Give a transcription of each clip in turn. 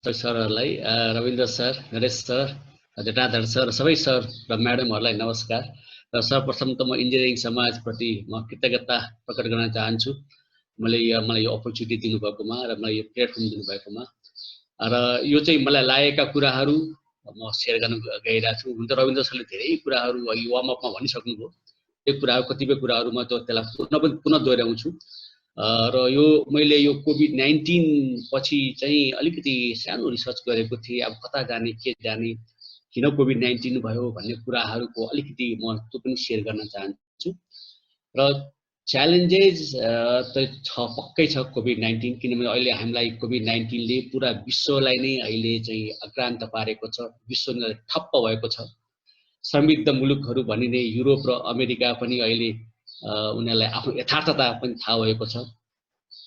सरहरूलाई Rabindra sir, Naresh sir, Jatadhar sir, सबै sir र म्याडमहरूलाई नमस्कार। र सर्वप्रथम त म इन्जिनियरिङ समाजप्रति म कृतज्ञता प्रकट गर्न चाहन्छु। मलाई यो अपर्च्युनिटी दिनुभएकोमा र मलाई यो प्लेटफर्म दिनुभएकोमा। र यो चाहिँ मलाई लागेका कुराहरू म सेयर गर्न गइरहेको छु। हुन त रविन्द्र सरले धेरै कुराहरू अघि वार्म अपमा भनिसक्नुभयो। त्यो कुराहरू कतिपय कुराहरू म त्यसलाई पुनः दोहोऱ्याउँछु। र यो मैले यो कोभिड-19 पछि चाहिँ अलिकति सानो रिसर्च गरेको थिएँ। अब कता जाने, के जाने, किन कोभिड-19 भयो भन्ने कुराहरूको अलिकति म त्यो पनि सेयर गर्न चाहन्छु। र च्यालेन्जेस त पक्कै छ कोभिड-19, किनभने अहिले हामीलाई कोभिड-19 ले पुरा विश्वलाई नै अहिले चाहिँ आक्रान्त पारेको छ। विश्व नै ठप्प भएको छ। समृद्ध मुलुकहरू भनिने युरोप र अमेरिका पनि अहिले उनीहरूलाई आफ्नो यथार्थता पनि थाहा भएको छ।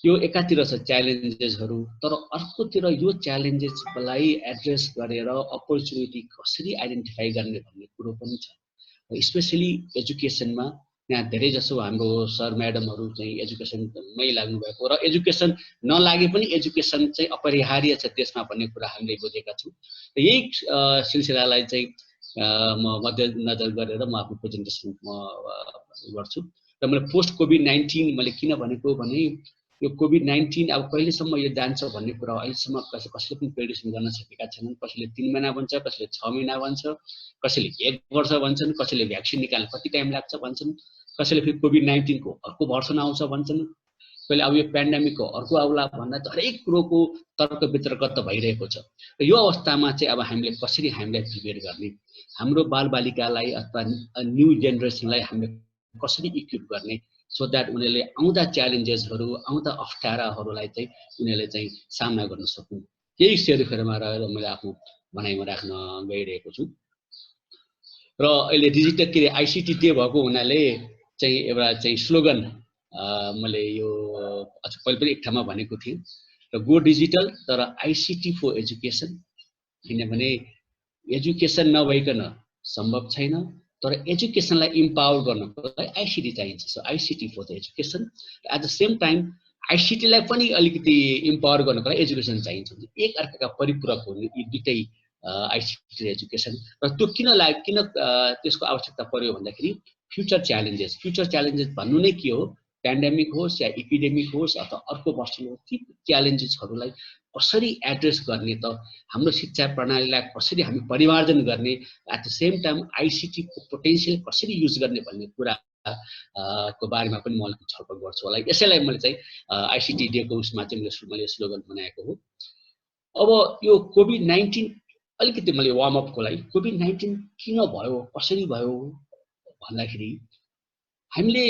यो एकातिर छ च्यालेन्जेसहरू, तर अर्कोतिर यो च्यालेन्जेसलाई एड्रेस गरेर अपर्च्युनिटी कसरी आइडेन्टिफाई गर्ने भन्ने कुरो पनि छ। स्पेसली एजुकेसनमा यहाँ धेरै जसो हाम्रो सर म्याडमहरू चाहिँ एजुकेसनमै लाग्नुभएको र एजुकेसन नलागे पनि एजुकेसन चाहिँ अपरिहार्य छ देशमा भन्ने कुरा हामीले बुझेका छौँ। यही सिलसिलालाई चाहिँ म मध्यनजर गरेर म आफ्नो प्रेजेन्टेसन गर्छु। र मैले पोस्ट कोभिड-19 मैले किन भनेको भने यो कोभिड-19 अब कहिलेसम्म यो जान्छ भन्ने कुरा अहिलेसम्म कसैले पनि प्रेडिक्सन गर्न सकेका छैनन्। कसैले 3 महिना भन्छ, कसैले 6 महिना भन्छ, कसैले 1 वर्ष भन्छन्, कसैले भ्याक्सिन निकाल्न कति टाइम लाग्छ भन्छन्, कसैले फेरि कोभिड-19 को अर्को भर्सन आउँछ भन्छन्, कहिले अब यो पेन्डेमिकको अर्को आउला भन्दा हरेक कुरोको तर्क वितर्क त भइरहेको छ। र यो अवस्थामा चाहिँ अब हामीले कसरी हामीलाई प्रिपेयर गर्ने, हाम्रो बालबालिकालाई अथवा न्यू जेनेरेसनलाई हामीले कसरी इक्विप गर्ने, सो द्याट उनीहरूले आउँदा च्यालेन्जेसहरू, आउँदा अप्ठ्याराहरूलाई चाहिँ उनीहरूले चाहिँ सामना गर्न सकुन्। यही सेरोफेरोमा रहेर मैले आफ्नो भनाइमा राख्न गइरहेको छु। र अहिले डिजिटल के आइसिटी डे भएको हुनाले चाहिँ एउटा चाहिँ स्लोगन मैले यो पहिले पनि एक ठाउँमा भनेको थिएँ, र गो डिजिटल तर आइसिटी फर एजुकेसन। किनभने एजुकेसन नभइकन सम्भव छैन, तर एजुकेसनलाई इम्पावर गर्नको लागि आइसिटी चाहिन्छ। So ICT for the education. At the same time आइसिटीलाई पनि अलिकति इम्पावर गर्नको लागि एजुकेसन चाहिन्छ। एक अर्काका परिपूरक हुने यी दुईटै आइसिटी र एजुकेसन। र त्यो किन त्यसको आवश्यकता पर्यो भन्दाखेरि फ्युचर च्यालेन्जेस भन्नु नै के हो, पेन्डेमिक होस् या एपिडेमिक होस् अथवा अर्को वर्ष होस्, ती च्यालेन्जेसहरूलाई कसरी एड्रेस गर्ने त, हाम्रो शिक्षा प्रणालीलाई कसरी हामी परिमार्जन गर्ने, at the same time ICT को पोटेन्सियल कसरी युज गर्ने भन्ने कुरा को बारेमा पनि म अलिकति छलफल गर्छु होला। यसैलाई मैले चाहिँ आइसिटी डेको उसमा चाहिँ मैले स्लोगन बनाएको हो। अब यो कोभिड-19 अलिकति मैले वार्म अपको लागि कोभिड-19 किन भयो, कसरी भयो भन्दाखेरि हामीले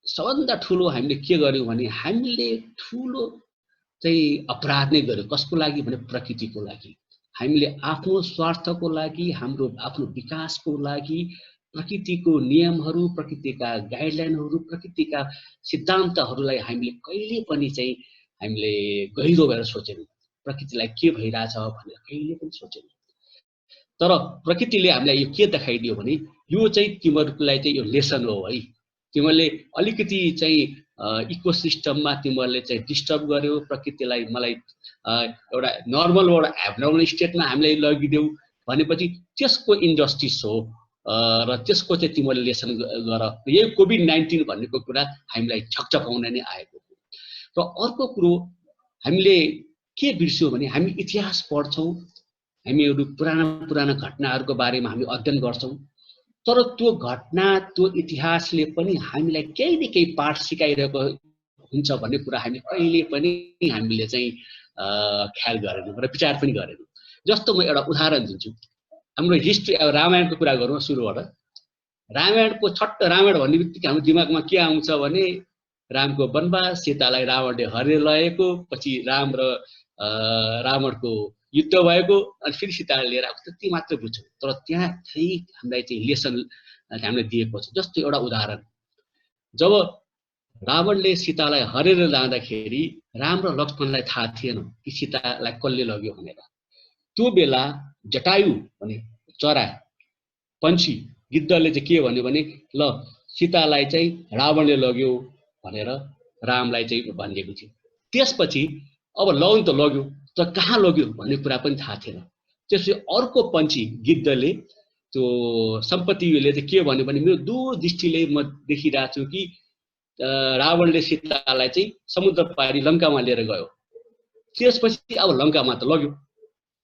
सबभन्दा ठुलो हामीले के गर्यौँ भने हामीले ठुलो चाहिँ अपराध नै गर्यो। कसको लागि भने प्रकृतिको लागि। हामीले आफ्नो स्वार्थको लागि, हाम्रो आफ्नो विकासको लागि प्रकृतिको नियमहरू, प्रकृतिका गाइडलाइनहरू, प्रकृतिका सिद्धान्तहरूलाई हामीले कहिले पनि चाहिँ हामीले गहिरो भएर सोचेनौँ। प्रकृतिलाई के भइरहेछ भनेर कहिले पनि सोचेनौँ। तर प्रकृतिले हामीलाई यो के देखाइदियो भने यो चाहिँ तिमीहरूलाई चाहिँ यो लेसन हो है। तिमीहरूले अलिकति चाहिँ इकोसिस्टममा तिमीहरूले चाहिँ डिस्टर्ब गर्यो प्रकृतिलाई, मलाई एउटा नर्मलबाट एबनर्मल स्टेटमा हामीलाई लगिदेऊ भनेपछि त्यसको इन्जस्टिस हो र त्यसको चाहिँ तिमीहरूले लेसन गर। यही कोभिड-19 भन्नेको कुरा हामीलाई झकझकाउन नै आएको हो। र अर्को कुरो हामीले के बिर्स्यौँ भने हामी इतिहास पढ्छौँ, हामीहरू पुराना घटनाहरूको बारेमा हामी अध्ययन गर्छौँ, तर त्यो घटना, त्यो इतिहासले पनि हामीलाई केही न केही पाठ सिकाइरहेको हुन्छ भन्ने कुरा हामीले कहिले पनि हामीले चाहिँ ख्याल गरेनौँ र विचार पनि गरेनौँ। जस्तो म एउटा उदाहरण दिन्छु। हाम्रो हिस्ट्री, अब रामायणको कुरा गरौँ सुरुबाट। रामायणको रामायण भन्ने बित्तिकै हाम्रो दिमागमा के आउँछ भने रामको वनवास, सीतालाई रावणले हरेर लगेको, पछि राम र रावणको युद्ध भएको, अनि फेरि सीतालाई लिएर आएको, त्यति मात्र बुझ्छौँ। तर त्यहाँ चाहिँ हामीलाई चाहिँ लेसन हामीलाई दिएको छ। जस्तो एउटा उदाहरण, जब रावणले सीतालाई हरेर लाँदाखेरि राम र लक्ष्मणलाई थाहा थिएन कि सीतालाई कसले लग्यो भनेर। त्यो बेला जटायु भने चरा पन्छी गिद्धले चाहिँ के भन्यो भने ल सीतालाई चाहिँ रावणले लग्यो भनेर रामलाई चाहिँ भनिएको थियो। त्यसपछि अब लौन त लग्यो, तर कहाँ लग्यो भन्ने कुरा पनि थाहा थिएन। त्यसपछि अर्को पन्छी गिद्धले त्यो सम्पत्तिले चाहिँ के भन्यो भने मेरो दूरदृष्टिले म देखिरहेको छु कि रावणले सीतालाई चाहिँ समुद्र पारी लङ्कामा लिएर गयो। त्यसपछि अब लङ्कामा त लग्यो,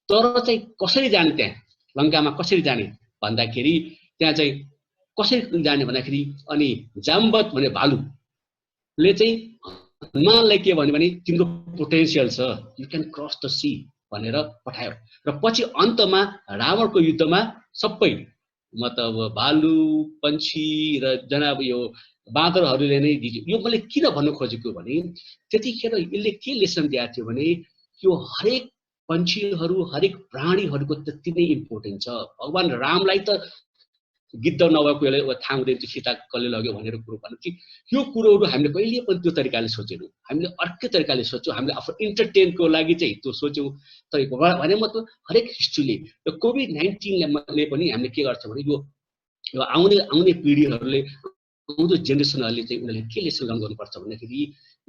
तर चाहिँ कसरी जाने त्यहाँ लङ्कामा कसरी जाने भन्दाखेरि त्यहाँ चाहिँ कसरी जाने भन्दाखेरि अनि जाम्बत भन्ने भालुले चाहिँ हनुमानलाई के भन्यो भने तिम्रो पोटेन्सियल छ, you can cross the sea भनेर पठायो। र पछि अन्तमा रावणको युद्धमा सबै मतलब भालु पन्छी र जनाब यो बाँदरहरूले नै जित्यो। यो मैले किन भन्नु खोजेको भने त्यतिखेर यसले के लेसन दिएको थियो भने यो हरेक पन्छीहरू हरेक प्राणीहरूको त्यति नै इम्पोर्टेन्ट छ। भगवान रामलाई त गिद्ध नभएको यसले थाहा हुँदैन थियो सीता कसले लग्यो भनेर कुरो भन्नु कि यो कुरोहरू हामीले कहिले पनि त्यो तरिकाले सोचेनौँ। हामीले अर्कै तरिकाले सोच्यौँ, हामीले आफ्नो इन्टरटेनको लागि चाहिँ त्यो सोच्यौँ। तर भने मतलब हरेक हिस्ट्रीले र कोभिड-19ले पनि हामीले के गर्छ भने यो आउने पिँढीहरूले आउँदो जेनेरेसनहरूले चाहिँ उनीहरूले के लेसन लर्न गर्नुपर्छ भन्दाखेरि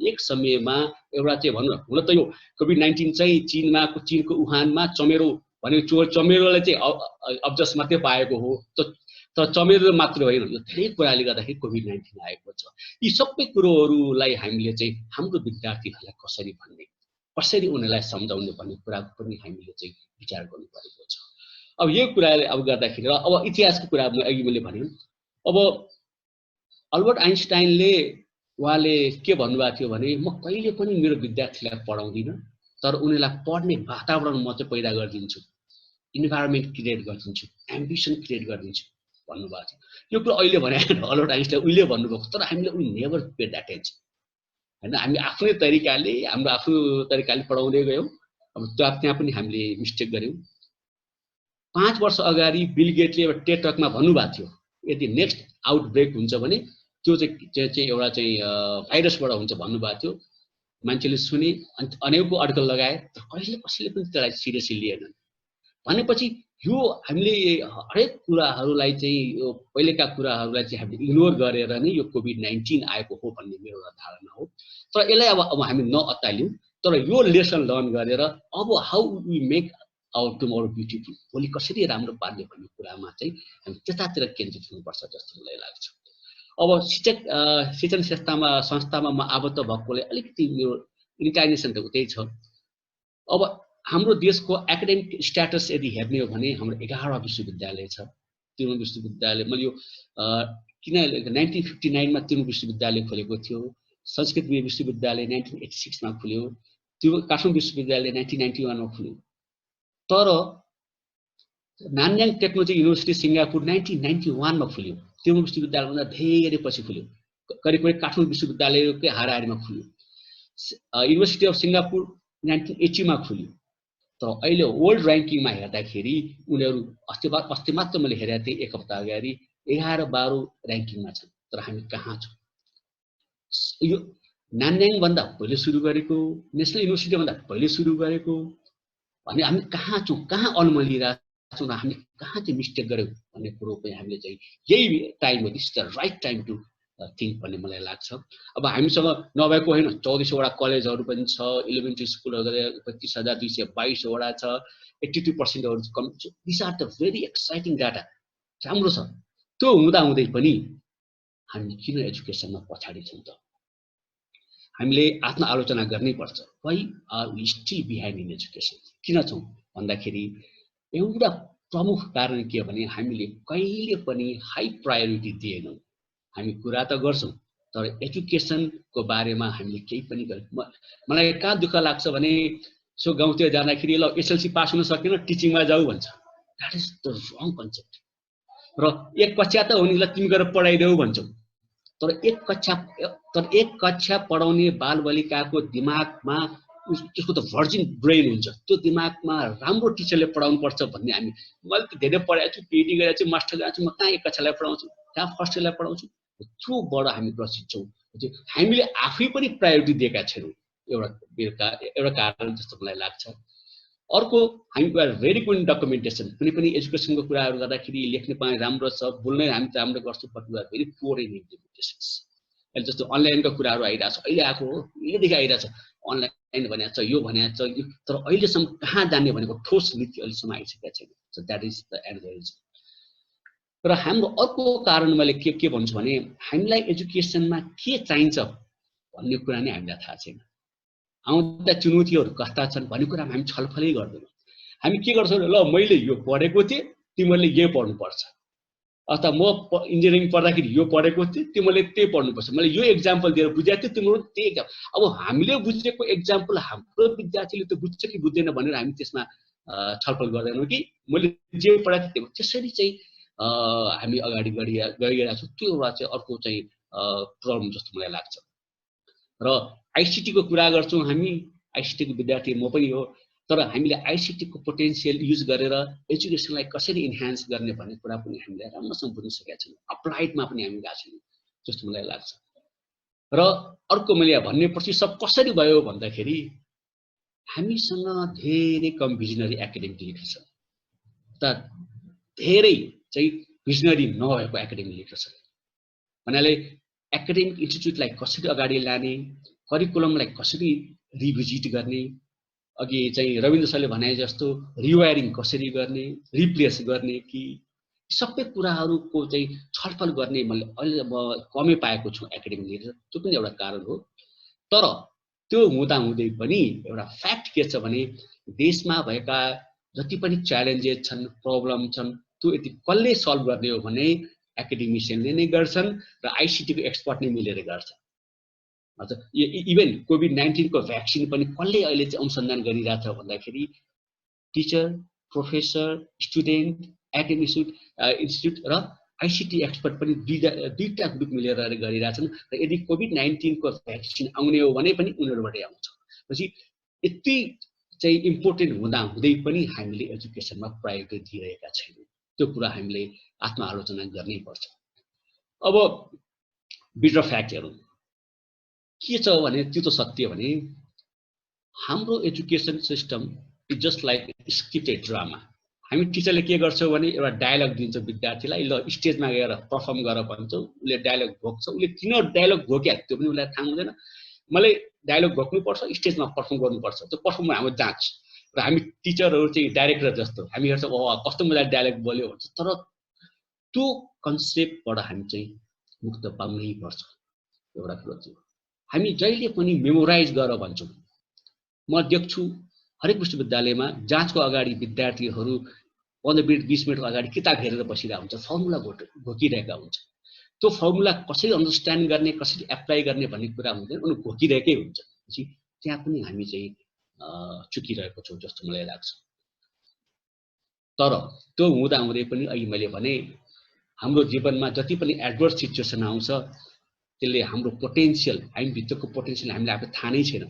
एक समयमा एउटा चाहिँ भनौँ न, हुन त यो कोभिड-19 चाहिँ चीनको वुहानमा चमेरो भनेको चमेरोलाई चाहिँ अब्जस मात्रै पाएको हो, तर चमेरो मात्र होइन, यो धेरै कुराले गर्दाखेरि कोभिड-19 आएको छ। यी सबै कुरोहरूलाई हामीले चाहिँ हाम्रो विद्यार्थीहरूलाई कसरी भन्ने, कसरी उनीहरूलाई सम्झाउने भन्ने कुराको पनि हामीले चाहिँ विचार गर्नु परेको छ। अब यो कुराले अब गर्दाखेरि अब इतिहासको कुरा अघि मैले भने, अब अल्बर्ट आइन्स्टाइनले उहाँले के भन्नुभएको थियो भने म कहिले पनि मेरो विद्यार्थीलाई पढाउँदिनँ, तर उनीहरूलाई पढ्ने वातावरण म चाहिँ पैदा गरिदिन्छु, इन्भाइरोमेन्ट क्रिएट गरिदिन्छु, एम्बिसन क्रिएट गरिदिन्छु भन्नुभएको थियो। यो कुरा अहिले भने अल्बर्ट आइन्स्टाइन उहिले भन्नुभएको, तर हामीले वी नेभर पेड एटेन्सन हैन। हामी आफ्नै तरिकाले हाम्रो आफ्नो तरिकाले पढाउँदै गयौँ। अब त्यहाँ पनि हामीले मिस्टेक गर्यौँ। 5 वर्ष अगाडि बिल गेटले एउटा टेड टकमा भन्नुभएको थियो यदि नेक्स्ट आउटब्रेक हुन्छ भने त्यो चाहिँ एउटा चाहिँ भाइरसबाट हुन्छ भन्नुभएको थियो। मान्छेले सुने, अनेकौं आर्टिकल लगाए, तर कसैले पनि त्यसलाई सिरियसली लिएनन्। भनेपछि यो हामीले हरेक कुराहरूलाई चाहिँ यो पहिलेका कुराहरूलाई चाहिँ हामीले इग्नोर गरेर नै यो कोभिड-19 आएको हो भन्ने मेरो धारणा हो। तर यसलाई अब हामी नअत्तालियौँ, तर यो लेसन लर्न गरेर अब how we make our tomorrow beautiful, भोलि कसरी राम्रो पार्ने भन्ने कुरामा चाहिँ हामी त्यतातिर केन्द्रित हुनुपर्छ जस्तो मलाई लाग्छ। अब शिक्षण संस्थामा म आबद्ध भएकोले अलिकति मेरो इन्क्लाइनेसन त उतै छ। अब हाम्रो देशको एकाडेमिक स्ट्याटस यदि हेर्ने हो भने हाम्रो 11 विश्वविद्यालय छ। तिरुङ विश्वविद्यालय मैले यो किन 1959 मा तिरुङ विश्वविद्यालय खोलेको थियो, संस्कृत विश्वविद्यालय 1986 मा खुल्यो, त्यो काठमाडौँ विश्वविद्यालय 1991 मा खुल्यो। तर नान्याङ टेक्नोलोजी युनिभर्सिटी सिङ्गापुर 1991 मा खुल्यो, तिरुङ विश्वविद्यालयभन्दा धेरै पछि खुल्यो, करिब काठमाडौँ विश्वविद्यालयकै हाराहारीमा खुल्यो। युनिभर्सिटी अफ सिङ्गापुर 1980 मा खुल्यो। तर अहिले वर्ल्ड र्याङ्किङमा हेर्दाखेरि उनीहरू अस्ति मात्र मैले हेरेको थिएँ एक हप्ता अगाडि 11-12 र्याङ्किङमा छन्। तर हामी कहाँ छौँ? यो नान्याङ भन्दा पहिले सुरु गरेको, नेसनल युनिभर्सिटी भन्दा पहिले सुरु गरेको भने हामी कहाँ छौँ, कहाँ अल्मलिरहेको छौँ, हामी कहाँ चाहिँ मिस्टेक गर्यौँ भन्ने कुरो पनि हामीले चाहिँ यही टाइम हो, this is the right time to think भन्ने मलाई लाग्छ। अब हामीसँग नभएको होइन, 24 वटा कलेजहरू पनि छ, इलिमेन्ट्री स्कुलहरू 25,222 वटा छ, 82% कम। This are the very exciting data, राम्रो छ। त्यो हुँदाहुँदै पनि हामी किन एजुकेसनमा पछाडि छौँ त? हामीले आत्मआलोचना गर्नै पर्छ। Why are we still behind in education? किन छौँ भन्दाखेरि एउटा प्रमुख कारण के हो भने हामीले कहिले पनि हाई प्रायोरिटी दिएनौँ। हामी कुरा त गर्छौँ तर एजुकेसनको बारेमा हामीले केही पनि गर्दैनौँ। मलाई कहाँ दुःख लाग्छ भने सो गाउँतिर जाँदाखेरि ल एसएलसी पास हुन सकेन टिचिङमा जाऊ भन्छ। That is the wrong concept. र एक कक्षा त हो नि, ल तिमी गएर पढाइदेऊ भन्छौ। तर एक कक्षा पढाउने बालबालिकाको दिमागमा त्यसको त भर्जिन ब्रेन हुन्छ, त्यो दिमागमा राम्रो टिचरले पढाउनु पर्छ भन्ने हामी, मैले त धेरै पढाएको छु, पिएचडी गरेको छु, मास्टर गरेको छु, म कहाँ एक कक्षालाई पढाउँछु, कहाँ फर्स्ट इयरलाई पढाउँछु? त्योबाट हामी ग्रसित छौँ। हामीले आफै पनि प्रायोरिटी दिएका छैनौँ, एउटा कारण जस्तो मलाई लाग्छ। अर्को, हामी भेरी गुड डकुमेन्टेसन, कुनै पनि एजुकेसनको कुराहरू गर्दाखेरि लेख्ने पानी राम्रो छ, बोल्नै हामी राम्रो गर्छौँ, but we are very poor in implementations. अहिले जस्तो अनलाइनका कुराहरू आइरहेको छ, अहिले आएको हो, यहीदेखि आइरहेको छ, अनलाइन भनेको छ, यो भनेको छ, तर अहिलेसम्म कहाँ जाने भनेको ठोस नीति अहिलेसम्म आइसकेको छैन। So that is the another reason. र हाम्रो अर्को कारण मैले के भन्छु भने हामीलाई एजुकेसनमा के चाहिन्छ भन्ने कुरा नै हामीलाई थाहा छैन। आउँदा चुनौतीहरू कस्ता छन् भन्ने कुरामा हामी छलफलै गर्दैनौँ। हामी के गर्छौँ, ल मैले यो पढेको थिएँ, तिमीहरूले यही पढ्नुपर्छ, अथवा म इन्जिनियरिङ पढ्दाखेरि यो पढेको थिएँ, तिमीहरूले त्यही पढ्नुपर्छ, मैले यो एक्जाम्पल दिएर बुझाएको थिएँ, तिम्रो त्यही एक्जाम्पल। अब हामीले बुझेको एक्जाम्पल हाम्रो विद्यार्थीले त बुझ्छ कि बुझ्दैन भनेर हामी त्यसमा छलफल गर्दैनौँ कि मैले जे पढाएको थिएँ त्यसरी चाहिँ हामी अगाडि गइरहेको छौँ। त्यो एउटा चाहिँ अर्को चाहिँ प्रब्लम जस्तो मलाई लाग्छ। र आइसिटीको कुरा गर्छौँ हामी, आइसिटीको विद्यार्थी म पनि हो, तर हामीले आइसिटीको पोटेन्सियल युज गरेर एजुकेसनलाई कसरी इन्हान्स गर्ने भन्ने कुरा पनि हामीले राम्रोसँग बुझ्न सकेका छैनौँ। अप्लाइडमा पनि हामी गएको छैनौँ जस्तो मलाई लाग्छ। र अर्को मैले भन्नेपछि सब कसरी भयो भन्दाखेरि हामीसँग धेरै कम भिजनरी एकाडेमिक लिडर छ, त धेरै चाहिँ भिजनरी नभएको एकाडेमिक लिडर छ। भन्नाले एकाडेमिक इन्स्टिट्युटलाई कसरी अगाडि लाने, करिकुलमलाई कसरी रिभिजिट गर्ने, अघि चाहिँ रविन्द्र सरले भने जस्तो रिवायरिङ कसरी गर्ने, रिप्लेस गर्ने कि सबै कुराहरूको चाहिँ छलफल गर्ने मैले अहिले कमै पाएको छु एकाडेमिक लिडर। त्यो पनि एउटा कारण हो। तर त्यो हुँदाहुँदै पनि एउटा फ्याक्ट के छ भने देशमा भएका जति पनि च्यालेन्जेस छन्, प्रब्लम छन्, त्यो यदि कसले सल्भ गर्ने हो भने एकाडेमिसियनले नै गर्छन् र आइसिटीको एक्सपर्ट नै मिलेर गर्छ। इभन कोभिड-19 को भ्याक्सिन पनि कसले अहिले चाहिँ अनुसन्धान गरिरहेछ भन्दाखेरि teacher, professor, student, academic institute र आइसिटी एक्सपर्ट पनि दुईटा ग्रुप मिलेर गरिरहेछन्। र यदि कोभिड-19 को भ्याक्सिन आउने हो भने पनि उनीहरूबाटै आउँछ। पछि यति चाहिँ इम्पोर्टेन्ट हुँदाहुँदै पनि हामीले एजुकेसनमा प्रायोरिटी दिइरहेका छैनौँ। त्यो कुरा हामीले आत्मआलोचना गर्नै पर्छ। अब बिटर फ्याक्टहरू के छ भने त्यो त सत्य भने हाम्रो education system is just like scripted drama. हामी टिचरले के गर्छौँ भने एउटा डायलग दिन्छ विद्यार्थीलाई, ल स्टेजमा गएर पर्फर्म गरेर भन्छौँ, उसले डायलग भोग्छ, उसले किन डायलग भोग्या त्यो पनि उसलाई थाहा हुँदैन। मलाई डायलग भोग्नुपर्छ, स्टेजमा पर्फर्म गर्नुपर्छ, त्यो पर्फर्म हाम्रो जाँच। र हामी टिचरहरू चाहिँ डाइरेक्टर जस्तो हामी हेर्छौँ, कस्तो मजाले डायलग बोल्यो भन्छ। तर त्यो कन्सेप्टबाट हामी चाहिँ मुक्त पाउनै पर्छ। एउटा कुरो चाहिँ हामी जहिले पनि मेमोराइज गर भन्छौँ। म देख्छु हरेक विश्वविद्यालयमा जाँचको अगाडि विद्यार्थीहरू 15 मिनट 20 मिनट अगाडि किताब हेरेर बसिरहेको हुन्छ, फर्मुला घोकिरहेका हुन्छ। त्यो फर्मुला कसरी अन्डरस्ट्यान्ड गर्ने, कसरी एप्लाई गर्ने भन्ने कुरा हुँदैन, उनी घोकिरहेकै हुन्छ। त्यहाँ पनि हामी चाहिँ चुकिरहेको छौँ जस्तो मलाई लाग्छ। तर त्यो हुँदाहुँदै पनि अहिले मैले भने हाम्रो जीवनमा जति पनि एडभर्स सिचुएसन आउँछ त्यसले हाम्रो पोटेन्सियल, हामीभित्रको पोटेन्सियल हामीले आफै थाहा नै छैन।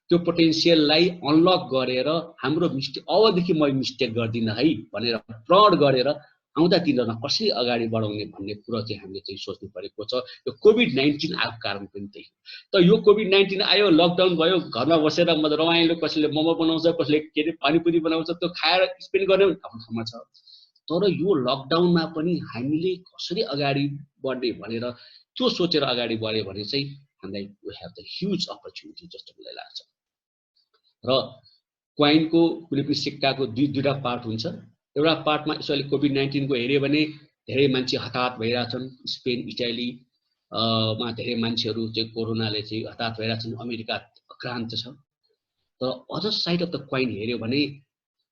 त्यो पोटेन्सियललाई अनलक गरेर हाम्रो मिस्टेक, अबदेखि म मिस्टेक गर्दिनँ है भनेर प्रण गरेर आउँदा दिनमा कसरी अगाडि बढाउने भन्ने कुरा चाहिँ हामीले चाहिँ सोच्नु परेको छ। यो कोभिड-19 आएको कारण पनि त्यही हो। त यो कोभिड-19 आयो, लकडाउन भयो, घरमा बसेर रमाइलो, कसैले मोमो बनाउँछ, कसैले के अरे पानीपुरी बनाउँछ, त्यो खाएर स्पेन्ड गर्ने आफ्नो ठाउँमा छ। तर यो लकडाउनमा पनि हामीले कसरी अगाडि बढ्ने भनेर त्यो सोचेर अगाडि बढ्यो भने चाहिँ हामीलाई we have the huge opportunity जस्तो मलाई लाग्छ। र क्वाइनको कुनै पनि सिक्काको दुईटा पार्ट हुन्छ। एउटा पार्टमा यसले कोभिड-19 को हेऱ्यो भने धेरै मान्छे हताहत भइरहेछन्। स्पेन, इटाली मा धेरै मान्छेहरू चाहिँ कोरोनाले चाहिँ हताहत भइरहेछन्। अमेरिका आक्रान्त छ। तर other side of the coin हेऱ्यो भने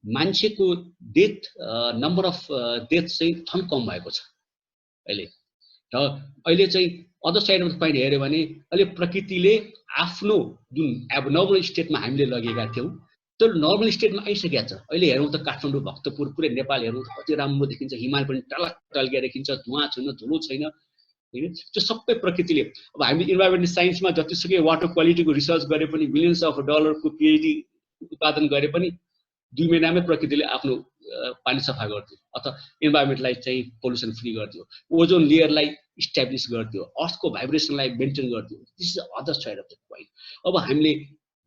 मान्छेको डेथ नम्बर अफ डेथ चाहिँ थन कम भएको छ अहिले। र अहिले चाहिँ other side of the coin हेऱ्यो भने अहिले प्रकृतिले आफ्नो जुन एबनर्मल स्टेटमा हामीले लगेका थियौँ त्यो नर्मल स्टेटमा आइसकेको छ। अहिले हेरौँ त काठमाडौँ, भक्तपुर, पुरै नेपाल हेरौँ त कति राम्रो देखिन्छ। हिमाल पनि टल्किया देखिन्छ, धुवाँ छैन, धुलो छैन, हैन? त्यो सबै प्रकृतिले। अब हामी इन्भाइरोमेन्टल साइन्समा जतिसुकै वाटर क्वालिटीको रिसर्च गरे पनि मिलियन्स अफ डलरको पिएचडी उत्पादन गरे पनि 2 महिनामै प्रकृतिले आफ्नो पानी सफा गरिदियो अथवा इन्भाइरोमेन्टलाई चाहिँ पोल्युसन फ्री गरिदियो, ओजोन लेयरलाई इस्टाब्लिस गरिदियो, अर्थको भाइब्रेसनलाई मेन्टेन गरिदियो। This is other side of the coin. अब हामीले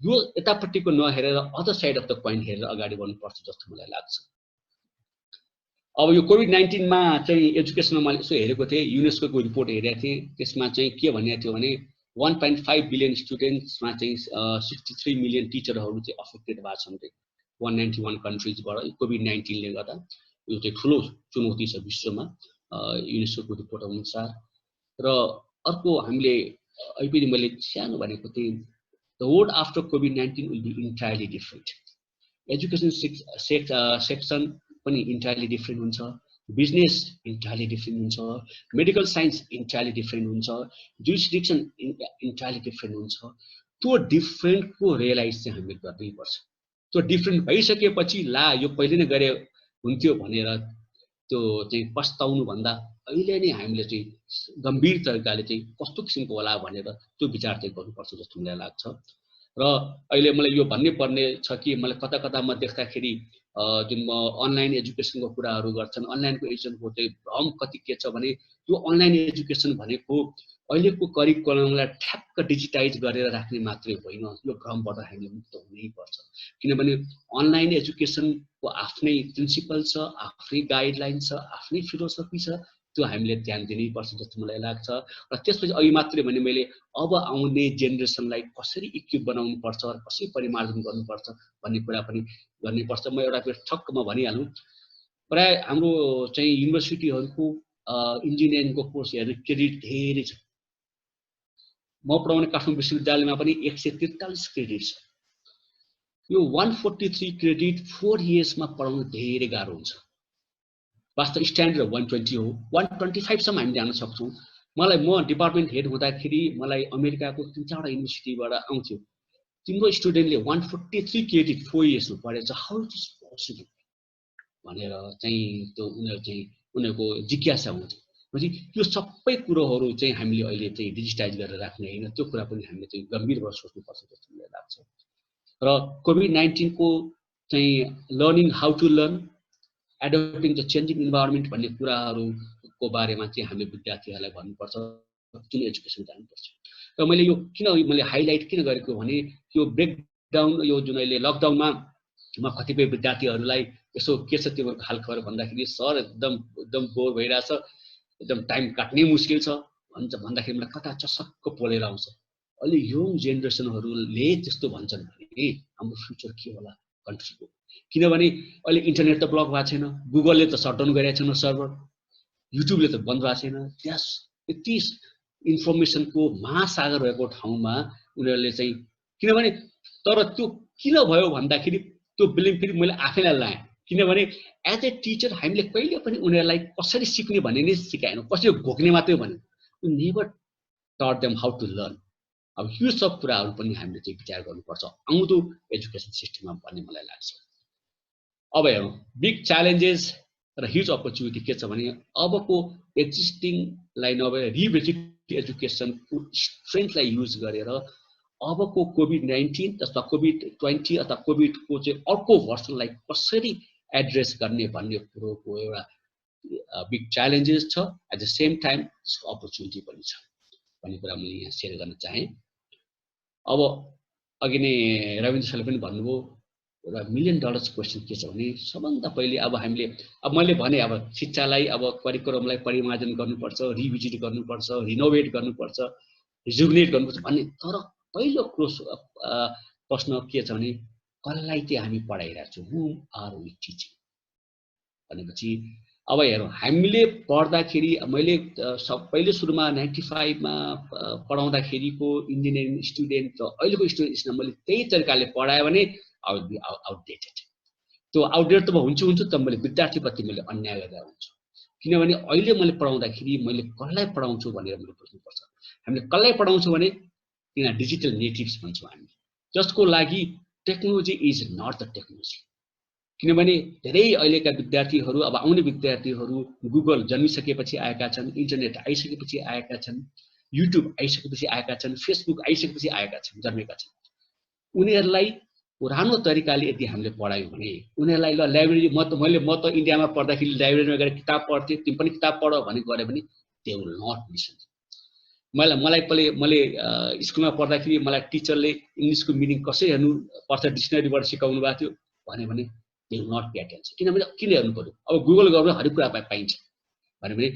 यो यतापट्टिको नहेरेर other side of the coin हेरेर अगाडि बढ्नुपर्छ जस्तो मलाई लाग्छ। अब यो कोभिड-19 मा चाहिँ एजुकेसनमा मैले यसो हेरेको थिएँ, युनेस्को को रिपोर्ट हेरेको थिएँ। त्यसमा चाहिँ के भनेको थियो भने 1.5 बिलियन स्टुडेन्ट्समा चाहिँ 63 मिलियन टिचरहरू चाहिँ अफेक्टेड भएको छन् 191 कन्ट्रिजबाट कोभिड-19 ले गर्दा। यो चाहिँ ठुलो चुनौती छ विश्वमा युनेस्को को रिपोर्ट अनुसार। र अर्को हामीले अहिले मैले सानो भनेको थिएँ, द वर्ल्ड आफ्टर कोभिड-19 will be entirely different. Education section पनि इन्टायरली डिफरेन्ट हुन्छ, बिजनेस इन्टायरली डिफरेन्ट हुन्छ, मेडिकल साइन्स इन्टायरली डिफरेन्ट हुन्छ, जुरिसडिक्सन इन्टायरली डिफरेन्ट हुन्छ। त्यो डिफरेन्टको रियलाइज चाहिँ हामीले गर्नै पर्छ। त्यो डिफरेन्ट भइसकेपछि ला यो पहिले नै गरे हुन्थ्यो भनेर त्यो चाहिँ पस्ताउनु भन्दा अहिले नै हामीले चाहिँ गम्भीर तरिकाले चाहिँ कस्तो किसिमको होला भनेर त्यो विचार चाहिँ गर्नुपर्छ जस्तो मलाई लाग्छ। र अहिले मलाई यो भन्नै पर्ने छ कि मलाई कता कतामा देख्दाखेरि जुन अनलाइन एजुकेसनको कुराहरू गर्छन्, अनलाइनको एजुकेसनको चाहिँ भ्रम कति के छ भने यो अनलाइन एजुकेसन भनेको अहिलेको करिकुलमलाई ठ्याक्क डिजिटाइज गरेर राख्ने मात्रै होइन, यो भ्रमबाट हामीले मुक्त हुनै पर्छ। किनभने अनलाइन एजुकेसनको आफ्नै प्रिन्सिपल छ, आफ्नै गाइडलाइन छ, आफ्नै फिलोसफी छ, त्यो हामीले ध्यान दिनै पर्छ जस्तो मलाई लाग्छ। र त्यसपछि अहिले मात्रै भने मैले अब आउने जेनेरेसनलाई कसरी इक्विप बनाउनु पर्छ, कसरी परिमार्जन गर्नुपर्छ भन्ने कुरा पनि गर्नै पर्छ। म एउटा ठक्कमा भनिहालौँ, प्राय हाम्रो चाहिँ युनिभर्सिटीहरूको इन्जिनियरिङको कोर्सहरू क्रेडिट धेरै छ। म पढाउने काठमाडौँ विश्वविद्यालयमा पनि 143 क्रेडिट छ। यो 143 क्रेडिट 4 इयर्समा पढाउनु धेरै गाह्रो हुन्छ। वास्तव स्ट्यान्डर्ड 120 हो, 125 सम्म हामी जान सक्छौँ। म डिपार्टमेन्ट हेड हुँदाखेरि मलाई अमेरिकाको 3-4 युनिभर्सिटीबाट आउँथ्यो, तिम्रो स्टुडेन्टले 143 क्रेडिट 4 इयर्समा पढेछ, हाउ इट इज पोसिबल भनेर चाहिँ त्यो उनीहरूको जिज्ञासा हुन्छ। पछि त्यो सबै कुरोहरू चाहिँ हामीले अहिले चाहिँ डिजिटाइज गरेर राख्ने होइन, त्यो कुरा पनि हामीले चाहिँ गम्भीर भएर सोच्नुपर्छ जस्तो मलाई लाग्छ। र कोभिड-19 को चाहिँ learning how to learn, adapting the changing environment भन्ने कुराहरूको बारेमा चाहिँ हामीले विद्यार्थीहरूलाई भन्नुपर्छ, जुन एजुकेसन जानुपर्छ। र मैले यो किन मैले हाइलाइट किन गरेको भने यो ब्रेकडाउन, यो जुन अहिले लकडाउनमा म कतिपय विद्यार्थीहरूलाई यसो के छ त्यो हालखबर भन्दाखेरि सर एकदम बोर भइरहेछ, एकदम टाइम काट्नै मुस्किल छ भन्छ भन्दाखेरि मलाई कता चसक्क पोलेर आउँछ। अहिले यङ जेनेरेसनहरूले त्यस्तो भन्छन् भने हाम्रो फ्युचर के होला कन्ट्रीको? किनभने अहिले इन्टरनेट त ब्लक भएको छैन, गुगलले त सटडाउन गरेको छैन सर्भर, युट्युबले त बन्द भएको छैन। त्यस यति इन्फर्मेसनको महासागर भएको ठाउँमा उनीहरूले चाहिँ किनभने तर त्यो किन भयो भन्दाखेरि त्यो ब्लेम फेरि मैले आफैलाई लाएँ। किनभने एज ए टिचर हामीले कहिले पनि उनीहरूलाई कसरी सिक्ने भन्ने नै सिकाएनौँ, कसरी घोक्ने मात्रै भन्यो। वी नेभर टट देम हाउ टु लर्न। अब यो सब कुराहरू पनि हामीले चाहिँ विचार गर्नुपर्छ आउँदो एजुकेसन सिस्टममा भन्ने मलाई लाग्छ। अब हेरौँ बिग च्यालेन्जेस र ह्युज अपर्च्युनिटी के छ भने अबको एक्जिस्टिङलाई नभए रिभिजिट एजुकेसनको स्ट्रेन्थलाई युज गरेर अबको कोभिड-19 अथवा कोभिड-20 अथवा कोभिडको चाहिँ अर्को भर्सनलाई कसरी एड्रेस गर्ने भन्ने कुरोको एउटा बिग च्यालेन्जेस छ। एट द सेम टाइम त्यसको अपर्च्युनिटी पनि छ भन्ने कुरा मैले यहाँ सेयर गर्न चाहेँ। अब अघि नै रविन्द्र सरले पनि भन्नुभयो एउटा $1 मिलियन क्वेसन के छ भने सबभन्दा पहिले अब हामीले अब मैले भने अब शिक्षालाई अब करिकुलमलाई परिमार्जन गर्नुपर्छ, रिभिजिट गर्नुपर्छ, रिनोभेट गर्नुपर्छ, रिजुभनेट गर्नुपर्छ भन्ने। तर पहिलो प्रश्न के छ भने कसलाई चाहिँ हामी पढाइरहेको छौँ, हुम आर वी टिचिङ भनेपछि अब हेरौँ हामीले पढ्दाखेरि मैले पहिले सुरुमा 95 मा पढाउँदाखेरिको इन्जिनियरिङ स्टुडेन्ट र अहिलेको स्टुडेन्ट्समा मैले त्यही तरिकाले पढाएँ भने आउटडेटेड। त्यो आउटडेटेड त हुन्छ त मैले विद्यार्थीप्रति मैले अन्याय गरेर हुन्छु। किनभने अहिले मैले पढाउँदाखेरि मैले कसलाई पढाउँछु भनेर मैले बुझ्नुपर्छ। हामीले कसलाई पढाउँछौँ भने तिनीहरू डिजिटल नेटिभ्स भन्छौँ हामी, जसको लागि technology is not the technology. किनभने धेरै अहिलेका विद्यार्थीहरू अब आउने विद्यार्थीहरू गुगल जन्मिसकेपछि आएका छन्, इन्टरनेट आइसकेपछि आएका छन्, युट्युब आइसकेपछि आएका छन्, फेसबुक आइसकेपछि आएका छन्, जन्मेका छन्। उनीहरूलाई पुरानो तरिकाले यदि हामीले पढायौँ भने उनीहरूलाई ल लाइब्रेरी म त इन्डियामा पढ्दाखेरि लाइब्रेरीमा गएर किताब पढ्थेँ, तिमी पनि किताब पढ भने गऱ्यो भने दे विल नट लिसन। मैले स्कुलमा पढ्दाखेरि मलाई टिचरले इङ्ग्लिसको मिनिङ कसरी हेर्नु पर्छ डिक्सनरीबाट सिकाउनु भएको थियो भने they will not pay attention. किनभने किन हेर्नु पर्यो, अब गुगल गर्नु हरेक कुरा पाइन्छ भने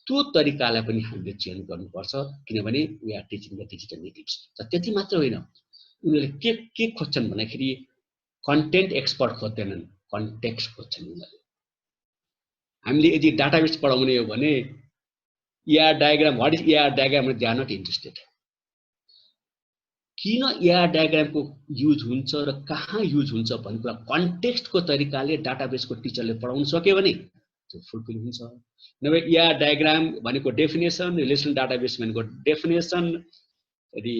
त्यो तरिकालाई पनि हामीले चेन्ज गर्नुपर्छ किनभने we are teaching the digital natives. त्यति मात्र होइन, उनीहरूले के खोज्छन् भन्दाखेरि कन्टेन्ट एक्सपर्ट खोज्दैनन्, कन्टेक्स्ट खोज्छन् उनीहरूले। हामीले यदि डाटाबेस पढाउने हो भने ER diagram, what is ER diagram, they are not interested. किन ER डायग्रामको युज हुन्छ र कहाँ युज हुन्छ भन्ने कुरा कन्टेक्स्टको तरिकाले डाटाबेसको टिचरले पढाउन सक्यो भने त्यो फुलफिल हुन्छ। नभए ER डायग्राम भनेको डेफिनेसन, रिलेसनल डाटाबेस भनेको डेफिनेसन, यदि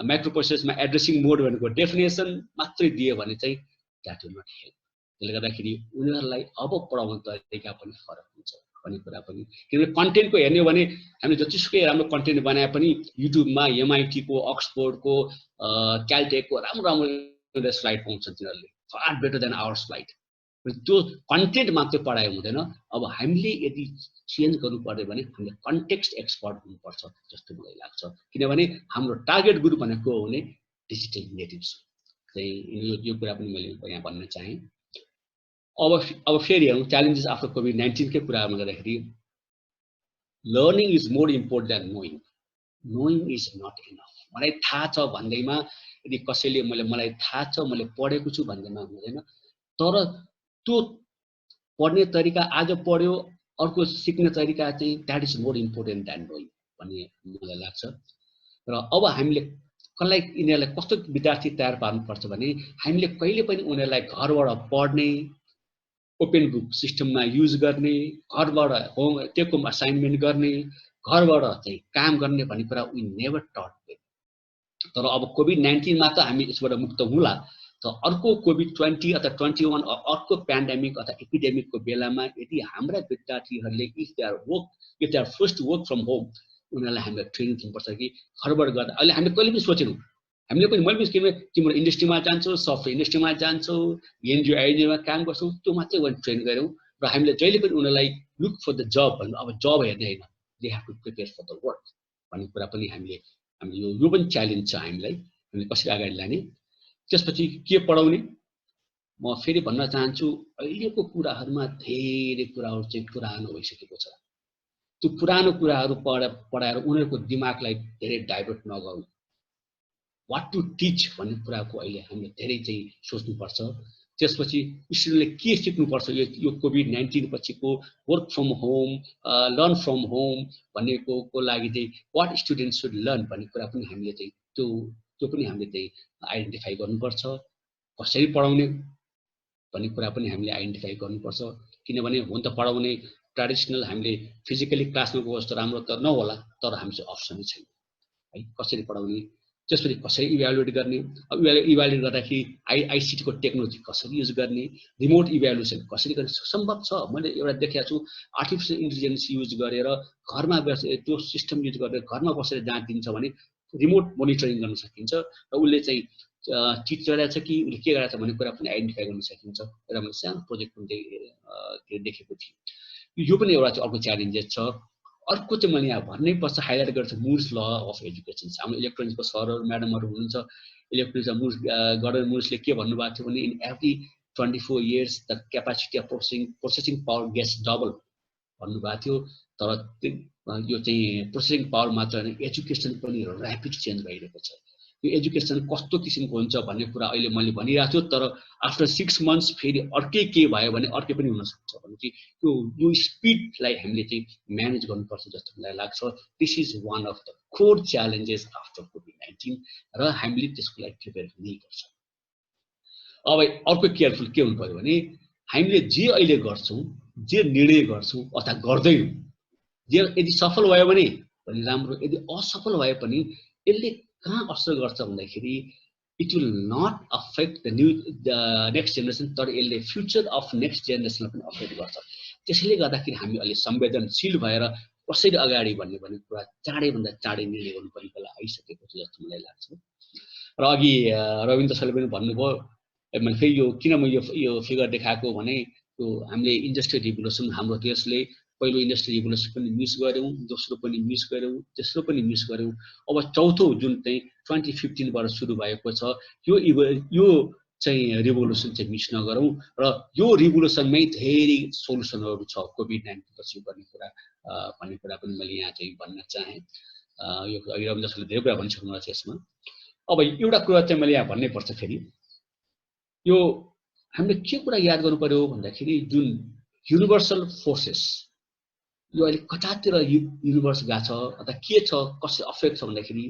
माइक्रो प्रोसेसमा एड्रेसिङ मोड भनेको डेफिनेसन मात्रै दियो भने चाहिँ द्याट विल नट हेल्प। त्यसले गर्दाखेरि उनीहरूलाई अब पढाउने तरिका पनि फरक हुन्छ भन्ने कुरा पनि, किनभने कन्टेन्टको हेर्ने हो भने हामीले जतिसुकै राम्रो कन्टेन्ट बनाए पनि युट्युबमा MIT को, अक्सफोर्डको, क्यालटेकको राम्रो स्लाइड पाउँछन् तिनीहरूले, far better than our slide. त्यो कन्टेन्ट मात्रै पढाइ हुँदैन। अब हामीले यदि चेन्ज गर्नु पर्यो भने हामीले कन्टेक्स्ट एक्सपर्ट हुनुपर्छ जस्तो मलाई लाग्छ, किनभने हाम्रो टार्गेट ग्रुप भनेको हो भने डिजिटल नेटिभ्स। चाहिँ यो कुरा पनि मैले यहाँ भन्न चाहेँ। अब फेरि हेरौँ च्यालेन्जेस आफ्टर COVID-19 कै कुरामा गर्दाखेरि learning is more important than knowing. Knowing is not enough. मलाई थाहा छ भन्दैमा यदि कसैले मलाई थाहा छ, मैले पढेको छु भन्दैमा हुँदैन। तर त्यो पढ्ने तरिका आज पढ्यो, अर्को सिक्ने तरिका चाहिँ that is more important than knowing भन्ने मलाई लाग्छ। र अब हामीले कसलाई, यिनीहरूलाई कस्तो विद्यार्थी तयार पार्नुपर्छ भने हामीले कहिले पनि उनीहरूलाई घरबाट पढ्ने, ओपन बुक सिस्टममा युज गर्ने, घरबाट होम टेक होम असाइनमेन्ट गर्ने, घरबाट चाहिँ काम गर्ने भन्ने कुरा वी नेभर टट देम। तर अब COVID-19 मा त हामी यसबाट मुक्त हुँला, तर अर्को COVID-20 अथवा 21 अर्को प्यान्डेमिक अथवा एपिडेमिकको बेलामा यदि हाम्रा विद्यार्थीहरूले if they are first work from home, उनीहरूलाई हामीले ट्रेनिङ दिनुपर्छ कि घरबाट गर्दा। अहिले हामीले कहिले पनि सोचेनौँ, हामीले पनि मैले पनि तिम्रो इन्डस्ट्रीमा जान्छौ, सफ्टवेयर इन्डस्ट्रीमा जान्छौ, एनजिओमा काम गर्छौ, त्यो मात्रै भने ट्रेन गऱ्यौँ। र हामीले जहिले पनि उनीहरूलाई लुक फर द जब भन्नु, अब जब हेर्ने होइन, they have to prepare for the work भन्ने कुरा पनि हामीले यो पनि च्यालेन्ज छ हामीलाई, हामीले कसरी अगाडि लाने। त्यसपछि के पढाउने, म फेरि भन्न चाहन्छु अहिलेको कुराहरूमा धेरै कुराहरू चाहिँ पुरानो भइसकेको छ। त्यो पुरानो कुराहरू पढाएर उनीहरूको दिमागलाई धेरै डाइभर्ट नगरौँ। वाट टु टिच भन्ने कुराको अहिले हामीले धेरै चाहिँ सोच्नुपर्छ। त्यसपछि स्टुडेन्टले के सिक्नुपर्छ यो COVID-19 पछिको work from home, learn from home भन्नेको लागि चाहिँ वाट स्टुडेन्ट सुड लर्न भन्ने कुरा पनि हामीले चाहिँ त्यो पनि हामीले चाहिँ आइडेन्टिफाई गर्नुपर्छ। कसरी पढाउने भन्ने कुरा पनि हामीले आइडेन्टिफाई गर्नुपर्छ, किनभने हुन त पढाउने ट्रेडिसनल हामीले फिजिकली क्लासमा गएको जस्तो राम्रो त नहोला, तर हामीसँग अप्सनै छैन है कसरी पढाउने। त्यसपछि कसरी इभ्यालुएट गर्ने, अब इभ्यालुएट गर्दाखेरि आइसिटीको टेक्नोलोजी कसरी युज गर्ने, रिमोट इभ्यालुएसन कसरी गर्ने। सम्भव छ, मैले एउटा देखेको छु आर्टिफिसियल इन्टेलिजेन्स युज गरेर घरमा बसेर त्यो सिस्टम युज गरेर घरमा बसेर जाँच दिन्छ भने रिमोट मोनिटरिङ गर्न सकिन्छ र उसले चाहिँ चिट गरेछ कि उसले के गरेछ भन्ने कुरा पनि आइडेन्टिफाई गर्न सकिन्छ। एउटा मैले सानो प्रोजेक्ट पनि देखेको थिएँ। यो पनि एउटा चाहिँ अर्को च्यालेन्जेस छ। अर्को चाहिँ मैले यहाँ भन्नै पर्छ, हाइलाइट गर्छ मुर्स ल अफ एजुकेसन। हाम्रो इलेक्ट्रोनिक्सको सरहरू म्याडमहरू हुनुहुन्छ, इलेक्ट्रोनिक्समा मुर्स गभर्नर मुर्सले के भन्नुभएको थियो भने in every 24 years the capacity of processing power gets double भन्नुभएको थियो। तर यो चाहिँ प्रोसेसिङ पावर मात्र होइन, एजुकेसन पनि ऱ्यापिड चेन्ज भइरहेको छ। यो एजुकेसन कस्तो किसिमको हुन्छ भन्ने कुरा अहिले मैले भनिरहेको छु, तर आफ्टर 6 months फेरि अर्कै के भयो भने अर्कै पनि हुनसक्छ भने चाहिँ यो स्पिडलाई हामीले चाहिँ म्यानेज गर्नुपर्छ जस्तो मलाई लाग्छ। This is one of the core challenges after COVID-19 र हामीले त्यसको लागि प्रिपेयर हुनुपर्छ। अब अर्को केयरफुल के हुनु पर्यो भने हामीले जे अहिले गर्छौँ, जे निर्णय गर्छौँ अथवा गर्दैनौँ, जे यदि सफल भयो भने राम्रो, यदि असफल भए पनि यसले कहाँ असर गर्छ भन्दाखेरि it will not affect the next generation, तर यसले फ्युचर अफ नेक्स्ट जेनेरेसनलाई पनि अफेक्ट गर्छ। त्यसैले गर्दाखेरि हामी अहिले संवेदनशील भएर कसरी अगाडि भन्ने कुरा चाँडैभन्दा चाँडै निर्णय गर्नुपर्ने बेला आइसकेको छ जस्तो मलाई लाग्छ। र अघि रविन्द्र सरले पनि भन्नुभयो, मैले फेरि यो किन म यो फिगर देखाएको भने यो हामीले इन्डस्ट्रियल रिभोल्युसन, हाम्रो देशले पहिलो इन्डस्ट्रियल रिभोल्युसन पनि मिस गऱ्यौँ, दोस्रो पनि मिस गऱ्यौँ, तेस्रो पनि मिस गऱ्यौँ। अब चौथो जुन चाहिँ 2015 बाट सुरु भएको छ, यो चाहिँ रिभोल्युसन चाहिँ मिस नगरौँ र यो रिभोल्युसनमै धेरै सोलुसनहरू छ कोभिड-19 पछि भन्ने कुरा पनि मैले यहाँ चाहिँ भन्न चाहे। यो अहिले रविन्द्र सरले धेरै कुरा भनिसक्नु भएको छ यसमा। अब एउटा कुरा चाहिँ मैले यहाँ भन्नै पर्छ फेरि, यो हामीले के कुरा याद गर्नु पर्यो भन्दाखेरि जुन युनिभर्सल फोर्सेस यो अहिले कतातिर युनिभर्स गएको छ अथवा के छ कसरी अफेक्ट छ भन्दाखेरि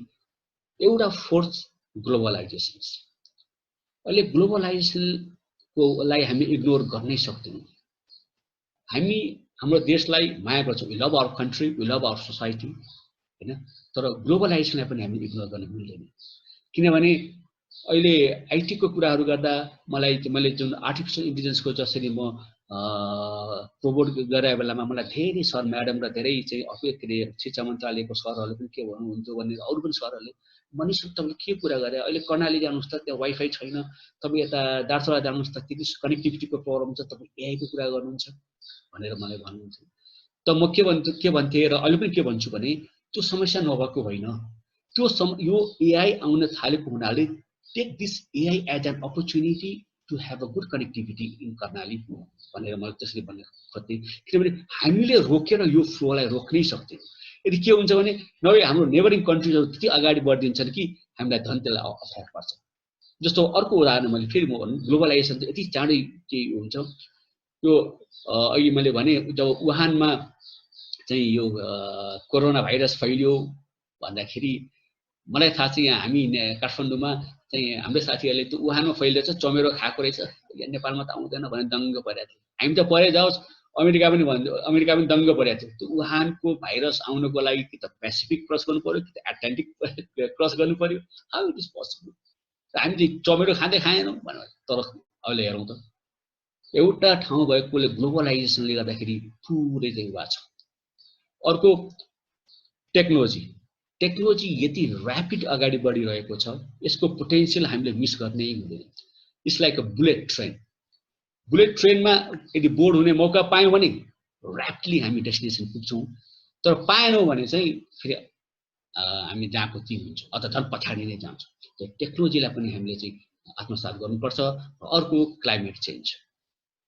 एउटा फोर्स ग्लोबलाइजेसन। अहिले ग्लोबलाइजेसनको लाई हामी इग्नोर गर्नै सक्दैनौँ। हामी हाम्रो देशलाई माया गर्छौँ, we love our country, we love our society हैन, तर ग्लोबलाइजेसनलाई पनि हामीले इग्नोर गर्न मिल्दैन। किनभने अहिले आईटी को कुराहरू गर्दा मैले जुन आर्टिफिशियल इन्टेलिजेन्सको जसरी म प्रोमोट गरेको बेलामा मलाई धेरै सर म्याडम र धेरै चाहिँ शिक्षा मन्त्रालयको सरहरूले पनि के भन्नुहुन्छ भने अरू पनि सरहरूले मनिषहरू तपाईँले के कुरा गरे, अहिले कर्णाली जानुहोस् त त्यहाँ वाइफाई छैन, तपाईँ यता दार्चुला जानुहोस् त त्यति कनेक्टिभिटीको प्रब्लम छ, तपाईँ एआईको कुरा गर्नुहुन्छ भनेर मलाई भन्नुहुन्छ। त म के भन्थेँ र अहिले पनि के भन्छु भने त्यो समस्या नभएको होइन, यो एआई आउन थालेको हुनाले take this AI as an opportunity to have a good connectivity in Karnali भनेर मैले त्यसरी भन्न खोज्थेँ। किनभने हामीले रोकेर यो फ्लोलाई रोक्नै सक्दैन। यदि के हुन्छ भने नभए हाम्रो नेबरिङ कन्ट्रिजहरू त्यति अगाडि बढिदिन्छन् कि हामीलाई धन त्यसलाई अफेक्ट पर्छ। जस्तो अर्को उदाहरण मैले फेरि म भन्नु, ग्लोबलाइजेसन चाहिँ यति चाँडै के हुन्छ, यो अघि मैले भने जब वुहानमा चाहिँ यो कोरोना भाइरस फैलियो भन्दाखेरि मलाई थाहा छ यहाँ हामी काठमाडौँमा चाहिँ हाम्रो साथीहरूले त्यो वुहानमा फैलिएछ चमेरो खाएको रहेछ, नेपालमा त आउँदैन भनेर दङ्ग परेको थियो। हामी त परे जाओस्, अमेरिका पनि दङ्ग परेको थियो। त्यो वुहानको भाइरस आउनको लागि कि त पेसिफिक क्रस गर्नु पर्यो कि त एटलान्टिक क्रस गर्नु पर्यो। How it is possible? हामी चाहिँ चमेरो खाएनौँ भनेर। तर अहिले हेरौँ त एउटा ठाउँ भएकोले ग्लोबलाइजेसनले गर्दाखेरि पुरै चाहिँ भएको छ। अर्को टेक्नोलोजी यति ऱ्यापिड अगाडि बढिरहेको छ, यसको पोटेन्सियल हामीले मिस गर्नै हुँदैन। इट्स लाइक अ बुलेट ट्रेनमा यदि बोर्ड हुने मौका पायौँ भने ऱ्यापिडली हामी डेस्टिनेसन पुग्छौँ, तर पाएनौँ भने चाहिँ फेरि हामी जहाँको त्यहीँ हुन्छौँ अथवा झन् पछाडि नै जान्छौँ। त्यो टेक्नोलोजीलाई पनि हामीले चाहिँ आत्मसात गर्नुपर्छ। अर्को क्लाइमेट चेन्ज,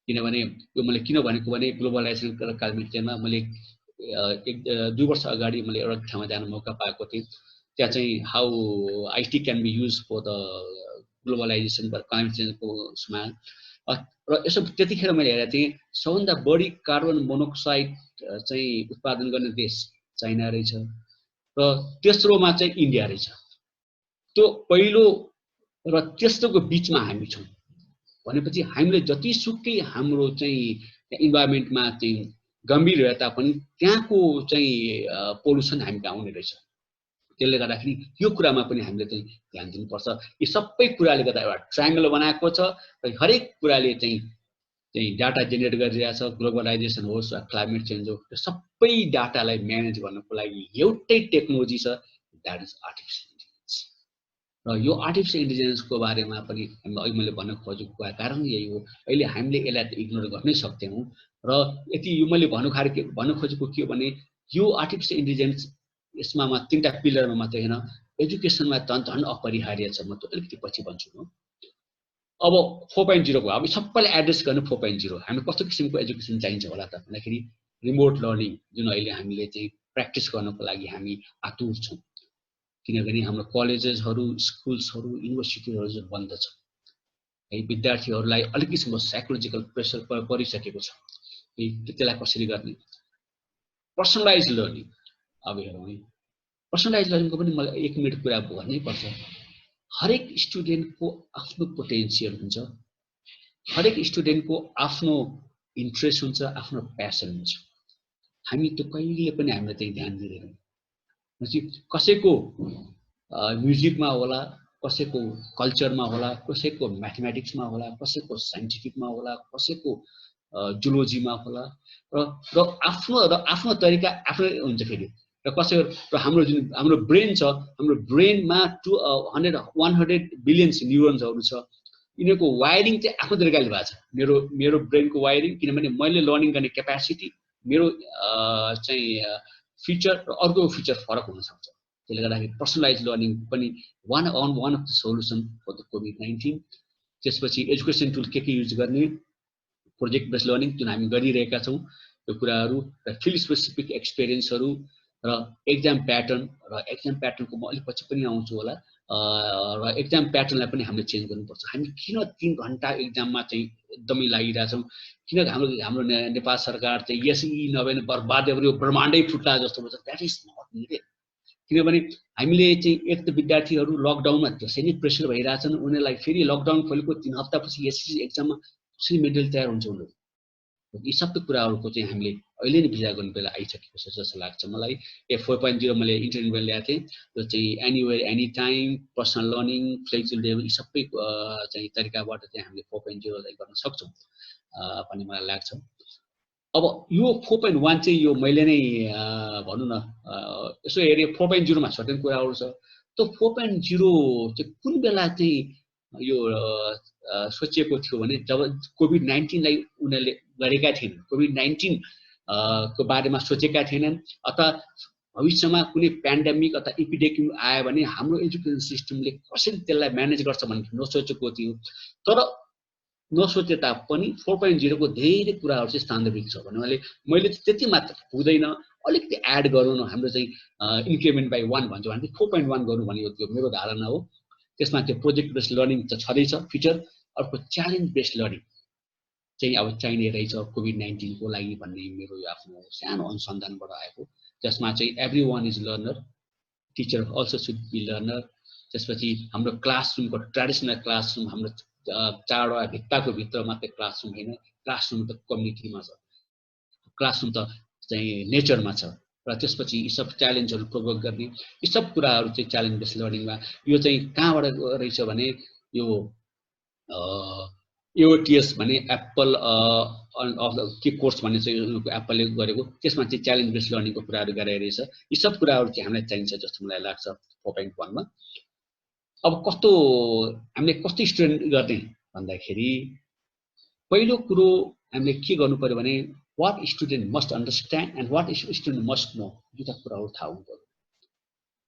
किनभने यो मैले किन भनेको भने ग्लोबलाइजेसन र क्लाइमेट चेन्जमा मैले 1-2 वर्ष अगाडि मैले एउटा ठाउँमा जान मौका पाएको थिएँ। त्यहाँ चाहिँ how IT can be use for the globalisation वा क्लाइमेट चेन्जको उसमा। र यसो त्यतिखेर मैले हेरेको थिएँ सबभन्दा बढी कार्बन मोनोक्साइड चाहिँ उत्पादन गर्ने देश चाइना रहेछ र तेस्रोमा चाहिँ इन्डिया रहेछ। त्यो पहिलो र तेस्रोको बिचमा हामी छौँ भनेपछि हामीले जतिसुकै हाम्रो चाहिँ इन्भाइरोमेन्टमा चाहिँ गम्भीर रहे तापनि त्यहाँको चाहिँ पोल्युसन हामी आउने रहेछ। त्यसले गर्दाखेरि यो कुरामा पनि हामीले चाहिँ ध्यान दिनुपर्छ। यी सबै कुराले गर्दा एउटा ट्रायङ्गल बनाएको छ र हरेक कुराले चाहिँ डाटा जेनेरेट गरिरहेको छ। ग्लोबलाइजेसन होस् वा क्लाइमेट चेन्ज होस्, यो सबै डाटालाई म्यानेज गर्नको लागि एउटै टेक्नोलोजी छ, द्याट इज आर्टिफिसियल इन्टेलिजेन्स। र यो आर्टिफिसियल इन्टेलिजेन्सको बारेमा पनि अघि मैले भन्न खोजेको कारण यही हो, अहिले हामीले यसलाई इग्नोर गर्नै सक्दैनौँ। र यति यो मैले भन्नु खोजेको के हो भने यो आर्टिफिसियल इन्टेलिजेन्स यसमा 3टा पिलरमा मात्रै होइन, एजुकेसनमा झन् अपरिहार्य छ। म त अलिकति पछि भन्छु म। अब 4.0 को अब सबैलाई एड्रेस गर्नु 4.0 हामी कस्तो किसिमको एजुकेसन चाहिन्छ होला त भन्दाखेरि रिमोट लर्निङ जुन अहिले हामीले चाहिँ प्र्याक्टिस गर्नको लागि हामी आतुर छौँ। किनभने हाम्रो कलेजेसहरू, स्कुल्सहरू, युनिभर्सिटीहरू जो बन्द छ, है विद्यार्थीहरूलाई अलिक किसिमको साइकोलोजिकल प्रेसर परिसकेको छ। त्यसलाई कसरी गर्ने? Personalise learning. अब हेरौँ है, पर्सनलाइज लर्निङको पनि मलाई 1 मिनट कुरा भन्नै पर्छ। हरेक स्टुडेन्टको आफ्नो पोटेन्सियल हुन्छ, हरेक स्टुडेन्टको आफ्नो इन्ट्रेस्ट हुन्छ, आफ्नो प्यासन हुन्छ। हामी त्यो कहिले पनि हामीले चाहिँ ध्यान दिँदैनौँ। कसैको म्युजिकमा होला, कसैको कल्चरमा होला, कसैको म्याथमेटिक्समा होला, कसैको साइन्टिफिकमा होला, कसैको जुलोजीमा होला र आफ्नो तरिका आफ्नै हुन्छ फेरि। र हाम्रो ब्रेन छ, हाम्रो ब्रेनमा 100 बिलियन्स न्युरोन्सहरू छ। यिनीहरूको वायरिङ चाहिँ आफ्नो तरिकाले भएको छ। मेरो ब्रेनको वायरिङ, किनभने मैले लर्निङ गर्ने क्यापेसिटी, मेरो चाहिँ फिचर र अर्को फिचर फरक हुनसक्छ। त्यसले गर्दाखेरि पर्सनलाइज लर्निङ पनि one of the solution for the कोभिड-19। त्यसपछि एजुकेसन टुल के युज गर्ने, प्रोजेक्ट बेस्ड लर्निङ जुन हामी गरिरहेका छौँ यो कुराहरू, र फिल्ड स्पेसिफिक एक्सपिरियन्सहरू, र एक्जाम प्याटर्न, र एक्जाम प्याटर्नको म अलिक पछि पनि आउँछु होला, र एक्जाम प्याटर्नलाई पनि हामीले चेन्ज गर्नुपर्छ। हामी किन 3 घण्टा एक्जाममा चाहिँ एकदमै लागिरहेछौँ, किन हाम्रो नेपाल सरकार चाहिँ यसै नभए बर्बाद ब्रह्माण्डै फुट्ला जस्तो हुन्छ, द्याट इज नट निडेड। किनभने हामीले चाहिँ एक त विद्यार्थीहरू लकडाउनमा त्यसै नै प्रेसर भइरहेछन्, उनीहरूलाई फेरि लकडाउन खोलेको 3 हप्तापछि एसएससी एक्जाममा कसरी मेन्टली तयार हुन्छ उनीहरू। यी सबै कुराहरूको चाहिँ हामीले अहिले नै विचार गर्ने बेला आइसकेको छ जस्तो लाग्छ मलाई। 4.0 मैले इन्टरनेटमा ल्याएको थिएँ, त्यो चाहिँ anywhere any time, personal learning, flexible level, यी सबै चाहिँ तरिकाबाट चाहिँ हामीले 4.0 लाई गर्न सक्छौँ भन्ने मलाई लाग्छ। अब यो 4.1 चाहिँ यो मैले नै भनौँ न यसो हेरेँ 4.0 मा सर्टेन कुराहरू छ। त्यो 4.0 चाहिँ कुन बेला चाहिँ यो सोचिएको थियो भने जब कोभिड-19 लाई उनीहरूले गरेका थिएनन्, कोभिड-19 को बारेमा सोचेका थिएनन्, अथवा भविष्यमा कुनै प्यान्डेमिक अथवा एपिडेमिक आयो भने हाम्रो एजुकेसन सिस्टमले कसरी त्यसलाई म्यानेज गर्छ भन्ने नसोचेको थियो। तर नसोचे तापनि 4.0 को धेरै कुराहरू चाहिँ सान्दर्भिक छ भन्नाले मैले त्यति मात्र पुग्दैन, अलिकति एड गरौँ न, हाम्रो चाहिँ इन्क्रिमेन्ट बाई 1 भन्छ भने 4.1 गर्नु भन्ने यो मेरो धारणा हो। त्यसमा त्यो प्रोजेक्ट बेस्ड लर्निङ त छँदैछ फिचर, अर्को च्यालेन्ज बेस्ड लर्निङ चाहिँ अब चाहिने रहेछ कोभिड-19 को लागि भन्ने मेरो यो आफ्नो सानो अनुसन्धानबाट आएको, जसमा चाहिँ every one is learner, teacher also should be learner. त्यसपछि हाम्रो क्लासरुमको ट्रेडिसनल क्लासरुम हाम्रो 4वटा भित्ताको भित्र मात्रै क्लासरुम होइन, क्लासरुम त कम्युनिटीमा छ, क्लासरुम त चाहिँ नेचरमा छ। र त्यसपछि यी सब च्यालेन्जहरू प्रोभोक गर्ने, यी सब कुराहरू चाहिँ च्यालेन्ज बेस्ड लर्निङमा यो चाहिँ कहाँबाट रहेछ भने यो एओटिएस भने एप्पल अफ द के कोर्स भन्ने चाहिँ एप्पलले गरेको, त्यसमा चाहिँ च्यालेन्ज बेस्ड लर्निङको कुराहरू गराइरहेछ। यी सब कुराहरू चाहिँ हामीलाई चाहिन्छ जस्तो मलाई लाग्छ 4.1 मा। अब कस्तो हामीले कस्तो स्टुडेन्ट गर्ने भन्दाखेरि पहिलो कुरो हामीले के गर्नु पर्यो भने what student must understand and what student must know, दुईटा कुराहरू थाहा हुनु पर्यो।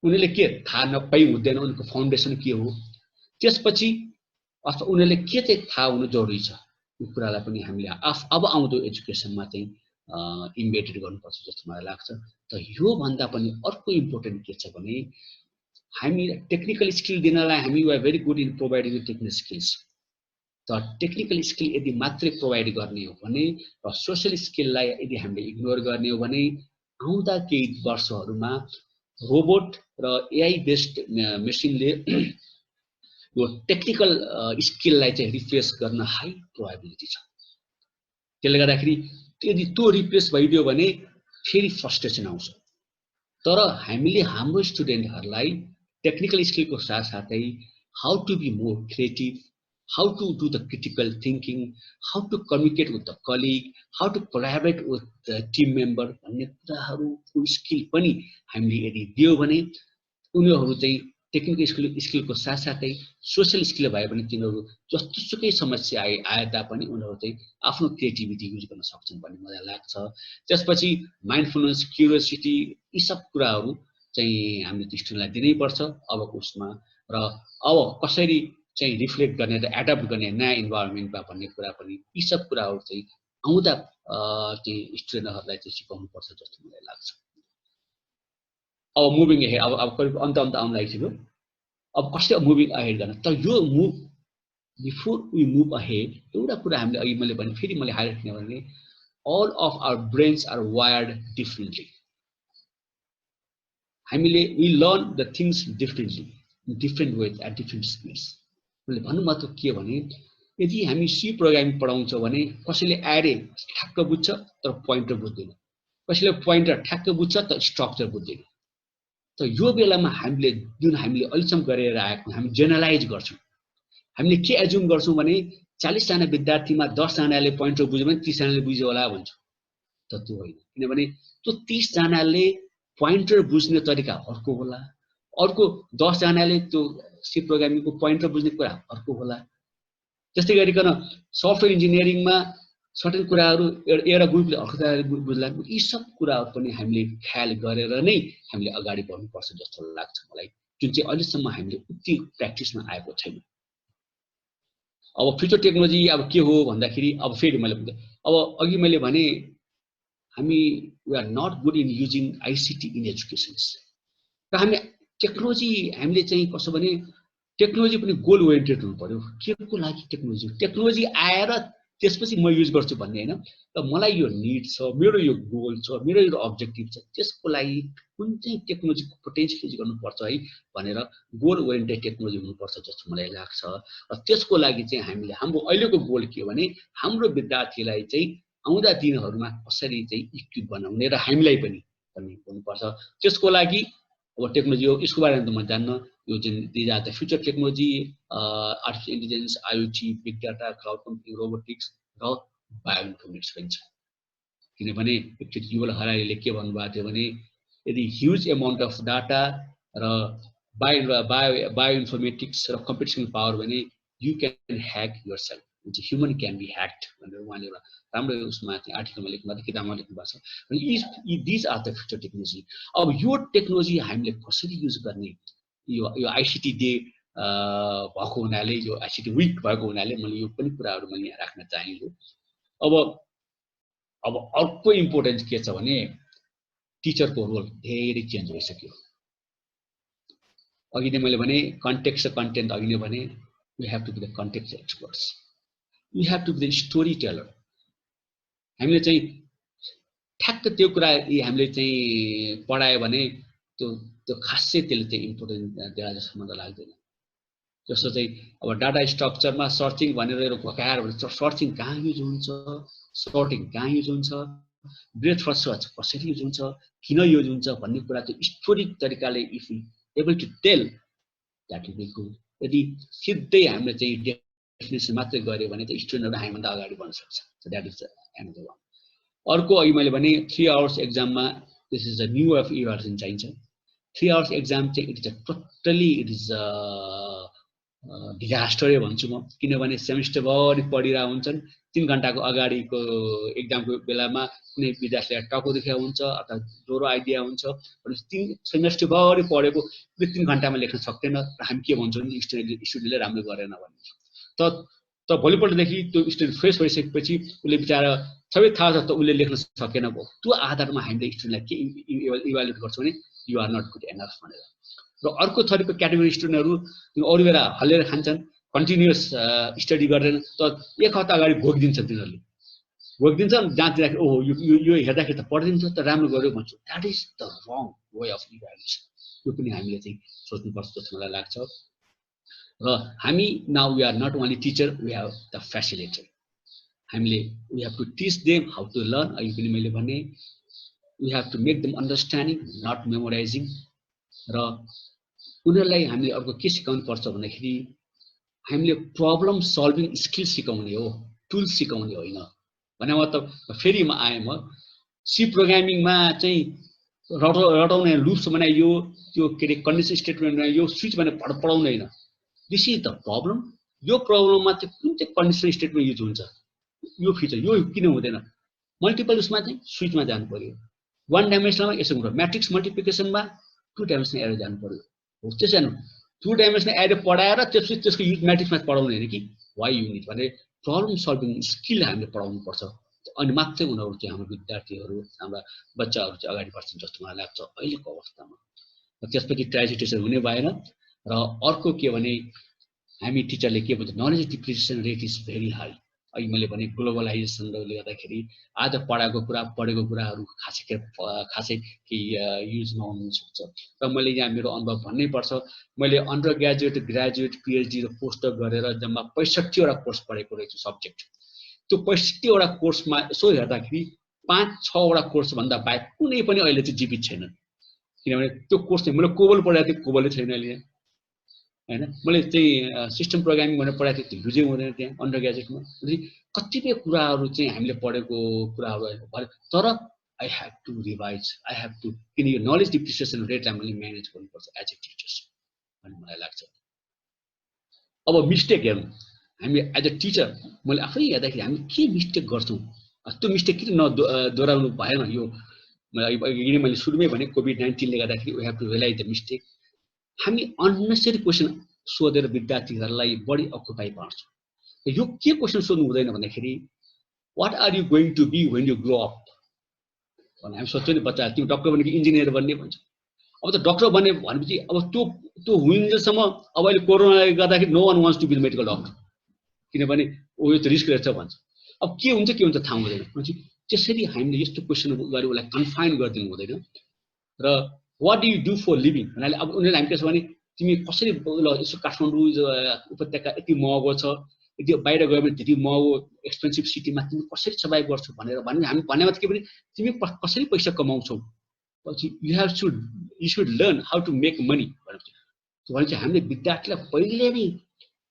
उनीहरूले के थाहा नपाइ हुँदैन, उनको फाउन्डेसन के हो, त्यसपछि अथवा उनीहरूले के चाहिँ थाहा हुनु जरुरी छ, यो कुरालाई पनि हामीले अब आउँदो एजुकेसनमा चाहिँ इम्बेडेड गर्नुपर्छ जस्तो मलाई लाग्छ। त यो भन्दा पनि अर्को इम्पोर्टेन्ट के छ भने हामी टेक्निकल स्किल दिनलाई हामी we are very good in providing technical skills. त टेक्निकल स्किल यदि मात्रै प्रोभाइड गर्ने हो भने र सोशल स्किललाई यदि हामीले इग्नोर गर्ने हो भने आउँदा केही वर्षहरूमा रोबोट र एआई बेस्ड मेसिनले यो टेक्निकल स्किललाई चाहिँ रिप्लेस गर्न हाई प्रोबेबिलिटी छ। त्यसले गर्दाखेरि यदि त्यो रिप्लेस भइदियो भने फेरि फ्रस्ट्रेसन आउँछ। तर हामीले हाम्रो स्टुडेन्टहरूलाई टेक्निकल स्किलको साथसाथै how to be more creative, how to do the critical thinking, how to communicate with the colleague, how to collaborate with the team member भन्ने कुराहरूको स्किल पनि हामीले यदि दियो भने उनीहरू चाहिँ टेक्निकल स्किलको साथसाथै सोशल स्किल भए पनि तिनीहरू जस्तोसुकै समस्या आए तापनि उनीहरू चाहिँ आफ्नो क्रिएटिभिटी युज गर्न सक्छन् भन्ने मलाई लाग्छ। त्यसपछि माइन्डफुलनेस, क्युरियोसिटी, यी सब कुराहरू चाहिँ हामीले स्टुडेन्टलाई दिनै पर्छ अबको उसमा। र अब कसरी चाहिँ रिफ्लेक्ट गर्ने र एडप्ट गर्ने नयाँ इन्भाइरोमेन्टमा भन्ने कुरा पनि यी सब कुराहरू चाहिँ आउँदा चाहिँ स्टुडेन्टहरूलाई चाहिँ सिकाउनु पर्छ जस्तो मलाई लाग्छ। अब मुभिङ अहेड, अब करिब अन्त आउन लागिसक्यो। अब कसरी मुभिङ अहेड गर्न, त यो move before we move ahead एउटा कुरा हामीले अघि मैले भने फेरि मैले हाइलाइट गर्ने भने all of our brains are wired differently. हामीले we learn the things differently in different ways at different speeds. मैले भन्नु मतलब के भने यदि हामी सी प्रोग्रामिङ पढाउँछौँ भने कसैले एरे ठ्याक्क बुझ्छ तर पोइन्टर बुझ्दैन, कसैले पोइन्टर ठ्याक्क बुझ्छ तर स्ट्रक्चर बुझ्दैन। त यो बेलामा हामीले जुन हामीले अहिलेसम्म गरेर आएको हामी जेनरलाइज गर्छौँ। हामीले के एज्युम गर्छौँ भने 40 जना विद्यार्थीमा 10 जनाले पोइन्टर बुझ्यो भने 30 जनाले बुझ्यो होला भन्छौँ। त त्यो होइन, किनभने त्यो 30 जनाले पोइन्टर बुझ्ने तरिका अर्को होला, अर्को 10 जनाले त्यो सी प्रोग्रामिङको पोइन्टर बुझ्ने कुरा अर्को होला। त्यस्तै गरिकन सफ्टवेयर इन्जिनियरिङमा सर्टेन कुराहरू एउटा ग्रुपले अर्को कुराले बुझ्ला। यी सब कुराहरू पनि हामीले ख्याल गरेर नै हामीले अगाडि बढ्नुपर्छ जस्तो लाग्छ मलाई, जुन चाहिँ अहिलेसम्म हामीले उति प्र्याक्टिसमा आएको छैन। अब फ्युचर टेक्नोलोजी अब के हो भन्दाखेरि अब फेरि मैले अब अघि मैले भने हामी we are not good in using ICT in educations र हामी टेक्नोलोजी हामीले चाहिँ कसो भने टेक्नोलोजी पनि गोल ओरिएन्टेड हुनु पर्यो के को लागि टेक्नोलोजी आएर त्यसपछि म युज गर्छु भन्ने हैन र मलाई यो नीड छ मेरो यो गोल छ मेरो यो अब्जेक्टिभ छ त्यसको लागि कुन चाहिँ टेक्नोलोजीको पोटेन्सियल युज गर्नुपर्छ है भनेर गोल ओरिएन्टेड टेक्नोलोजी हुनुपर्छ जस्तो मलाई लाग्छ र त्यसको लागि चाहिँ हामीले हाम्रो अहिलेको गोल के भने हाम्रो विद्यार्थीलाई चाहिँ आउँदा दिनहरुमा कसरी चाहिँ इक्विप बनाउने र हामीलाई पनि हुनुपर्छ त्यसको लागि अब टेक्नोलोजी हो यसको बारेमा त म जान्न यो जुन these are the future technology artificial intelligence IoT big data cloud computing robotics र बायोइन्फर्मेटिक्स पनि छ किनभने एकचोटि युवल हरारीले के भन्नुभएको थियो भने यदि ह्युज एमाउन्ट अफ डाटा र बायोइन्फर्मेटिक्स र कम्प्युटेसनल पावर भने you can hack yourself human can be hacked भनेर उहाँले एउटा राम्रो उसमा चाहिँ आर्टिकलमा लेख्नु भएको किताबमा लेख्नु भएको छ these are the future technology अब यो टेक्नोलोजी हामीले कसरी युज गर्ने यो आइसिटी डे भएको हुनाले यो आइसिटी विक भएको हुनाले मैले यो पनि कुराहरू मैले यहाँ राख्न चाहेको अब अर्को इम्पोर्टेन्स के छ भने टिचरको रोल धेरै चेन्ज भइसक्यो अघि नै मैले भने कन्टेक्स्ट र कन्टेन्ट अघि नै भने we have to be the context experts we have to be the story teller हामीले चाहिँ ठ्याक्क त्यो कुरा हामीले चाहिँ पढायो भने त्यो खासै त्यसले चाहिँ इम्पोर्टेन्ट दिएर जस्तो मलाई लाग्दैन जस्तो चाहिँ अब डाटा स्ट्रक्चरमा सर्चिङ भनेर भकाएर सर्चिङ कहाँ युज हुन्छ सर्टिङ कहाँ युज हुन्छ ब्रेथ फर्स्ट सर्च कसरी युज हुन्छ किन युज हुन्छ भन्ने कुरा चाहिँ स्टोरी तरिकाले if you able to tell that will be good यदि सिधै हामीले चाहिँ डेफिनेसन मात्रै गर्यो भने त स्टुडेन्टहरु हामीभन्दा अगाडि बढ्न सक्छ so that is another one अर्को अघि मैले भने 3 आवर्स एक्जाममा this is a new of aversion चाहिन्छ 3 आवर्स एक्जाम चाहिँ it is a totally it is डिजास्टरै भन्छु म किनभने सेमेस्टरभरि पढिरहेको हुन्छन् 3 घण्टाको अगाडिको एक्जामको बेलामा कुनै विद्यार्थीलाई टाउको दुखेको हुन्छ अथवा ज्वरो आइदिया हुन्छ भनेपछि 3 सेमेस्टरभरि पढेको 3 घण्टामा लेख्न सक्दैन र हामी के भन्छौँ नि स्टुडेन्टले राम्रो गरेन भन्ने त भोलिपल्टदेखि त्यो स्टुडेन्ट फ्रेस भइसकेपछि उसले बिचारा सबै थाहा छ त उसले लेख्न सकेन भयो त्यो आधारमा हामीले स्टुडेन्टलाई के इभ्यालुएट गर्छौँ भने you are not good enough भनेर र अर्को थरीको क्याटेगोरी स्टुडेन्टहरु अरू बेला हल्लेर खान्छन् कन्टिन्युअस स्टडी गर्दैन त एक हप्ता अगाडि भोगिदिन्छन् तिनीहरूले भोगिदिन्छन् जाँच्दाखेरि ओहो यो हेर्दाखेरि त पढिदिन्छ त राम्रो गर्यो भन्छ that is the wrong way of evaluation यो पनि हामीले चाहिँ सोच्नुपर्छ जस्तो मलाई लाग्छ र हामी now we are not only teacher we have the facilitator हामीले we have to teach them how to learn अघि पनि मैले भने we have to make them understanding not memorising र उनीहरूलाई हामीले अर्को के सिकाउनु पर्छ भन्दाखेरि हामीले प्रब्लम सल्भिङ स्किल सिकाउने हो टुल सिकाउने होइन भने म त फेरि म आएँ म सी प्रोग्रामिङमा चाहिँ रटाउने लुप्स बनायो त्यो के अरे कन्डिसन स्टेटमेन्टमा यो स्विच भने पढाउँदैन दिस इज द प्रब्लम यो प्रब्लममा चाहिँ कुन चाहिँ कन्डिसन स्टेटमेन्ट युज हुन्छ यो फिचर यो किन हुँदैन मल्टिपल उसमा चाहिँ स्विचमा जानु पर्यो 1 डाइमेन्सनलमा यसो हुन्छ म्याट्रिक्स मल्टिप्लिकेसनमा 2 डाइमेन्सनल एरो जानु पर्यो हो त्यसै न 2 डाइमेन्सनल एरो पढाएर त्यसपछि त्यसको युज म्याट्रिक्समा पढाउने होइन कि वाइ युनिट भने प्रब्लम सल्भिङ स्किल हामीले पढाउनु पर्छ अनि मात्रै उनीहरू चाहिँ हाम्रो विद्यार्थीहरू हाम्रा बच्चाहरू चाहिँ अगाडि बढ्छन् जस्तो मलाई लाग्छ अहिलेको अवस्थामा त्यसपछि ट्रान्जिटेसन हुने भएन र अर्को के भने हामी टिचरले के भन्छ knowledge depreciation rate is very high अघि मैले भने ग्लोबलाइजेसनले गर्दाखेरि आज पढेको कुराहरू खासै कि युज नहुन सक्छ र मैले यहाँ मेरो अनुभव भन्नै पर्छ मैले अन्डर ग्रेजुएट ग्रेजुएट पिएचडी र पोस्ट गरेर जम्मा 65 वटा कोर्स पढेको रहेछु सब्जेक्ट त्यो 65 वटा कोर्समा यसो हेर्दाखेरि 5-6 वटा कोर्स भन्दा बाहेक कुनै पनि अहिले चाहिँ जीवित छैन किनभने त्यो कोर्स चाहिँ मैले कोबल पढाएको थिएँ कोबलै छैन अहिले हैन मैले चाहिँ सिस्टम प्रोग्रामिङ भनेर पढाएको थिएँ युजै हुँदैन त्यहाँ अन्डर ग्रेजुएटमा कतिपय कुराहरू चाहिँ हामीले पढेको कुराहरू तर I have to revise I have to किन यो नलेज डिप्रिसिएसन रेटलाई मैले म्यानेज गर्नुपर्छ एज ए टिचर्स भन्ने मलाई लाग्छ अब मिस्टेक हेर्नु हामी एज अ टिचर मैले आफै हेर्दाखेरि हामी के मिस्टेक गर्छौँ त्यो मिस्टेक किन दोहोऱ्याउनु भएन यो मैले सुरुमै भने कोभिड-19ले गर्दाखेरि we have to realise the mistake हामी अननेसेसरी क्वेसन सोधेर विद्यार्थीहरूलाई बढी अकुपाई पार्छौँ यो के क्वेसन सोध्नु हुँदैन भन्दाखेरि what are you going to be when you grow up भने हामी सोध्छौँ नि बच्चा तिमी डक्टर बन्ने कि इन्जिनियर बन्ने भन्छ अब त डक्टर बन्ने भनेपछि अब त्यो हुन्जेलसम्म अब अहिले कोरोनाले गर्दाखेरि no one wants to be medical doctor किनभने यो त रिस्क रहेछ भन्छ अब के हुन्छ थाहा हुँदैन भनेपछि त्यसरी हामीले यस्तो क्वेसन गरी उसलाई कन्फाइन गरिदिनु हुँदैन र what do you do for living भन्नाले अब उनीहरूले हामी त्यसो भने तिमी कसरी ल यसो काठमाडौँ उपत्यका यति महँगो छ यति बाहिर गयो भने त्यति महँगो एक्सपेन्सिभ सिटीमा तिमी कसरी सर्भाइभ गर्छौ भनेर हामी भनेमा के भने तिमी कसरी पैसा कमाउँछौ पछि you should learn how to make money भनेपछि हामीले विद्यार्थीलाई पहिले नै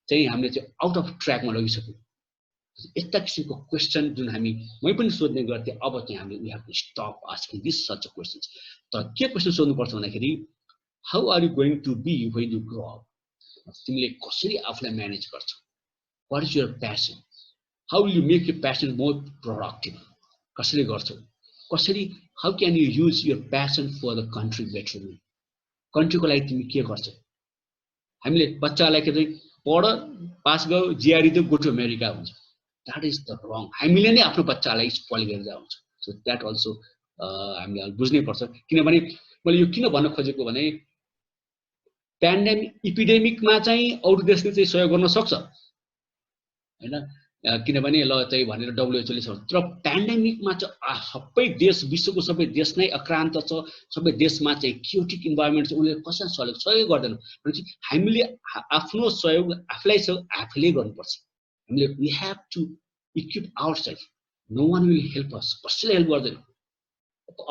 चाहिँ हामीले चाहिँ आउट अफ ट्र्याकमा लगिसक्यौँ यस्ता किसिमको क्वेसन जुन हामी मै पनि सोध्ने गर्थेँ अब चाहिँ हामीले we have to stop asking this such a questions तर के क्वेसन सोध्नुपर्छ भन्दाखेरि how are you going to be when you grow up तिमीले कसरी आफूलाई म्यानेज गर्छौ what is your passion how will you make your passion more productive कसरी गर्छौ कसरी how can you use your passion for the country betterment कन्ट्रीको लागि तिमी के गर्छौ हामीले बच्चालाई के चाहिँ पढ पास गयो जिआरई दियो गो टु अमेरिका हुन्छ द्याट इज द रङ हामीले नै आफ्नो बच्चालाई स्पोइल गरेर आउँछ सो द्याट अल्सो हामीले बुझ्नै पर्छ किनभने मैले यो किन भन्न खोजेको भने इपिडेमिकमा चाहिँ अरू देशले चाहिँ सहयोग गर्न सक्छ हैन किनभने ल चाहिँ भनेर डब्ल्युएचओले छ तर प्यान्डेमिकमा चाहिँ सबै देश विश्वको सबै देश नै आक्रान्त छ सबै देशमा चाहिँ क्योटिक इन्भाइरोमेन्ट छ उनीहरूले कसरी सहयोग गर्दैन भनेपछि हामीले आफ्नो सहयोग आफूले गर्नुपर्छ हामीले we have to equip ourselves no one will help us कसैले हेल्प गर्दैन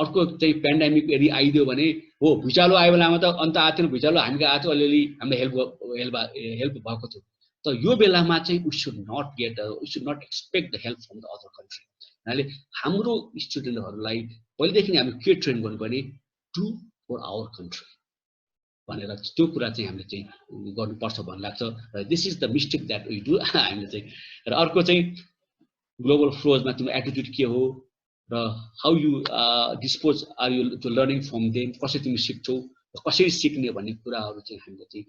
अर्को चाहिँ प्यान्डेमिक यदि आइदियो भने हो भुइँचालो आयो बेलामा त अन्त आएको थिएन भुइँचालो हामीले आएको थियो अलिअलि हामीले हेल्प भएको थियो तर यो बेलामा चाहिँ we should not expect the help from the other country हुनाले हाम्रो स्टुडेन्टहरूलाई पहिलेदेखि नै हामी के ट्रेन गर्नुपर्ने डु फर आवर कन्ट्री भनेर त्यो कुरा चाहिँ हामीले चाहिँ गर्नुपर्छ भन्ने लाग्छ र this is the mistake that we do हामीले चाहिँ र अर्को चाहिँ ग्लोबल फ्लोजमा तिम्रो एटिट्युड के हो र how you dispose are you to learning from them कसरी तिमी सिक्छौ कसरी सिक्ने भन्ने कुराहरू चाहिँ हामीले चाहिँ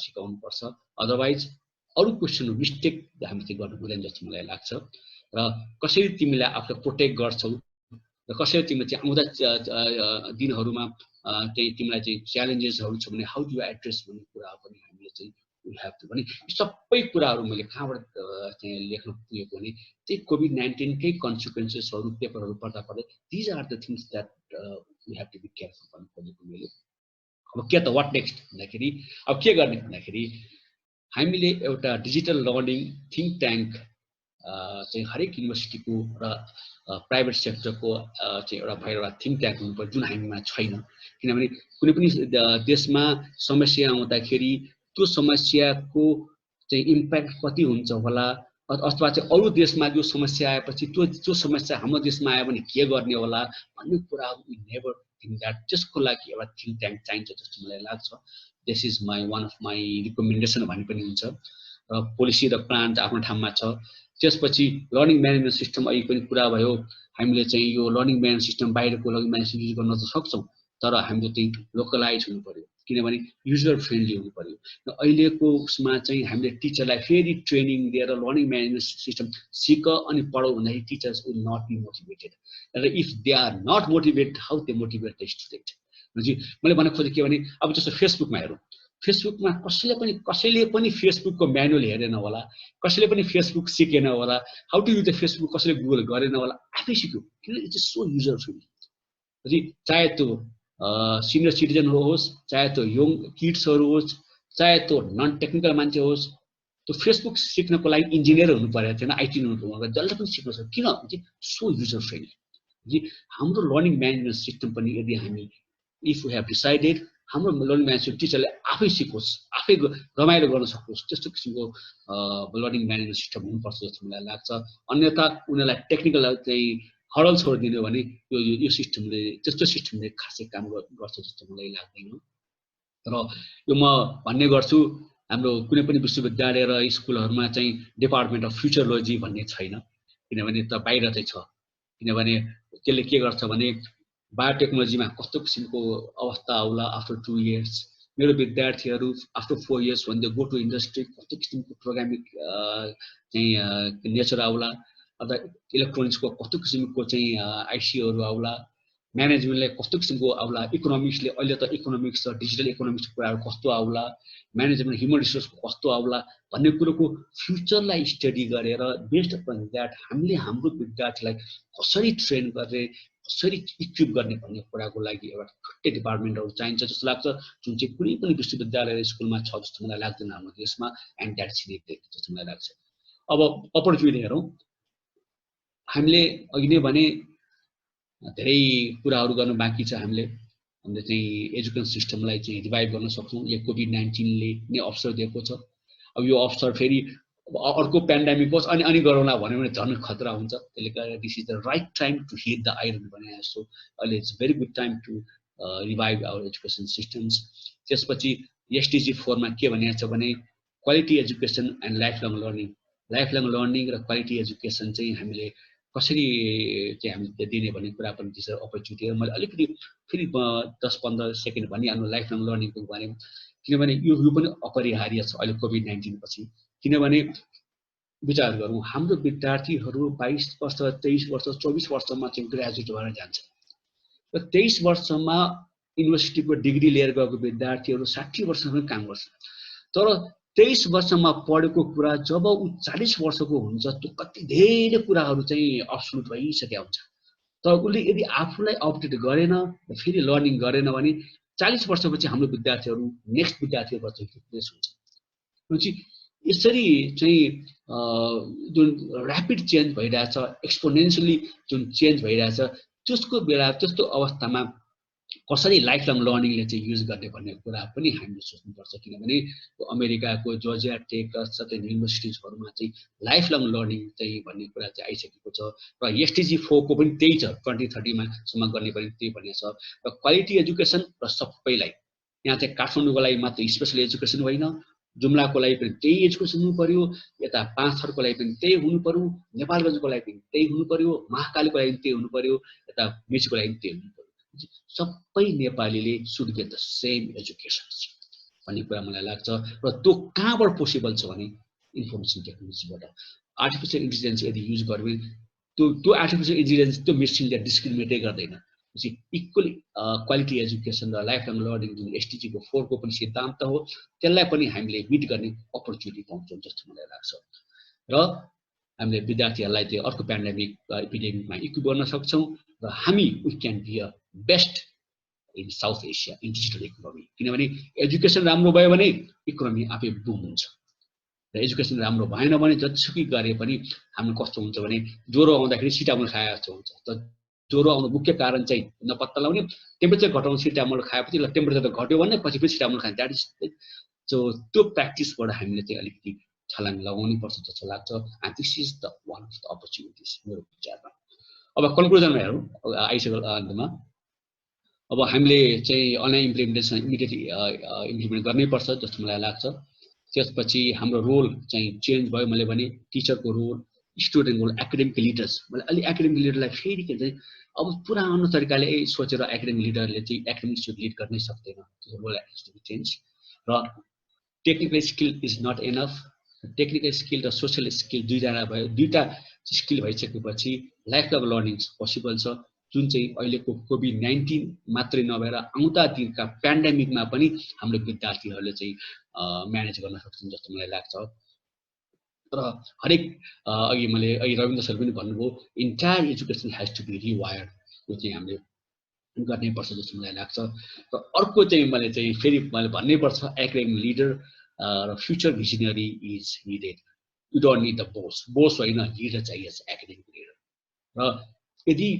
सिकाउनुपर्छ अदरवाइज अरू क्वेसनहरू मिस्टेक हामी चाहिँ गर्नु हुँदैन जस्तो मलाई लाग्छ र कसरी तिमीलाई आफूलाई प्रोटेक्ट गर्छौ र कसरी तिमीले चाहिँ आउँदा दिनहरूमा चाहिँ तिमीलाई चाहिँ च्यालेन्जेसहरू छ भने हाउ डु एड्रेस भन्ने कुरा पनि हामीले चाहिँ वी हेभ टु भने सबै कुराहरू मैले कहाँबाट चाहिँ लेख्न पुगेको भने त्यही कोभिड-19 कै कन्सिक्वेन्सेसहरू पेपरहरू पढ्दा these are the things that we have to be careful भन्नु खोजेको मैले अब के त वाट नेक्स्ट भन्दाखेरि अब के गर्ने भन्दाखेरि हामीले एउटा डिजिटल लर्निङ थिङ्क ट्याङ्क चाहिँ हरेक युनिभर्सिटीको र प्राइभेट सेक्टरको चाहिँ एउटा थिङ्क ट्याङ्क हुनुपर्छ जुन हामीमा छैन किनभने कुनै पनि देशमा समस्या आउँदाखेरि त्यो समस्याको चाहिँ इम्प्याक्ट कति हुन्छ होला अथवा चाहिँ अरू देशमा यो समस्या आएपछि त्यो समस्या हाम्रो देशमा आयो भने के गर्ने होला भन्ने कुराहरू वी नेभर थिङ्क द्याट त्यसको लागि एउटा थिङ्क ट्याङ्क चाहिन्छ जस्तो मलाई लाग्छ this is one of my recommendation भन्ने पनि हुन्छ र पोलिसी र प्लान आफ्नो ठाउँमा छ त्यसपछि लर्निङ म्यानेजमेन्ट सिस्टम अहिले पनि कुरा भयो हामीले चाहिँ यो लर्निङ म्यानेजमेन्ट सिस्टम बाहिरको लर्निङ म्यानेजमेन्ट युज गर्न त सक्छौँ तर हामीले चाहिँ लोकलाइज हुनु पर्यो किनभने युजर फ्रेन्डली हुनु पर्यो र अहिलेको उसमा चाहिँ हामीले टिचरलाई फेरि ट्रेनिङ दिएर लर्निङ म्यानेजमेन्ट सिस्टम सिक अनि पढाउ भन्दाखेरि teachers will not be motivated र if they are not motivated how they motivate the student भनेपछि मैले भन्न खोजेँ के भने अब जस्तो फेसबुकमा हेरौँ फेसबुकमा कसैले पनि फेसबुकको म्यानुअल हेरेन होला कसैले पनि फेसबुक सिकेन होला how to use the Facebook कसैले गुगल गरेन होला आफै सिक्यो किन it is so user friendly चाहे त्यो सिनियर सिटिजनहरू होस् चाहे त्यो यङ किड्सहरू होस् चाहे त्यो नन टेक्निकल मान्छे होस् त्यो फेसबुक सिक्नको लागि इन्जिनियर हुनु परेको थिएन आइटी हुनु परेको जसले पनि सिक्न सक्छ किन सो युजर फ्रेन्डली हाम्रो लर्निङ म्यानेजमेन्ट सिस्टम पनि यदि हामी इफ वी हेभ डिसाइडेड हाम्रो लर्निङ म्यानेजमेन्ट टिचरले आफै सिकोस् आफै रमाइलो गर्न सकोस् त्यस्तो किसिमको लर्निङ म्यानेजमेन्ट सिस्टम हुनुपर्छ जस्तो मलाई लाग्छ अन्यथा उनीहरूलाई टेक्निकल चाहिँ हडल छोडिदिनु भने यो सिस्टमले त्यस्तो सिस्टमले खासै काम गर्छ जस्तो मलाई लाग्दैन र यो म भन्ने गर्छु हाम्रो कुनै पनि विश्वविद्यालय र स्कुलहरूमा चाहिँ डिपार्टमेन्ट अफ फ्युचरोलोजी भन्ने छैन किनभने त बाहिर चाहिँ छ किनभने त्यसले के गर्छ भने बायोटेक्नोलोजीमा कस्तो किसिमको अवस्था आउला आफ्टर 2 years मेरो विद्यार्थीहरू after 4 years when they go to industry कस्तो किसिमको प्रोग्रामिङ चाहिँ नेचर आउला अथवा इलेक्ट्रोनिक्सको कस्तो किसिमको चाहिँ आइसीहरू आउला म्यानेजमेन्टले कस्तो किसिमको आउला इकोनोमिक्सले अहिले त इकोनोमिक्स र डिजिटल इकोनोमिक्सको कुराहरू कस्तो आउला म्यानेजमेन्ट ह्युमन रिसोर्सको कस्तो आउला भन्ने कुरोको फ्युचरलाई स्टडी गरेर बेस्ड अपन द्याट हामीले हाम्रो विद्यार्थीलाई कसरी ट्रेन गर्ने कसरी इक्विप गर्ने भन्ने कुराको लागि एउटा छुट्टै डिपार्टमेन्टहरू चाहिन्छ जस्तो लाग्छ जुन चाहिँ कुनै पनि विश्वविद्यालय स्कुलमा छ जस्तो मलाई लाग्दैन हाम्रो देशमा एन्ड द्याट इज निडेड जस्तो मलाई लाग्छ। अब अपर्च्युनिटी हेरौँ हामीले अघि नै भने धेरै कुराहरू गर्न बाँकी छ हामीले चाहिँ एजुकेसन सिस्टमलाई चाहिँ रिभाइभ गर्न सक्छौँ यो कोभिड-19 ले नै अवसर दिएको छ। अब यो अवसर फेरि अर्को पेन्डेमिक होस् अनि गरौँला भन्यो भने झन् खतरा हुन्छ त्यसले गर्दा this is the right time to hit the iron भने जस्तो अहिले it's very good time to revive our education systems. त्यसपछि एसडिजी 4 मा के भनेको छ भने quality education and life long learning र क्वालिटी एजुकेसन चाहिँ हामीले कसरी चाहिँ हामीले दिने भन्ने कुरा पनि त्यसरी अपर्च्युनिटी हो। मैले अलिकति फेरि 10-15 सेकेन्ड भनिहाल्नु लाइफ लङ लर्निङको बारेमा किनभने यो पनि अपरिहार्य छ अहिले कोभिड-19 पछि। किनभने विचार गरौँ हाम्रो विद्यार्थीहरू 22 वर्ष 23 वर्ष 24 वर्षमा चाहिँ ग्रेजुएट भएर जान्छ र 23 वर्षमा युनिभर्सिटीको डिग्री लिएर गएको विद्यार्थीहरू 60 वर्षसम्म काम गर्छ तर 23 वर्षमा पढेको कुरा जब उ 40 वर्षको हुन्छ त्यो कति धेरै कुराहरू चाहिँ अब्सोल्युट भइसकेको हुन्छ तर उसले यदि आफूलाई अपडेट गरेन फेरि लर्निङ गरेन भने 40 वर्षपछि हाम्रो विद्यार्थीहरू नेक्स्ट विद्यार्थीहरूबाट रिप्लेस हुन्छ। यसरी चाहिँ जुन ऱ्यापिड चेन्ज भइरहेछ एक्सपोनेन्शियली जुन चेन्ज भइरहेछ त्यसको बेला त्यस्तो अवस्थामा कसरी लाइफ लङ लर्निङले चाहिँ युज गर्ने भन्ने कुरा पनि हामीले सोच्नुपर्छ किनभने अमेरिकाको जर्जिया टेक सबै युनिभर्सिटिजहरूमा चाहिँ लाइफ लङ लर्निङ चाहिँ भन्ने कुरा चाहिँ आइसकेको छ र एसटिजी 4 को पनि त्यही छ 2030 मा सम्म गर्ने पनि त्यही भन्ने छ र क्वालिटी एजुकेसन र सबैलाई यहाँ चाहिँ काठमाडौँको लागि मात्र स्पेशल एजुकेसन होइन जुम्लाको लागि पनि त्यही एजुकेसन हुनु पर्यो यता पाँचथरको लागि पनि त्यही हुनु पर्यो नेपालगञ्जको लागि पनि त्यही हुनु पर्यो महाकालीको लागि त्यही हुनु पर्यो यता मेचीको लागि त्यही हुनु पर्यो सबै नेपालीले should get the same education भन्ने कुरा मलाई लाग्छ र त्यो कहाँबाट पोसिबल छ भने इन्फर्मेसन टेक्नोलोजीबाट आर्टिफिसियल इन्टेलिजेन्स यदि युज गर्यो भने त्यो आर्टिफिसियल इन्टेलिजेन्स त्यो मेसिनले डिस्क्रिमिनेटै गर्दैन इक्वली क्वालिटी एजुकेसन र लाइफ लङ लर्निङ जुन एसटिजी को 4 को पनि सिद्धान्त हो त्यसलाई पनि हामीले मिट गर्ने अपर्च्युनिटी पाउँछौँ जस्तो मलाई लाग्छ र हामीले विद्यार्थीहरूलाई चाहिँ अर्को पेन्डेमिक एपिडेमिकमा इक्विप गर्न सक्छौँ र हामी we can be a best in South Asia in digital economy किनभने एजुकेसन राम्रो भयो भने इकोनोमी आफै बुम हुन्छ र एजुकेसन राम्रो भएन भने जतिसुकै गरे पनि हाम्रो कस्तो हुन्छ भने ज्वरो आउँदाखेरि सिटामोल खाए जस्तो हुन्छ त ज्वरो आउनु मुख्य कारण चाहिँ नपत्ता लगाउने टेम्परेचर घटाउनु सिटामोल खाएपछि ल टेम्परेचर त घट्यो भने पछि फेरि सिटामोल खान्छ द्याट इज सो त्यो प्र्याक्टिसबाट हामीले चाहिँ अलिकति छलाङ लगाउनु पर्छ जस्तो लाग्छ and this is the one of the opportunities मेरो विचारमा। अब कन्क्लुजनमा हेरौँ आइसक्यो अन्तमा अब हामीले चाहिँ अनलाइन इम्प्लिमेन्टेसन इमिडिएटली इम्प्लिमेन्ट गर्नैपर्छ जस्तो मलाई लाग्छ। त्यसपछि हाम्रो रोल चाहिँ चेन्ज भयो मैले भने टिचरको role student role academic leaders मैले अलि एकाडेमिक लिडरलाई फेरि के चाहिँ अब पुरानो तरिकाले सोचेर एकाडेमिक लिडरले चाहिँ एकाडेमिक स्टुड लिड गर्नै सक्दैन role has to be change र technical skill is not enough technical skill र सोसियल स्किल दुईटा स्किल भइसकेपछि लाइफ लङ लर्निङ पोसिबल छ जुन चाहिँ अहिलेको कोभिड-19 मात्रै नभएर आउँदा दिनका पेन्डेमिकमा पनि हाम्रो विद्यार्थीहरूले चाहिँ म्यानेज गर्न सक्छन् जस्तो मलाई लाग्छ र हरेक अघि रविन्द्र सर पनि भन्नुभयो entire education has to be rewired यो चाहिँ हामीले गर्नैपर्छ जस्तो मलाई लाग्छ र अर्को चाहिँ फेरि मैले भन्नैपर्छ एकाडेमिक लिडर र future visionary is needed you don't need the boss होइन लिडर चाहिए एकाडेमिक लिडर र यदि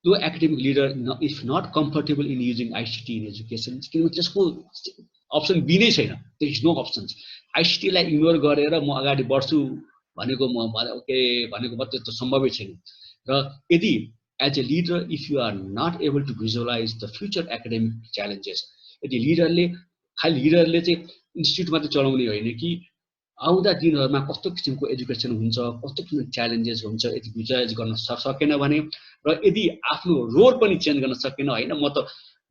त्यो academic leader if not comfortable in using ICT in education किनभने त्यसको अप्सन बी नै छैन देयर इज नो अप्सन्स आइसिटीलाई इग्नोर गरेर म अगाडि बढ्छु भनेको भनेको मात्रै त सम्भवै छैन र यदि as a leader if you are not able to visualise the future academic challenges यदि खालि लिडरले चाहिँ इन्स्टिट्युट मात्रै चलाउने होइन कि आउँदा दिनहरूमा कस्तो किसिमको एजुकेसन हुन्छ कस्तो किसिमको च्यालेन्जेस हुन्छ यदि भिजुअलाइज गर्न सकेन भने र यदि आफ्नो रोल पनि चेन्ज गर्न सकेन होइन म त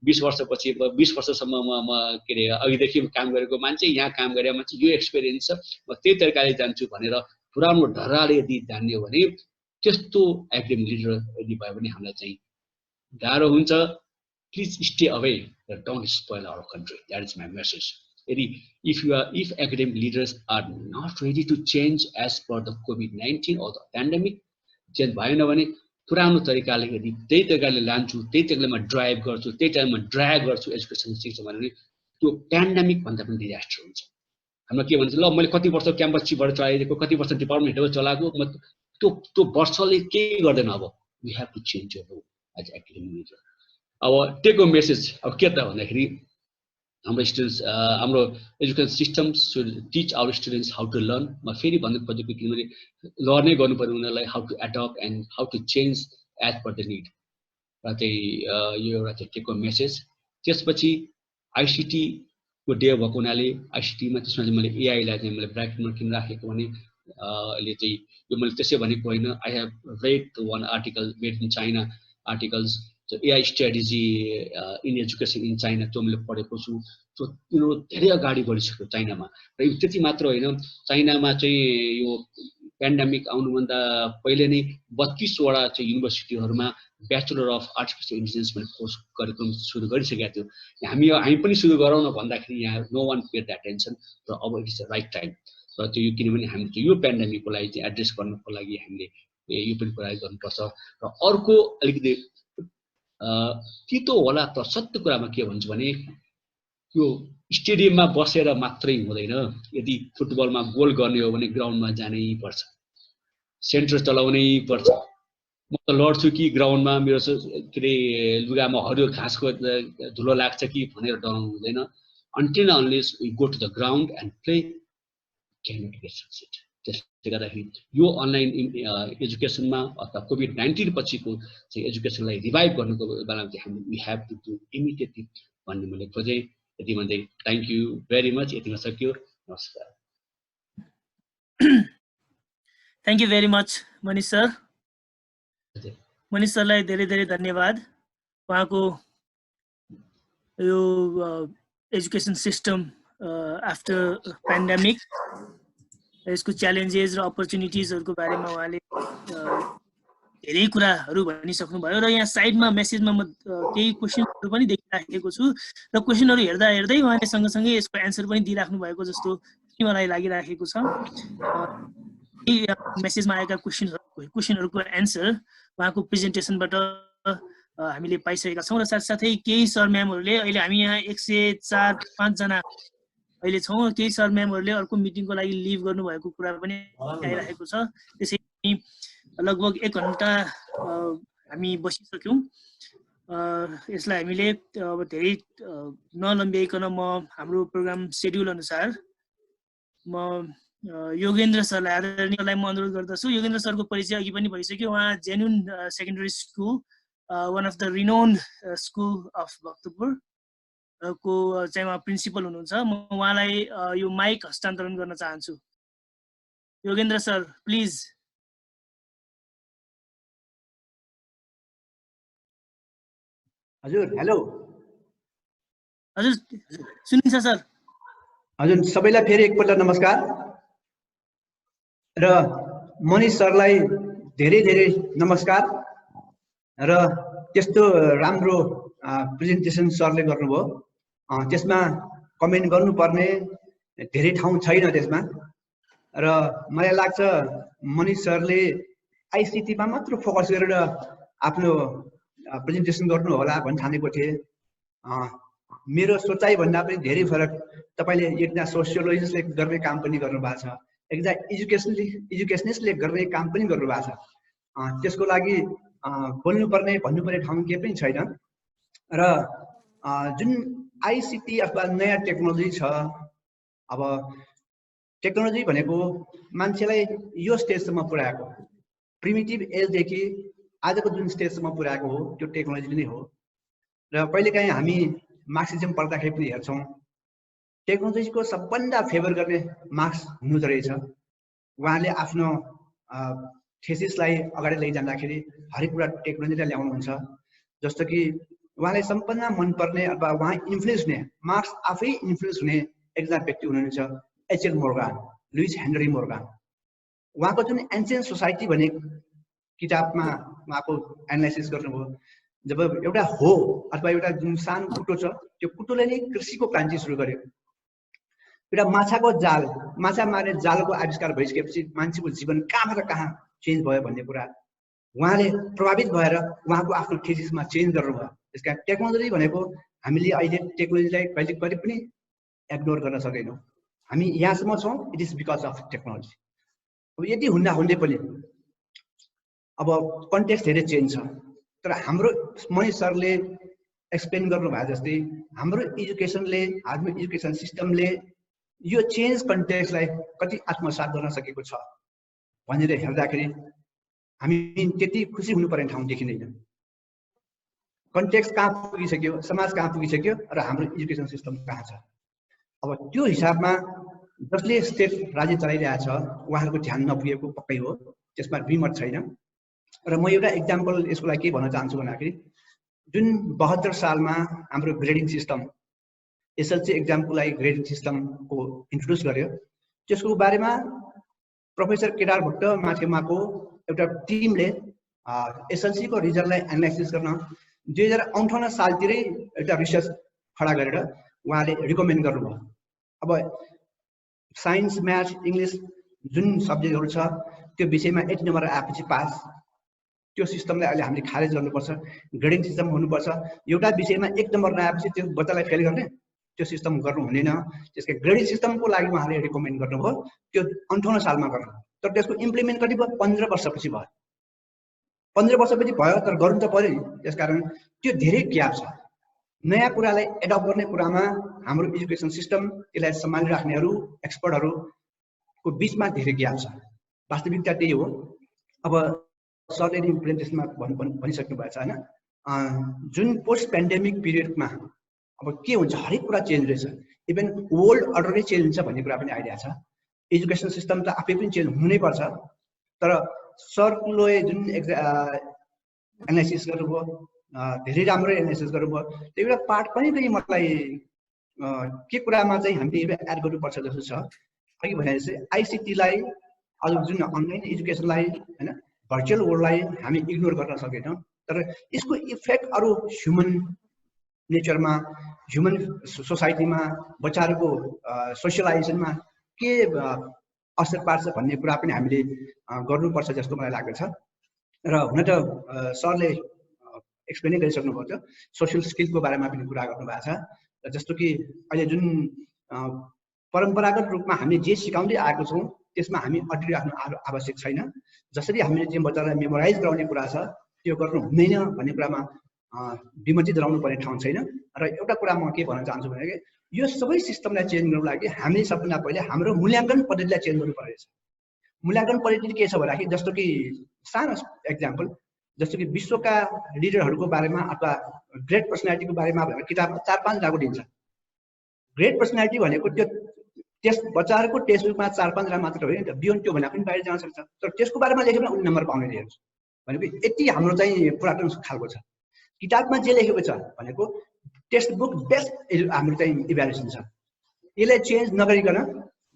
20 वर्षपछि 20 वर्षसम्म म के अरे अघिदेखि काम गरेको मान्छे, यहाँ काम गरेको मान्छे, यो एक्सपिरियन्स छ, म त्यही तरिकाले जान्छु भनेर पुरानो ढर्राले यदि जान्ने हो भने त्यस्तो एकाडेमिक लिडर यदि भयो भने हामीलाई चाहिँ गाह्रो हुन्छ। Please stay away, don't spoil our country, that is my message. यदि if academic leaders are not ready to change as per the COVID-19 or the pandemic, change भएन भने पुरानो तरिकाले यदि त्यही तरिकाले लान्छु, त्यही तरिकाले ड्राइभ गर्छु, त्यही टाइममा ड्राइभ गर्छु एजुकेसन सिस्टम भने त्यो प्यान्डेमिक भन्दा पनि डिजास्टर हुन्छ। हाम्रो के भन्छ, ल मैले कति वर्ष क्याम्पसबाट चलाइदिएको, कति वर्ष डिपार्टमेन्टबाट चलाएको, त्यो वर्षले केही गर्दैन। अब we have to change your role as academic leader. अब टेक होम मेसेज अब के त भन्दाखेरि हाम्रो स्टुडेन्ट्स, हाम्रो education systems should teach our students how to learn. म फेरि भन्नु खोजेको किनभने लर्नै गर्नु पर्यो उनीहरूलाई, how to adapt and how to change as per the need. र चाहिँ यो एउटा चाहिँ टेक होम मेसेज। त्यसपछि आइसिटीको डे भएको हुनाले आइसिटीमा त्यसमा चाहिँ मैले एआईलाई चाहिँ मैले ब्राकेटमा किन राखेको भने अहिले चाहिँ यो मैले त्यसै भनेको होइन। I have red one article made in China articles, AI strategy in education in China, त्यो मैले पढेको छु। त्यो तिनीहरू धेरै अगाडि बढिसक्यो चाइनामा। र त्यति मात्र होइन, चाइनामा चाहिँ यो पेन्डेमिक आउनुभन्दा पहिले नै 32 वटा चाहिँ युनिभर्सिटीहरूमा ब्याचलर अफ आर्टिफिसियल इन्टेलिजेन्स भन्ने कोर्स कार्यक्रम सुरु गरिसकेका थियो। हामी पनि सुरु गरौँ न भन्दाखेरि यहाँ no one paid the attention. र अब it is the right time. र त्यो किनभने हामी चाहिँ यो पेन्डेमिकको लागि चाहिँ एड्रेस गर्नको लागि हामीले यो पनि कुरा गर्नुपर्छ। र अर्को अलिकति तितो होला त सत्य कुरामा के भन्छु भने यो स्टेडियममा बसेर मात्रै हुँदैन। यदि फुटबलमा गोल गर्ने हो भने ग्राउन्डमा जानै पर्छ, सेन्टर चलाउनै पर्छ। म त लड्छु कि ग्राउन्डमा मेरो के अरे लुगामा हरियो घाँसको धुलो लाग्छ कि भनेर डराउनु हुँदैन। Until unless we go to the ground and play can not get success. त्यसले गर्दाखेरि यो अनलाइन एजुकेसनमा अथवा COVID-19 पछिको चाहिँ एजुकेसनलाई रिभाइभ गर्नुको बेलामा चाहिँ हामी we have to do immediately भन्ने मैले खोजेँ। यति भन्दै थ्याङ्क यू भेरी मच। यतिमा सक्यो। नमस्कार। Thank you very much Manish sir. Manish सरलाई धेरै धेरै धन्यवाद। उहाँको यो एजुकेसन सिस्टम आफ्टर पेन्डेमिक, यसको च्यालेन्जेस र अपर्च्युनिटिजहरूको बारेमा उहाँले धेरै कुराहरू भनिसक्नुभयो। र यहाँ साइडमा मेसेजमा म केही क्वेसनहरू पनि देखिराखेको छु र क्वेसनहरू हेर्दा हेर्दै उहाँले सँगसँगै यसको एन्सर पनि दिइराख्नु भएको जस्तो मलाई लागिराखेको छ। मेसेजमा आएका क्वेसनहरूको एन्सर उहाँको प्रेजेन्टेसनबाट हामीले पाइसकेका छौँ। र साथसाथै केही सर म्यामहरूले अहिले हामी यहाँ 104-5 जना अहिले छौँ। केही सर म्यामहरूले अर्को मिटिङको लागि लिभ गर्नुभएको कुरा पनि आइरहेको छ। त्यसैले लगभग 1 घन्टा हामी बसिसक्यौँ। यसलाई हामीले अब धेरै नलम्ब्याइकन म हाम्रो प्रोग्राम सेड्युल अनुसार म योगेन्द्र सरलाई आदरणीयलाई म अनुरोध गर्दछु। योगेन्द्र सरको परिचय अघि पनि भइसक्यो। उहाँ genuine secondary school, one of the renowned school of Bhaktapur को चाहिँ उहाँ प्रिन्सिपल हुनुहुन्छ। म उहाँलाई यो माइक हस्तान्तरण गर्न चाहन्छु। Yogendra sir please. हजुर हेलो। हजुर सुनिन्छ सर? हजुर सबैलाई फेरि एकपल्ट नमस्कार। र मनिष सरलाई धेरै धेरै नमस्कार। र त्यस्तो राम्रो प्रेजेन्टेसन सरले गर्नुभयो। त्यसमा कमेन्ट गर्नुपर्ने धेरै ठाउँ छैन त्यसमा। र मलाई लाग्छ मनिष सरले आइसिटीमा मात्र फोकस गरेर आफ्नो प्रेजेन्टेसन गर्नु होला भन्ने ठानेको थिएँ। मेरो सोचाइ भन्दा पनि धेरै फरक। तपाईँले एकजना सोसियोलोजिस्टले गर्ने काम पनि गर्नुभएको छ, एकजना एजुकेसनिस्टले गर्ने काम पनि गर्नुभएको छ। त्यसको लागि बोल्नुपर्ने भन्नुपर्ने ठाउँ केही पनि छैन। र जुन आइसिटी अथवा नयाँ टेक्नोलोजी छ, अब टेक्नोलोजी भनेको मान्छेलाई यो स्टेजसम्म पुर्याएको, प्रिमिटिभ एजदेखि आजको जुन स्टेजसम्म पुर्याएको हो त्यो टेक्नोलोजी नै हो। र कहिलेकाहीँ हामी मार्क्सिजम पढ्दाखेरि पनि हेर्छौँ टेक्नोलोजीको सबभन्दा फेभर गर्ने मार्क्स हुनुहुँदो रहेछ। उहाँले आफ्नो थेसिसलाई अगाडि लैजाँदाखेरि हरेक कुरा टेक्नोलोजीलाई ल्याउनुहुन्छ। जस्तो कि उहाँलाई सम्पन्न मनपर्ने अथवा उहाँ इन्फ्लुएन्स हुने, मार्क्स आफै इन्फ्लुएन्स हुने एकजना व्यक्ति हुनुहुन्छ एचएल मोर्गान, लुइस हेनरी मोर्गान। उहाँको जुन एन्सियन्ट सोसाइटी भन्ने किताबमा उहाँको एनालाइसिस गर्नुभयो, जब एउटा हो अथवा एउटा जुन सानो कुटो छ, त्यो कुटोले नै कृषिको क्रान्ति सुरु गर्यो। एउटा माछाको जाल, माछा मार्ने जालको आविष्कार भइसकेपछि मान्छेको जीवन कहाँबाट कहाँ चेन्ज भयो भन्ने कुरा उहाँले प्रभावित भएर उहाँको आफ्नो थेसिसमा चेन्ज गर्नुभयो। त्यसका टेक्नोलोजी भनेको हामीले अहिले टेक्नोलोजीलाई कहिले कहिले पनि इग्नोर गर्न सक्दैनौँ। हामी यहाँसम्म छौँ, it is because of technology. अब यति हुँदा हुँदै पनि अब कन्टेक्स्ट धेरै चेन्ज छ, तर हाम्रो मनिष सरले एक्सप्लेन गर्नुभयो जस्तै हाम्रो एजुकेसनले, हाम्रो एजुकेसन सिस्टमले यो चेन्ज कन्टेक्स्टलाई कति आत्मसात गर्न सकेको छ भनेर हेर्दाखेरि हामी त्यति खुसी हुनुपर्ने ठाउँ देखिँदैन। कन्टेक्स्ट कहाँ पुगिसक्यो, समाज कहाँ पुगिसक्यो र हाम्रो एजुकेसन सिस्टम कहाँ छ। अब त्यो हिसाबमा जसले स्टेट राज्य चलाइरहेको छ उहाँहरूको ध्यान नपुगेको पक्कै हो, त्यसमा द्विमत छैन। र म एउटा इक्जाम्पल यसको लागि के भन्न चाहन्छु भन्दाखेरि जुन 72 सालमा हाम्रो ग्रेडिङ सिस्टम, एसएलसी एक्जामको लागि ग्रेडिङ सिस्टमको इन्ट्रोड्युस गर्यो, त्यसको बारेमा प्रोफेसर केदार भट्ट माथेमाको एउटा टिमले एसएलसीको रिजल्टलाई एनालाइसिस गर्न 2058 सालतिरै एउटा रिसर्च खडा गरेर उहाँले रिकमेन्ड गर्नुभयो। अब साइन्स, म्याथ, इङ्ग्लिस जुन सब्जेक्टहरू छ त्यो विषयमा 8 नम्बर आएपछि पास, त्यो सिस्टमलाई अहिले हामीले खारेज गर्नुपर्छ। ग्रेडिङ सिस्टम हुनुपर्छ। एउटा विषयमा 1 नम्बर नआएपछि त्यो बच्चालाई फेल गर्ने त्यो सिस्टम गर्नु हुँदैन। त्यसकै ग्रेडिङ सिस्टमको लागि उहाँले रिकमेन्ड गर्नुभयो, त्यो 58 सालमा गर्नु। तर त्यसको इम्प्लिमेन्ट कति भयो? 15 वर्षपछि भयो। 15 वर्षपछि भयो, तर गर्नु त पर्यो नि। त्यसकारण त्यो धेरै ग्याप छ। नयाँ कुरालाई एडप्ट गर्ने कुरामा हाम्रो एजुकेसन सिस्टम, त्यसलाई सम्हालिराख्नेहरू, एक्सपर्टहरूको बिचमा धेरै ग्याप छ। वास्तविकता त्यही हो। अब सरले प्रेजेन्टेसनमा भनिसक्नु भएको छ होइन, जुन पोस्ट पेन्डेमिक पिरियडमा अब के हुन्छ, हरेक कुरा चेन्ज रहेछ। इभन वर्ल्ड अर्डरै चेन्ज हुन्छ भन्ने कुरा पनि आइडिया छ। एजुकेसन सिस्टम त आफै पनि चेन्ज हुनैपर्छ। तर सरले जुन एनालाइसिस गर्नुभयो, धेरै राम्रो एनालाइसिस गर्नुभयो। त्यो एउटा पार्ट पनि चाहिँ मलाई के कुरामा चाहिँ हामीले एड गर्नुपर्छ जस्तो छ। अघि भने जस्तै आइसिटीलाई, अझ जुन अनलाइन एजुकेसनलाई होइन, भर्चुअल वर्ल्डलाई हामी इग्नोर गर्न सक्दैनौँ। तर यसको इफेक्ट अरू ह्युमन नेचरमा, ह्युमन सोसाइटीमा, बच्चाहरूको सोसियलाइजेसनमा के असर पार्छ भन्ने कुरा पनि हामीले गर्नुपर्छ जस्तो मलाई लाग्दछ। र हुन त सरले एक्सप्लेनै गरिसक्नुभएको छ, सोसियल स्किलको बारेमा पनि कुरा गर्नुभएको छ। जस्तो कि अहिले जुन परम्परागत रूपमा हामीले जे सिकाउँदै आएको छौँ त्यसमा हामी अडिराख्नु आवश्यक छैन। जसरी हामीले चाहिँ बच्चालाई मेमोराइज गराउने कुरा छ त्यो गर्नु हुँदैन भन्ने कुरामा विमति जनाउनु पर्ने ठाउँ छैन। र एउटा कुरा म के भन्न चाहन्छु भने यो सबै सिस्टमलाई चेन्ज गर्नुको लागि हामीले सबभन्दा पहिले हाम्रो मूल्याङ्कन पद्धतिलाई चेन्ज गर्नु पर्नेछ। मूल्याङ्कन पद्धति के छ भन्दाखेरि जस्तो कि सानो एक्जाम्पल, जस्तो कि विश्वका लिडरहरूको बारेमा अथवा ग्रेट पर्सनालिटीको बारेमा भनेर किताब 4-5 वटाको दिन्छ। ग्रेट पर्सनालिटी भनेको त्यो त्यस बच्चाहरूको टेस्ट बुकमा 4-5 वटा मात्र होइन, बियोन्ड त्यो भन्दा पनि बाहिर जान सक्छ। तर त्यसको बारेमा लेख्यो भने 19 नम्बर पाउने रहेछ। भनेको यति हाम्रो चाहिँ पुरानो खालको छ। किताबमा जे लेखेको छ भनेको टेक्स्ट बुक बेस्ट हाम्रो चाहिँ इभ्यालुएसन छ। यसलाई चेन्ज नगरिकन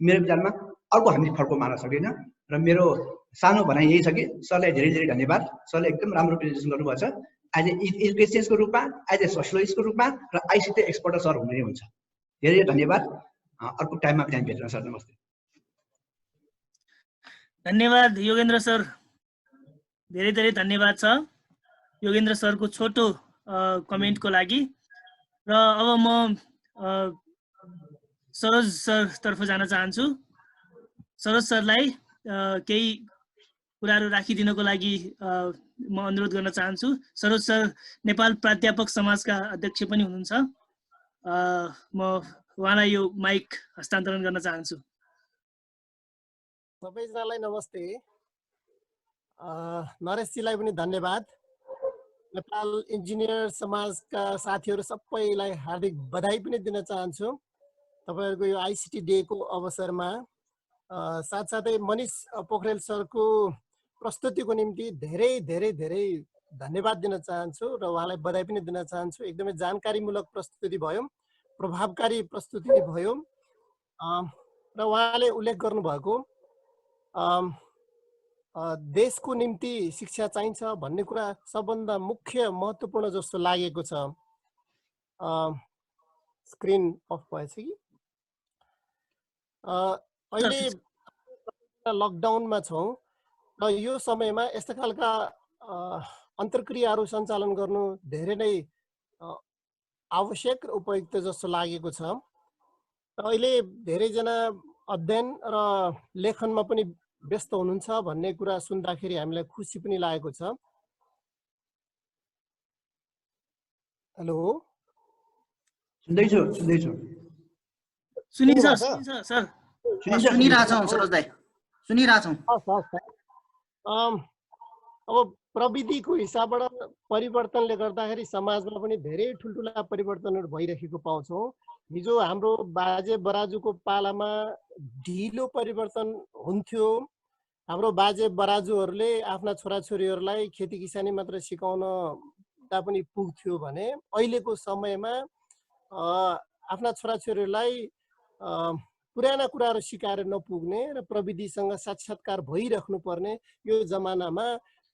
मेरो विचारमा अर्को हामीले फर्को मार्न सक्दैन। र मेरो सानो भनाइ यही छ कि सरलाई धेरै धेरै धन्यवाद। सरले एकदम राम्रो प्रेजेन्टेसन गर्नुभएको छ। एज ए एजुकेसनको रूपमा, एज ए सोसियोलोजिस्टको रूपमा र आइसिटी एक्सपर्ट सर हुने नै हुन्छ। धेरै धन्यवाद। अर्को टाइममा बिहान भेट्न सर। नमस्ते। धन्यवाद योगेन्द्र सर, धेरै धेरै धन्यवाद छ योगेन्द्र सरको छोटो कमेन्टको लागि। र अब म सरोज सरतर्फ जान चाहन्छु। सरोज सरलाई केही कुराहरू राखिदिनको लागि म अनुरोध गर्न चाहन्छु। सरोज सर नेपाल प्राध्यापक समाजका अध्यक्ष पनि हुनुहुन्छ। म उहाँलाई यो माइक हस्तान्तरण गर्न चाहन्छु। सबैजनालाई नमस्ते। नरेशजीलाई पनि धन्यवाद। नेपाल इन्जिनियर समाजका साथीहरू सबैलाई हार्दिक बधाई पनि दिन चाहन्छु तपाईँहरूको यो आइसिटी डेको अवसरमा। साथसाथै मनिष पोखरेल सरको प्रस्तुतिको निम्ति धेरै धेरै धेरै धन्यवाद दिन चाहन्छु र उहाँलाई बधाई पनि दिन चाहन्छु। एकदमै जानकारीमूलक प्रस्तुति भयो, प्रभावकारी प्रस्तुति भयो र उहाँले उल्लेख गर्नुभएको देशको निम्ति शिक्षा चाहिन्छ भन्ने कुरा सबभन्दा मुख्य महत्त्वपूर्ण जस्तो लागेको छ। स्क्रिन अफ भएछ कि? अहिले लकडाउनमा छौँ र यो समयमा यस्ता खालका अन्तर्क्रियाहरू सञ्चालन गर्नु धेरै नै आवश्यक र उपयुक्त जस्तो लागेको छ। अहिले धेरैजना अध्ययन र लेखनमा पनि व्यस्त हुनुहुन्छ भन्ने कुरा सुन्दाखेरि हामीलाई खुसी पनि लागेको छ। हेलो, सुन्दैछु सुनिरहेछौँ सरोज दाइ, सुनिरहेछौँ। अब प्रविधिको हिसाबबाट परिवर्तनले गर्दाखेरि समाजमा पनि धेरै ठुल्ठुला परिवर्तनहरू भइरहेको पाउँछौँ। हिजो हाम्रो बाजे बराजुको पालामा ढिलो परिवर्तन हुन्थ्यो। हाम्रो बाजे बराजुहरूले आफ्ना छोराछोरीहरूलाई खेती किसानी मात्र सिकाउन पनि पुग्थ्यो भने अहिलेको समयमा आफ्ना छोराछोरीहरूलाई पुराना कुराहरू सिकाएर नपुग्ने र प्रविधिसँग साक्षात्कार भइराख्नु पर्ने यो जमानामा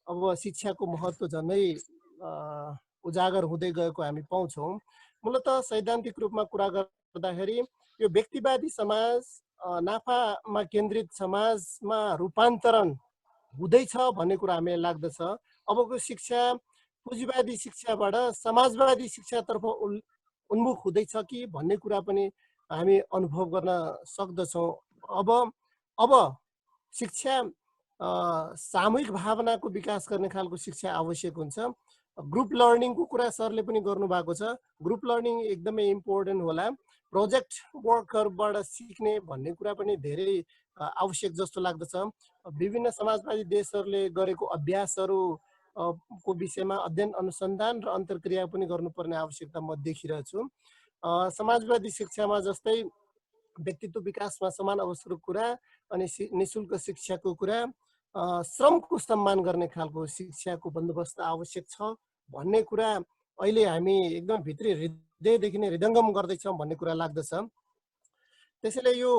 अब शिक्षाको महत्त्व झनै उजागर हुँदै गएको हामी पाउँछौँ। मूलतः सैद्धान्तिक रूपमा कुरा गर्दाखेरि यो व्यक्तिवादी समाज नाफामा केन्द्रित समाजमा रूपान्तरण हुँदैछ भन्ने कुरा हामीलाई लाग्दछ। अबको शिक्षा पुँजीवादी शिक्षाबाट समाजवादी शिक्षातर्फ उन्मुख हुँदैछ कि भन्ने कुरा पनि हामी अनुभव गर्न सक्दछौँ। अब शिक्षा सामूहिक भावनाको विकास गर्ने खालको शिक्षा आवश्यक हुन्छ। ग्रुप लर्निङको कुरा सरले पनि गर्नुभएको छ। ग्रुप लर्निङ एकदमै इम्पोर्टेन्ट होला। प्रोजेक्ट वर्कहरूबाट सिक्ने भन्ने कुरा पनि धेरै आवश्यक जस्तो लाग्दछ। विभिन्न समाजवादी देशहरूले गरेको अभ्यासहरू को विषयमा अध्ययन अनुसन्धान र अन्तर्क्रिया पनि गर्नुपर्ने आवश्यकता म देखिरहेछु। समाजवादी शिक्षामा जस्तै व्यक्तित्व विकासमा समान अवसरको कुरा अनि निशुल्क शिक्षाको कुरा, श्रमको सम्मान गर्ने खालको शिक्षाको बन्दोबस्त आवश्यक छ भन्ने कुरा अहिले हामी एकदम भित्री हृदयदेखि नै हृदयङ्गम गर्दैछौँ भन्ने कुरा लाग्दछ। त्यसैले यो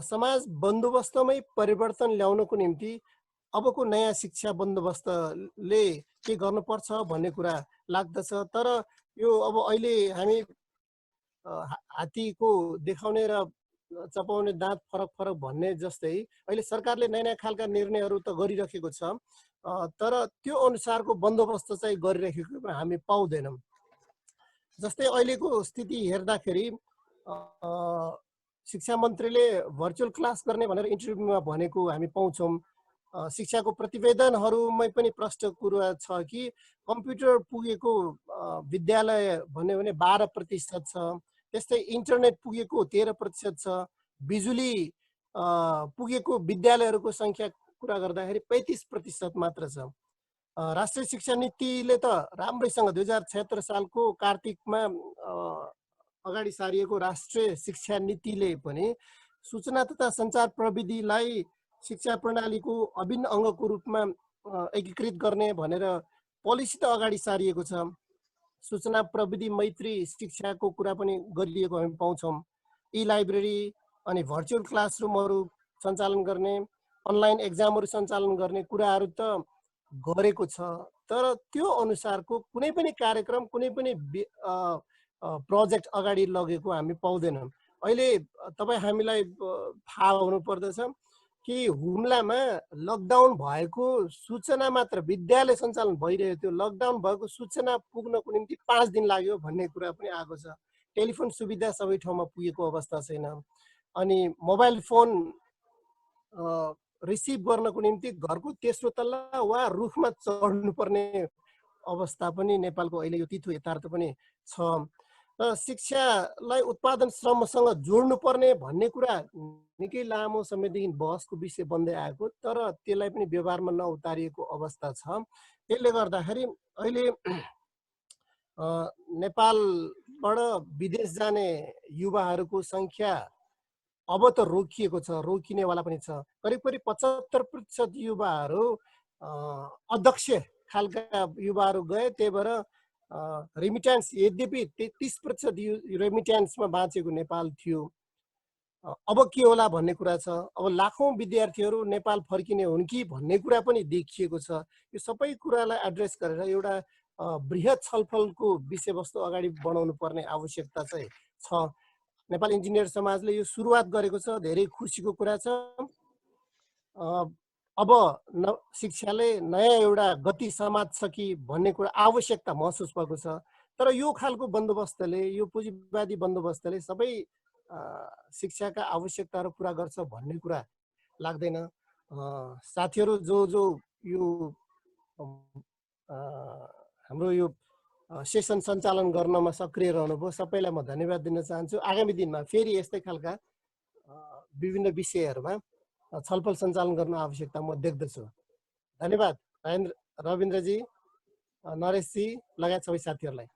समाज बन्दोबस्तमै परिवर्तन ल्याउनको निम्ति अबको नयाँ शिक्षा बन्दोबस्तले के गर्नुपर्छ भन्ने कुरा लाग्दछ। तर यो अब अहिले हामी हात्तीको देखाउने र चपाउने दाँत फरक फरक भन्ने जस्तै अहिले सरकारले नयाँ नयाँ खालका निर्णयहरू त गरिरहेको छ, तर त्यो अनुसारको बन्दोबस्त चाहिँ गरिरहेको हामी पाउँदैनौँ। जस्तै अहिलेको स्थिति हेर्दाखेरि शिक्षा मन्त्रीले भर्चुअल क्लास गर्ने भनेर इन्टरभ्यूमा भनेको हामी पाउँछौँ। शिक्षाको प्रतिवेदनहरूमै पनि प्रष्ट कुरा छ कि कम्प्युटर पुगेको विद्यालय भन्यो भने 12% छ। त्यस्तै इन्टरनेट पुगेको 13% छ। बिजुली पुगेको विद्यालयहरूको सङ्ख्या कुरा गर्दाखेरि 35% मात्र छ। राष्ट्रिय शिक्षा नीतिले त राम्रैसँग 2076 सालको कार्तिकमा अगाडि सारिएको राष्ट्रिय शिक्षा नीतिले पनि सूचना तथा सञ्चार प्रविधिलाई शिक्षा प्रणालीको अभिन्न अङ्गको रूपमा एकीकृत गर्ने भनेर पोलिसी त अगाडि सारिएको छ। सूचना प्रविधि मैत्री शिक्षाको कुरा पनि गरिएको हामी पाउँछौँ। ई लाइब्रेरी अनि भर्चुअल क्लासरुमहरू सञ्चालन गर्ने, अनलाइन एक्जामहरू सञ्चालन गर्ने कुराहरू त गरेको छ, तर त्यो अनुसारको कुनै पनि कार्यक्रम कुनै पनि प्रोजेक्ट अगाडि लगेको हामी पाउँदैनौँ। अहिले तपाईँ हामीलाई थाहा हुनुपर्दछ कि हुम्लामा लकडाउन भएको सूचना मात्र विद्यालय सञ्चालन भइरहेको थियो, लकडाउन भएको सूचना पुग्नको निम्ति 5 दिन लाग्यो भन्ने कुरा पनि आएको छ। टेलिफोन सुविधा सबै ठाउँमा पुगेको अवस्था छैन। अनि मोबाइल फोन रिसिभ गर्नको निम्ति घरको तेस्रो तल्ला वा रुखमा चढ्नुपर्ने अवस्था पनि नेपालको अहिले यो तिथो यथार्थ पनि छ। शिक्षालाई उत्पादन श्रमसँग जोड्नुपर्ने भन्ने कुरा निकै लामो समयदेखि बहसको विषय बन्दै आएको, तर त्यसलाई पनि व्यवहारमा नउतारिएको अवस्था छ। त्यसले गर्दाखेरि अहिले नेपालबाट विदेश जाने युवाहरूको सङ्ख्या अब त रोकिएको छ, रोकिनेवाला पनि छ। करिब 75% युवाहरू अध्यक्ष खालका युवाहरू गए, त्यही भएर रेमिट्यान्स यद्यपि 33% रेमिट्यान्समा बाँचेको नेपाल थियो। अब के होला भन्ने कुरा छ। अब लाखौं विद्यार्थीहरू नेपाल फर्किने हुन् कि भन्ने कुरा पनि देखिएको छ। यो सबै कुरालाई एड्रेस गरेर एउटा बृहत छलफलको विषयवस्तु अगाडि बढाउनु पर्ने आवश्यकता चाहिँ छ। नेपाल इन्जिनियर समाजले यो सुरुवात गरेको छ, धेरै खुसीको कुरा छ। अब शिक्षाले नयाँ एउटा गति समात्छ कि भन्ने कुरा आवश्यकता महसुस भएको छ। तर यो खालको बन्दोबस्तले, यो पुँजीवादी बन्दोबस्तले सबै शिक्षाका आवश्यकताहरू पुरा गर्छ भन्ने कुरा लाग्दैन। साथीहरू जो यो हाम्रो यो सेसन सञ्चालन गर्नमा सक्रिय रहनुभयो, सबैलाई म धन्यवाद दिन चाहन्छु। आगामी दिनमा फेरि यस्तै खालका विभिन्न विषयहरूमा छलफल सञ्चालन गर्न आवश्यकता म देख्दछु। धन्यवाद रविन्द्रजी, नरेशजी लगायत सबै साथीहरूलाई।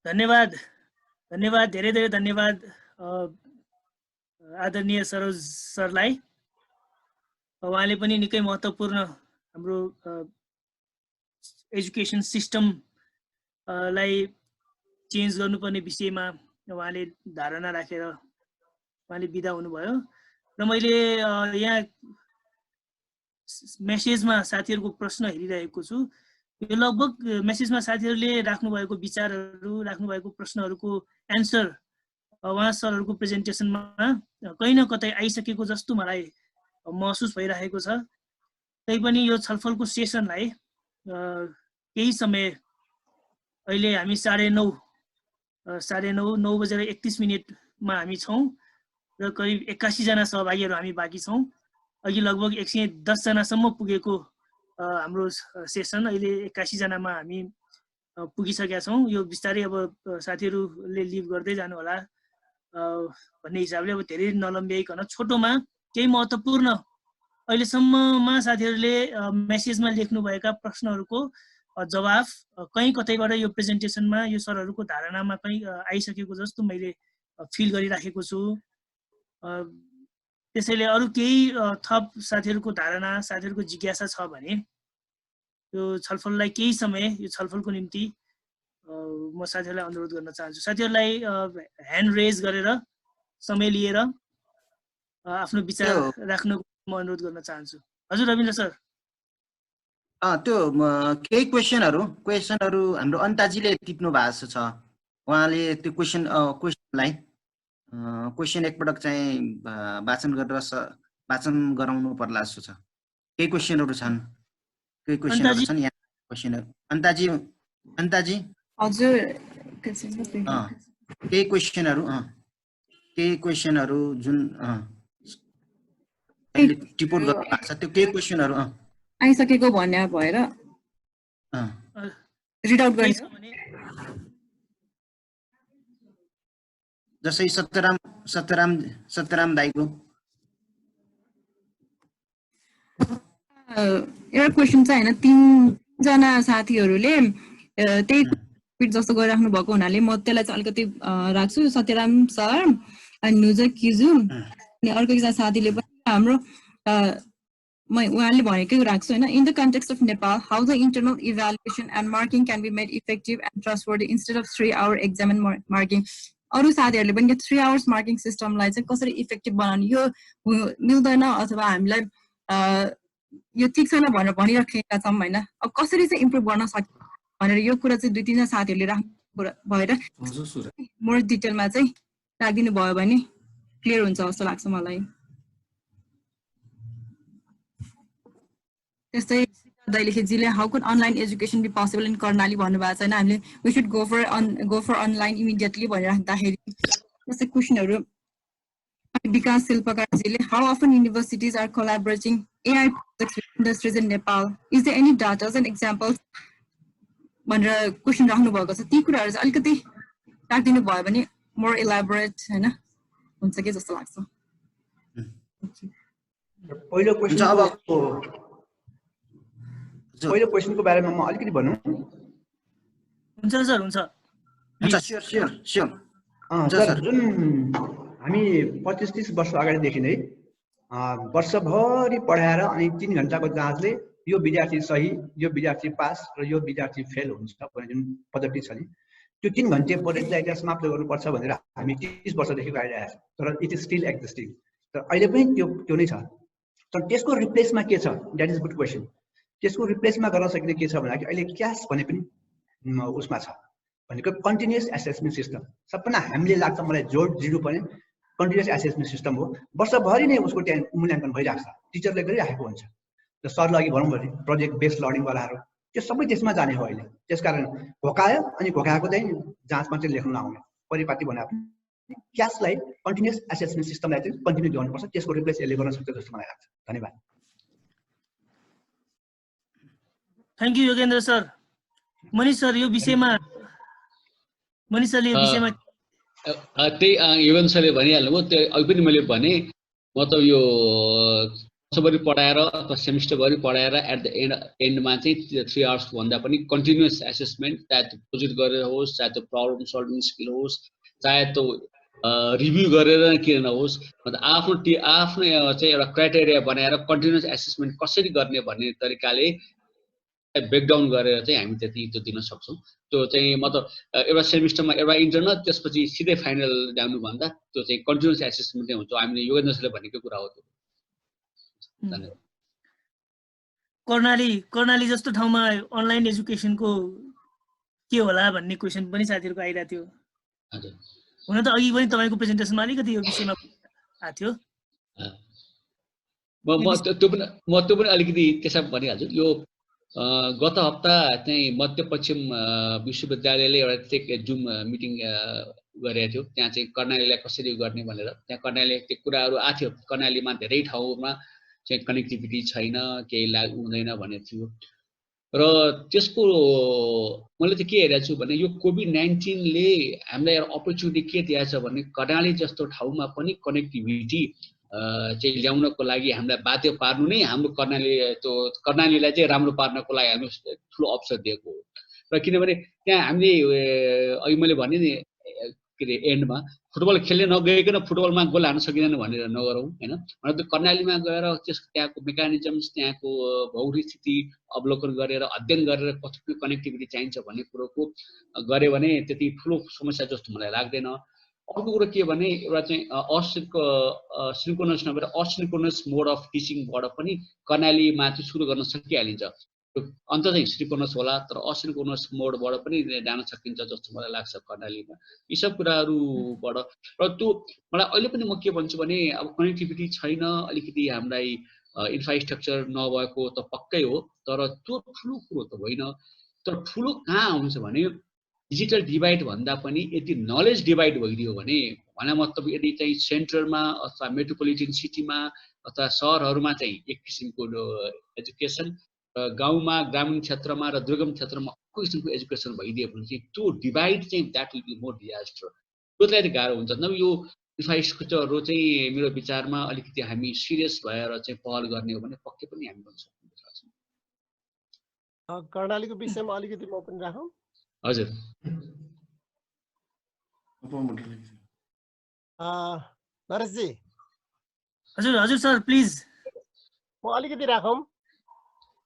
धन्यवाद, धन्यवाद, धेरै धेरै धन्यवाद आदरणीय सरोज सरलाई। उहाँले पनि निकै महत्त्वपूर्ण हाम्रो एजुकेसन सिस्टमलाई चेन्ज गर्नुपर्ने विषयमा उहाँले धारणा राखेर उहाँले बिदा हुनुभयो। र मैले यहाँ मेसेजमा साथीहरूको प्रश्न हेरिरहेको छु। यो लगभग मेसेजमा साथीहरूले राख्नुभएको विचारहरू, राख्नुभएको प्रश्नहरूको एन्सर उहाँ सरहरूको प्रेजेन्टेसनमा कहीँ न कतै आइसकेको जस्तो मलाई महसुस भइरहेको छ। तैपनि यो छलफलको सेसनलाई केही समय, अहिले हामी 9:31 हामी छौँ र करिब 81 जना सहभागीहरू हामी बाँकी छौँ। अघि लगभग 110 जनासम्म पुगेको हाम्रो सेसन अहिले 81 जनामा हामी पुगिसकेका छौँ। यो बिस्तारै अब साथीहरूले लिभ गर्दै जानु होला भन्ने हिसाबले अब धेरै नलम्ब्याइकन छोटोमा केही महत्त्वपूर्ण अहिलेसम्ममा साथीहरूले मेसेजमा लेख्नुभएका प्रश्नहरूको जवाफ कहीँ कतैबाट यो प्रेजेन्टेसनमा यो सरहरूको धारणामा कहीँ आइसकेको जस्तो मैले फिल गरिराखेको छु। त्यसैले अरू केही थप साथीहरूको धारणा, साथीहरूको जिज्ञासा छ भने यो छलफललाई केही समय, यो छलफलको निम्ति म साथीहरूलाई अनुरोध गर्न चाहन्छु। साथीहरूलाई ह्यान्ड रेज गरेर समय लिएर आफ्नो विचार राख्न म अनुरोध गर्न चाहन्छु। हजुर रविन्द्र सर। त्यो केही क्वेसनहरू हाम्रो अन्ताजीले टिप्नु भएको छ। उहाँले त्यो क्वेसनलाई क्वेसन एकपटक चाहिँ वाचन गराउनु पर्ला जस्तो छ। केही क्वेसनहरू छन्, केही क्वेसनहरू छन् यहाँ क्वेसनहरू। अन्ताजी हजुर, केही क्वेसनहरू जुन टिपोट गर्नु भएको छ, त्यो केही क्वेसनहरू आइसकेको भन्ने भएर रिड आउट गर्छु। जसै सत्यराम दाइको एउटा क्वेसन चाहिँ होइन, 3 जना साथीहरूले त्यही जस्तो गरिराख्नु भएको हुनाले म त्यसलाई चाहिँ अलिकति राख्छु। सत्यराम सर अनि नुजा किजु अनि अर्को एकजना साथीले पनि हाम्रो उहाँले भनेकै राख्छु होइन। In the context of Nepal, how the internal evaluation and marking can be made effective and trustworthy instead of 3 our exam and marking. अरू साथीहरूले पनि 3 आवर्स मार्किङ सिस्टमलाई चाहिँ कसरी इफेक्टिभ बनाउने, यो मिल्दैन अथवा हामीलाई यो ठिक छैन भनेर भनिराखेका छौँ होइन। अब कसरी चाहिँ इम्प्रुभ गर्न सक्छ भनेर यो कुरा चाहिँ 2-3 जना साथीहरूले राख्नु भएर मोर डिटेलमा चाहिँ राखिदिनु भयो भने क्लियर हुन्छ जस्तो लाग्छ मलाई। त्यस्तै दैलेखीजीले how could online education be possible in Karnali भन्नुभएको छ होइन। हामीले we should go for online immediately भनिराख्दाखेरि त्यस्तै क्वेसनहरू। विकास शिल्पकारजीले how often universities are collaborating AI projects with industries in Nepal, is there any data and examples भनेर क्वेसन राख्नु भएको छ। ती कुराहरू चाहिँ अलिकति राखिदिनु भयो भने मोर इलाबोरेट होइन हुन्छ कि जस्तो लाग्छ। पहिलो क्वेसनको बारेमा म अलिकति भनौँ। हुन्छ सर, हुन्छ। सर, जुन हामी 25-30 वर्ष अगाडिदेखि नै वर्षभरि पढाएर अनि 3 घण्टाको जाँचले यो विद्यार्थी सही, यो विद्यार्थी पास र यो विद्यार्थी फेल हुन्छ भन्ने जुन पद्धति छ नि, त्यो 3 घण्टे परीक्षा त्यहाँ समाप्त गर्नुपर्छ भनेर हामी 30 वर्षदेखि आइरहेको छ, तर इट इज स्टिल एक्जिस्टिङ। तर अहिले पनि त्यो नै छ। तर त्यसको रिप्लेसमा के छ, द्याट इज गुड क्वेसन। त्यसको रिप्लेसमा गर्न सकिने के छ भन्दाखेरि अहिले क्यास भने पनि उसमा छ, भनेको कन्टिन्युअस एसेसमेन्ट सिस्टम। सबभन्दा हामीले लाग्छ मलाई जोड दिनु पर्ने कन्टिन्युअस एसेसमेन्ट सिस्टम हो। वर्षभरि नै उसको त्यहाँ मूल्याङ्कन भइरहेको छ, टिचरले गरिराखेको हुन्छ। र सरले अघि भनौँ भने प्रोजेक्ट बेस्ड लर्निङवालाहरू त्यो सबै त्यसमा जाने हो अहिले। त्यसकारण घोकायो अनि घोकाएको चाहिँ जाँचमा चाहिँ लेख्नु नआउने परिपाटी भने क्यासलाई कन्टिन्युअस एसेसमेन्ट सिस्टमलाई चाहिँ कन्टिन्यू गर्नुपर्छ। त्यसको रिप्लेस यसले गर्न सक्छ जस्तो मलाई लाग्छ। धन्यवाद। Thank you Yogendra sir. Manish sir यो विषयमा त्यही योगेन्द्र सरले भनिहाल्नुभयो। त्यो अघि पनि मैले भने म त यो वर्षभरि पढाएर अथवा सेमिस्टरभरि पढाएर एट द एन्डमा चाहिँ 3 आवर्स भन्दा पनि कन्टिन्युअस एसेसमेन्ट, चाहे त्यो प्रोजेक्ट गरेर होस्, चाहे त्यो प्रब्लम सल्भिङ स्किल होस्, चाहे त्यो रिभ्यू गरेर किन नहोस्, आफ्नो चाहिँ एउटा क्राइटेरिया बनाएर कन्टिन्युअस एसेसमेन्ट कसरी गर्ने भन्ने तरिकाले ब्रेकडाउन गरेर चाहिँ हामी त्यति त्यो दिन सक्छौँ। त्यो चाहिँ म त एउटा सेमिस्टरमा एउटा इन्टर्नल त्यसपछि सिधै फाइनल जानुभन्दा त्यो चाहिँ कन्टिन्युअस एसेसमेन्ट नै हुन्छ। हामीले योगेन्द्र सरले भनेको कुरा हो त्यो। कर्णाली जस्तो ठाउँमा अनलाइन एजुकेसनको के होला भन्ने क्वेसन पनि साथीहरूको आइरहेको थियो। हजुर, हुन त अघि पनि तपाईँको प्रेजेन्टेसनमा अलिकति यो विषयमा आएको थियो। म त्यो पनि अलिकति त्यसमा भनिहाल्छु। यो गत हप्ता चाहिँ मध्यपश्चिम विश्वविद्यालयले एउटा जुम मिटिङ गरेको थियो। त्यहाँ चाहिँ कर्णालीलाई कसरी गर्ने भनेर त्यहाँ कर्णालीले त्यो कुराहरू आएको थियो। कर्णालीमा धेरै ठाउँमा चाहिँ कनेक्टिभिटी छैन, केही लागु हुँदैन भन्ने थियो। र त्यसको मैले चाहिँ के हेरेको छु भने यो कोभिड-19ले हामीलाई एउटा अपर्च्युनिटी के दिएको छ भने कर्णाली जस्तो ठाउँमा पनि कनेक्टिभिटी चाहिँ ल्याउनको लागि हामीलाई बाध्य पार्नु नै हाम्रो कर्णालीलाई चाहिँ राम्रो पार्नको लागि हामी ठुलो अवसर दिएको हो। र किनभने त्यहाँ हामीले अघि मैले भने नि के अरे एन्डमा फुटबल खेल्ने नगइकन फुटबलमा गोल हाल्न सकिँदैन भनेर नगरौँ होइन। त्यो कर्णालीमा गएर त्यहाँको मेकानिजम्स, त्यहाँको भौगोलिक स्थिति अवलोकन गरेर अध्ययन गरेर कतिको कनेक्टिभिटी चाहिन्छ भन्ने कुरोको गऱ्यो भने त्यति ठुलो समस्या जस्तो मलाई लाग्दैन। अर्को कुरो के भने एउटा चाहिँ सिन्क्रोनस नभएर असिन्क्रोनस मोड अफ टिचिङबाट पनि कर्णालीमा चाहिँ सुरु गर्न सकिहालिन्छ। अन्त चाहिँ सिन्क्रोनस होला, तर असिन्क्रोनस मोडबाट पनि जान सकिन्छ जस्तो मलाई लाग्छ कर्णालीमा। यी सब कुराहरूबाट र त्यो मलाई अहिले पनि म के भन्छु भने अब कनेक्टिभिटी छैन, अलिकति हामीलाई इन्फ्रास्ट्रक्चर नभएको त पक्कै हो, तर त्यो ठुलो कुरो त होइन। तर ठुलो कहाँ आउँछ भने डिजिटल डिभाइड भन्दा पनि यदि नलेज डिभाइड भइदियो भने मतलब यदि चाहिँ सेन्टरमा अथवा मेट्रोपोलिटन सिटीमा अथवा सहरहरूमा चाहिँ एक किसिमको एजुकेसन, गाउँमा ग्रामीण क्षेत्रमा र दुर्गम क्षेत्रमा अर्को किसिमको एजुकेसन भइदियो भने चाहिँ त्यो डिभाइड चाहिँ that will be more disaster. त्यसलाई चाहिँ गाह्रो हुन्छ। नभए यो इन्फ्रास्ट्रक्चरहरू चाहिँ मेरो विचारमा अलिकति हामी सिरियस भएर चाहिँ पहल गर्ने हो भने पक्कै पनि हामी गर्न सक्छौँ। कर्णालीको विषयमा अलिकति म पनि राखौँ। हजुर नरेशजी। हजुर सर प्लिज। म अलिकति राखौँ।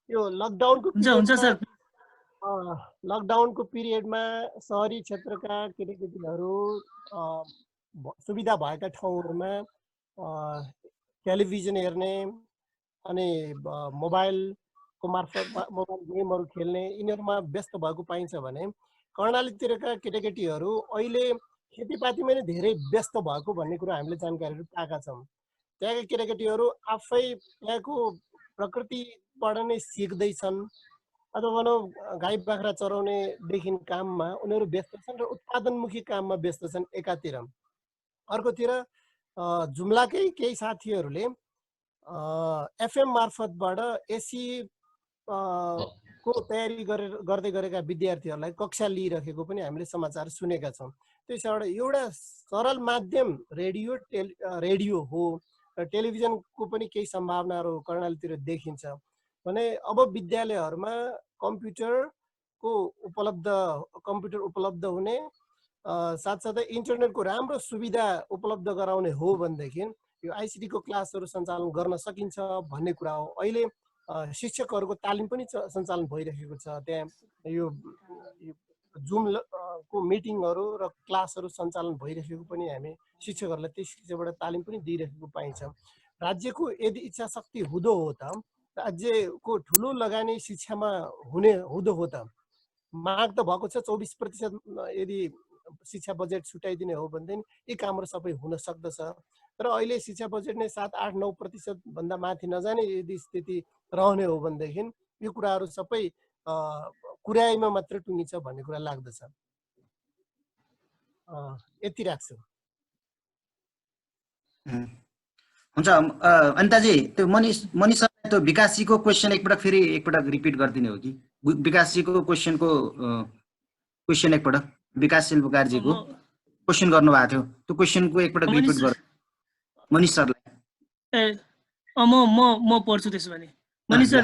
यो लकडाउनको पिरियडमा सहरी क्षेत्रका केटाकेटीहरू सुविधा भएका ठाउँहरूमा टेलिभिजन हेर्ने अनि मोबाइलको मार्फत मोबाइल गेमहरू खेल्ने यिनीहरूमा व्यस्त भएको पाइन्छ भने कर्णालीतिरका केटाकेटीहरू अहिले खेतीपातीमा नै धेरै व्यस्त भएको भन्ने कुरा हामीले जानकारीहरू पाएका छौँ। त्यहाँका केटाकेटीहरू आफै त्यहाँको प्रकृतिबाट नै सिक्दैछन् अथवा भनौँ गाई बाख्रा चराउनेदेखि काममा उनीहरू व्यस्त छन् र उत्पादनमुखी काममा व्यस्त छन् एकातिर। अर्कोतिर जुम्लाकै केही साथीहरूले एफएम मार्फतबाट एसी को तयारी गर्दै गरेका विद्यार्थीहरूलाई कक्षा लिइरहेको पनि हामीले समाचार सुनेका छौँ। त्यसबाट एउटा सरल माध्यम रेडियो हो र टेलिभिजनको पनि केही सम्भावनाहरू कर्णालीतिर देखिन्छ भने अब विद्यालयहरूमा कम्प्युटर उपलब्ध हुने साथसाथै इन्टरनेटको राम्रो सुविधा उपलब्ध गराउने हो भनेदेखि यो आइसिटीको क्लासहरू सञ्चालन गर्न सकिन्छ भन्ने कुरा हो। अहिले शिक्षकहरूको तालिम पनि सञ्चालन भइरहेको छ। त्यहाँ यो जुम को मिटिङहरू र क्लासहरू सञ्चालन भइरहेको पनि हामी शिक्षकहरूलाई त्यस किसिमबाट तालिम पनि दिइरहेको पाइन्छ। राज्यको यदि इच्छा शक्ति हुँदो हो त राज्यको ठुलो लगानी शिक्षामा हुँदो हो त माग त भएको छ 24% यदि शिक्षा बजेट छुट्याइदिने हो भनेदेखि यी कामहरू सबै हुन सक्दछ। तर अहिले शिक्षा बजेट नै 7-8-9% भन्दा माथि नजाने यदि स्थिति रहने हो भनेदेखि यो कुराहरू सबै कुराइमा मात्र टुङ्गिन्छ भन्ने कुरा लाग्दछ। यति राख्छु। हुन्छ अनिताजी, त्यो मनिष सरलाई त्यो विकासजीको क्वेसन एकपटक रिपिट गरिदिने हो कि? विकासजीको क्वेसनको क्वेसन एकपटक विकासशील बुकारजीको क्वेसन गर्नुभएको थियो, त्यो क्वेसनको एकपटक रिपिट गर्नु मनिष सरलाई। म पढ्छु त्यसो भने। मनिष सर,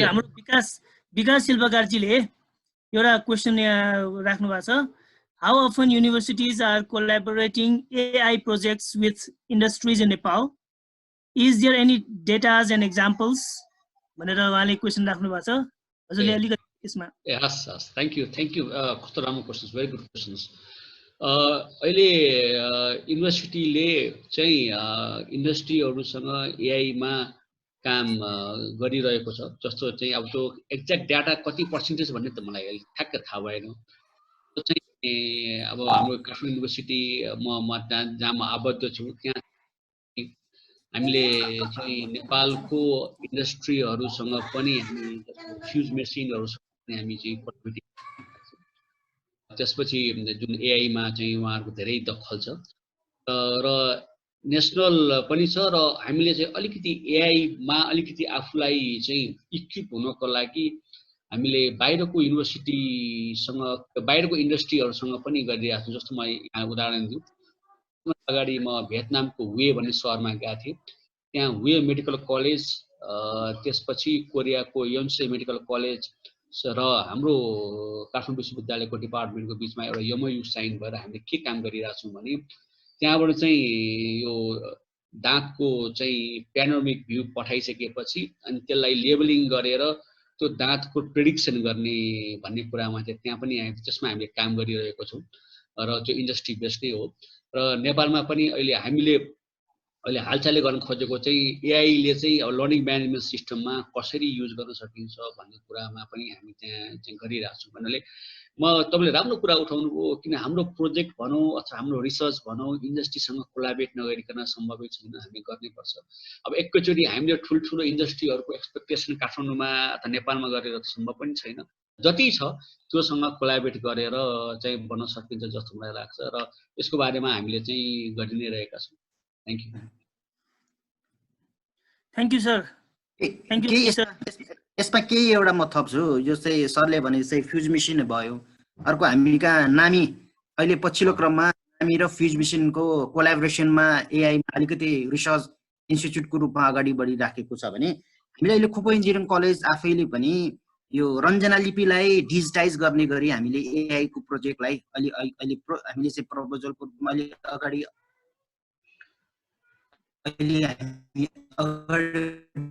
हाम्रो विकास शिल्पकारजीले एउटा क्वेसन यहाँ राख्नु भएको छ। How often universities are collaborating AI projects with industries in Nepal? Is there any data and examples? भनेर उहाँले क्वेसन राख्नु भएको छ। हजुरले अलिकति यसमा। Yes, thank you. कस्तो राम्रो क्वेशन्स, भेरी गुड क्वेशन्स। अहिले युनिभर्सिटीले चाहिँ इन्डस्ट्रीहरूसँग एआईमा काम गरिरहेको छ। जस्तो चाहिँ अब त्यो एक्ज्याक्ट डाटा कति पर्सेन्टेज भन्ने त मलाई अहिले ठ्याक्क थाहा भएन। त्यो चाहिँ अब हाम्रो काठमाडौँ युनिभर्सिटी जहाँ म आबद्ध छु त्यहाँ हामीले चाहिँ नेपालको इन्डस्ट्रीहरूसँग पनि हामी फ्युज मेसिनहरूसँग पनि हामी चाहिँ कनेक्टिभिटी, त्यसपछि जुन एआईमा चाहिँ उहाँहरूको धेरै दखल छ र नेसनल पनि छ र हामीले चाहिँ अलिकति एआईमा अलिकति आफूलाई चाहिँ इक्विप हुनको लागि हामीले बाहिरको युनिभर्सिटीसँग बाहिरको इन्डस्ट्रीहरूसँग पनि गरिरहेको छु। जस्तो म यहाँ उदाहरण दिउँ, अगाडि म भियतनामको हुए भन्ने सहरमा गएको थिएँ। त्यहाँ हुए मेडिकल कलेज, त्यसपछि कोरियाको योन्से मेडिकल कलेज र हाम्रो काठमाडौँ विश्वविद्यालयको डिपार्टमेन्टको बिचमा एउटा एमओयू साइन भएर हामीले के काम गरिरहेको छौँ भने त्यहाँबाट चाहिँ यो दाँतको चाहिँ प्यानोरामिक भ्यू पठाइसकेपछि अनि त्यसलाई लेबलिङ गरेर त्यो दाँतको प्रेडिक्सन गर्ने भन्ने कुरामा चाहिँ त्यहाँ पनि त्यसमा हामीले काम गरिरहेको छौँ र त्यो इन्डस्ट्री बेस्ड नै हो। र नेपालमा पनि अहिले हालचालै गर्न खोजेको चाहिँ एआईले चाहिँ अब लर्निङ म्यानेजमेन्ट सिस्टममा कसरी युज गर्न सकिन्छ भन्ने कुरामा पनि हामी त्यहाँ चाहिँ गरिरहेको छौँ। भन्नाले तपाईँले राम्रो कुरा उठाउनुभयो, किन हाम्रो प्रोजेक्ट भनौँ अथवा हाम्रो रिसर्च भनौँ इन्डस्ट्रीसँग कोलाबरेट नगरिकन सम्भवै छैन, हामी गर्नैपर्छ। अब एकैचोटि हामीले ठुल्ठुलो इन्डस्ट्रीहरूको एक्सपेक्टेसन काठमाडौँमा अथवा नेपालमा गरेर सम्भव पनि छैन। जति छ त्योसँग कोलाबरेट गरेर चाहिँ बन्न सकिन्छ जस्तो मलाई लाग्छ र यसको बारेमा हामीले चाहिँ गरि नै रहेका छौँ। Thank you sir. यसमा केही एउटा म थप्छु, जो चाहिँ सरले भने चाहिँ फ्युज मेसिन भयो। अर्को हामी कहाँ नामी अहिले पछिल्लो क्रममा नामी र फ्युज मेसिनको कोलाबोरेसनमा एआईमा अलिकति रिसर्च इन्स्टिच्युटको रूपमा अगाडि बढिराखेको छ भने हामीले अहिले खोपो इन्जिनियरिङ कलेज आफैले पनि यो रञ्जना लिपिलाई डिजिटाइज गर्ने गरी हामीले एआईको प्रोजेक्टलाई अहिले हामीले चाहिँ प्रपोजलको रूपमा अगाडि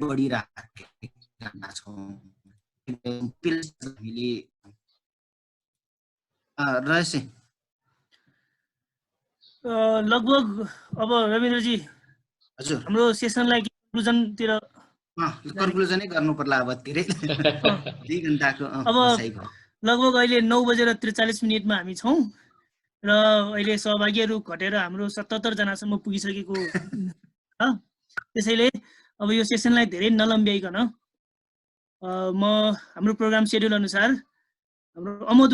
बढिराखेका छौँ। हामीले लगभग अब रविन्द्रजी हजुर हाम्रो सेसनलाई कन्क्लुजनै गर्नु पर्ला अब धेरै 2 घण्टाको। अब लगभग अहिले 9:43 हामी छौँ र अहिले सहभागीहरू घटेर हाम्रो 77 जनासम्म पुगिसकेको छ। त्यसैले अब यो सेसनलाई धेरै नलम्ब्याइकन म हाम्रो प्रोग्राम सेड्युल अनुसार हाम्रो अमोद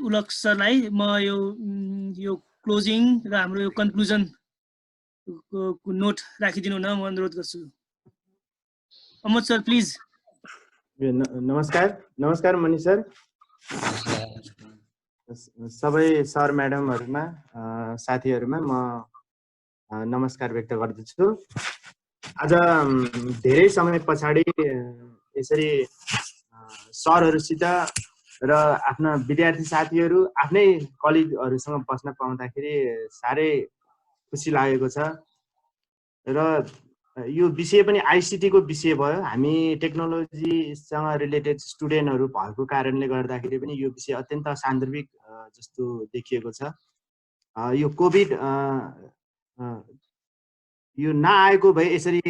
उलक सरलाई म यो क्लोजिङ र हाम्रो यो कन्क्लुजन नोट राखिदिनु न म अनुरोध गर्छु। Amod sir please. नमस्कार मनिष सर, सबै सर म्याडमहरुमा साथीहरुमा म नमस्कार व्यक्त गर्दछु। आज धेरै समय पछाडि यसरी सरहरुसित र आफ्ना विद्यार्थी साथीहरु आफ्नै कलिगहरुसँग बस्न पाउँदाखेरि साह्रै खुसी लागेको छ र यो विषय पनि आइसिटी को विषय भयो। हामी टेक्नोलोजीसँग रिलेटेड स्टुडेन्टहरू भएको कारणले गर्दाखेरि पनि यो विषय अत्यन्त सान्दर्भिक जस्तो देखिएको छ। यो कोभिड यो नआएको भए यसरी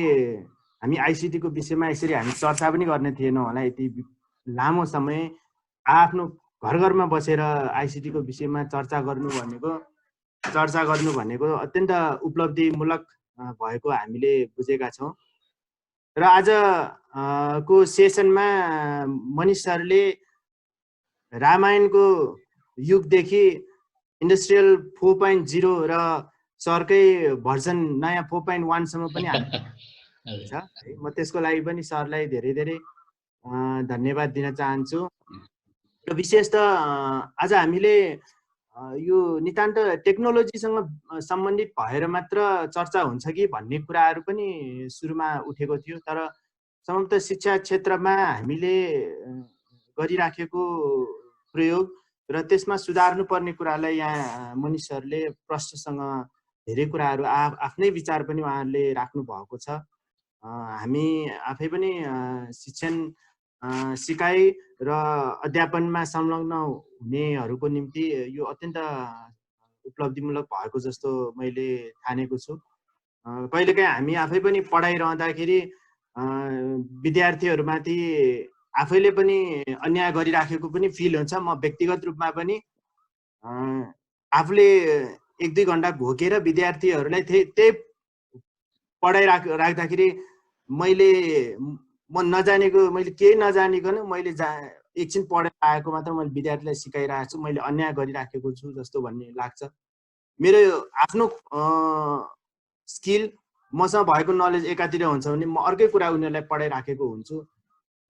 हामी आइसिटी को विषयमा यसरी हामी चर्चा पनि गर्ने थिएनौँ होला। यति लामो समय आफ्नो घर घरमा बसेर आइसिटी को विषयमा चर्चा गर्नु भनेको अत्यन्त उपलब्धिमूलक भएको हामीले बुझेका छौँ। र आज को सेसनमा मनिष सरले रामायणको युगदेखि इन्डस्ट्रियल 4.0 र सरकै भर्जन नयाँ 4.1 सम्म पनि छ। म त्यसको लागि पनि सरलाई धेरै धेरै धन्यवाद दिन चाहन्छु। र विशेष त आज हामीले यो नितान्त टेक्नोलोजीसँग सम्बन्धित भएर मात्र चर्चा हुन्छ कि भन्ने कुराहरू पनि सुरुमा उठेको थियो। तर सम्भवतः शिक्षा क्षेत्रमा हामीले गरिराखेको प्रयोग र त्यसमा सुधार्नु पर्ने कुरालाई यहाँ मनिष सरले प्रश्नसँग धेरै कुराहरू आफ्नै विचार पनि उहाँहरूले राख्नु भएको छ। हामी आफै पनि शिक्षण सिकाइ र अध्यापनमा संलग्न हुनेहरूको निम्ति यो अत्यन्त उपलब्धिमूलक भएको जस्तो मैले ठानेको छु। कहिलेकाहीँ हामी आफै पनि पढाइरहँदाखेरि विद्यार्थीहरूमाथि आफैले पनि अन्याय गरिराखेको पनि फिल हुन्छ। म व्यक्तिगत रूपमा पनि आफूले 1-2 घण्टा घोकेर विद्यार्थीहरूलाई त्यही पढाइ राख्दाखेरि मैले केही नजानिकन मैले एकछिन पढेर आएको मात्र मैले विद्यार्थीलाई सिकाइरहेको छु, मैले अन्याय गरिराखेको छु जस्तो भन्ने लाग्छ। मेरो आफ्नो स्किल मसँग भएको नलेज एकातिर हुन्छ भने म अर्कै कुरा उनीहरूलाई पढाइराखेको हुन्छु।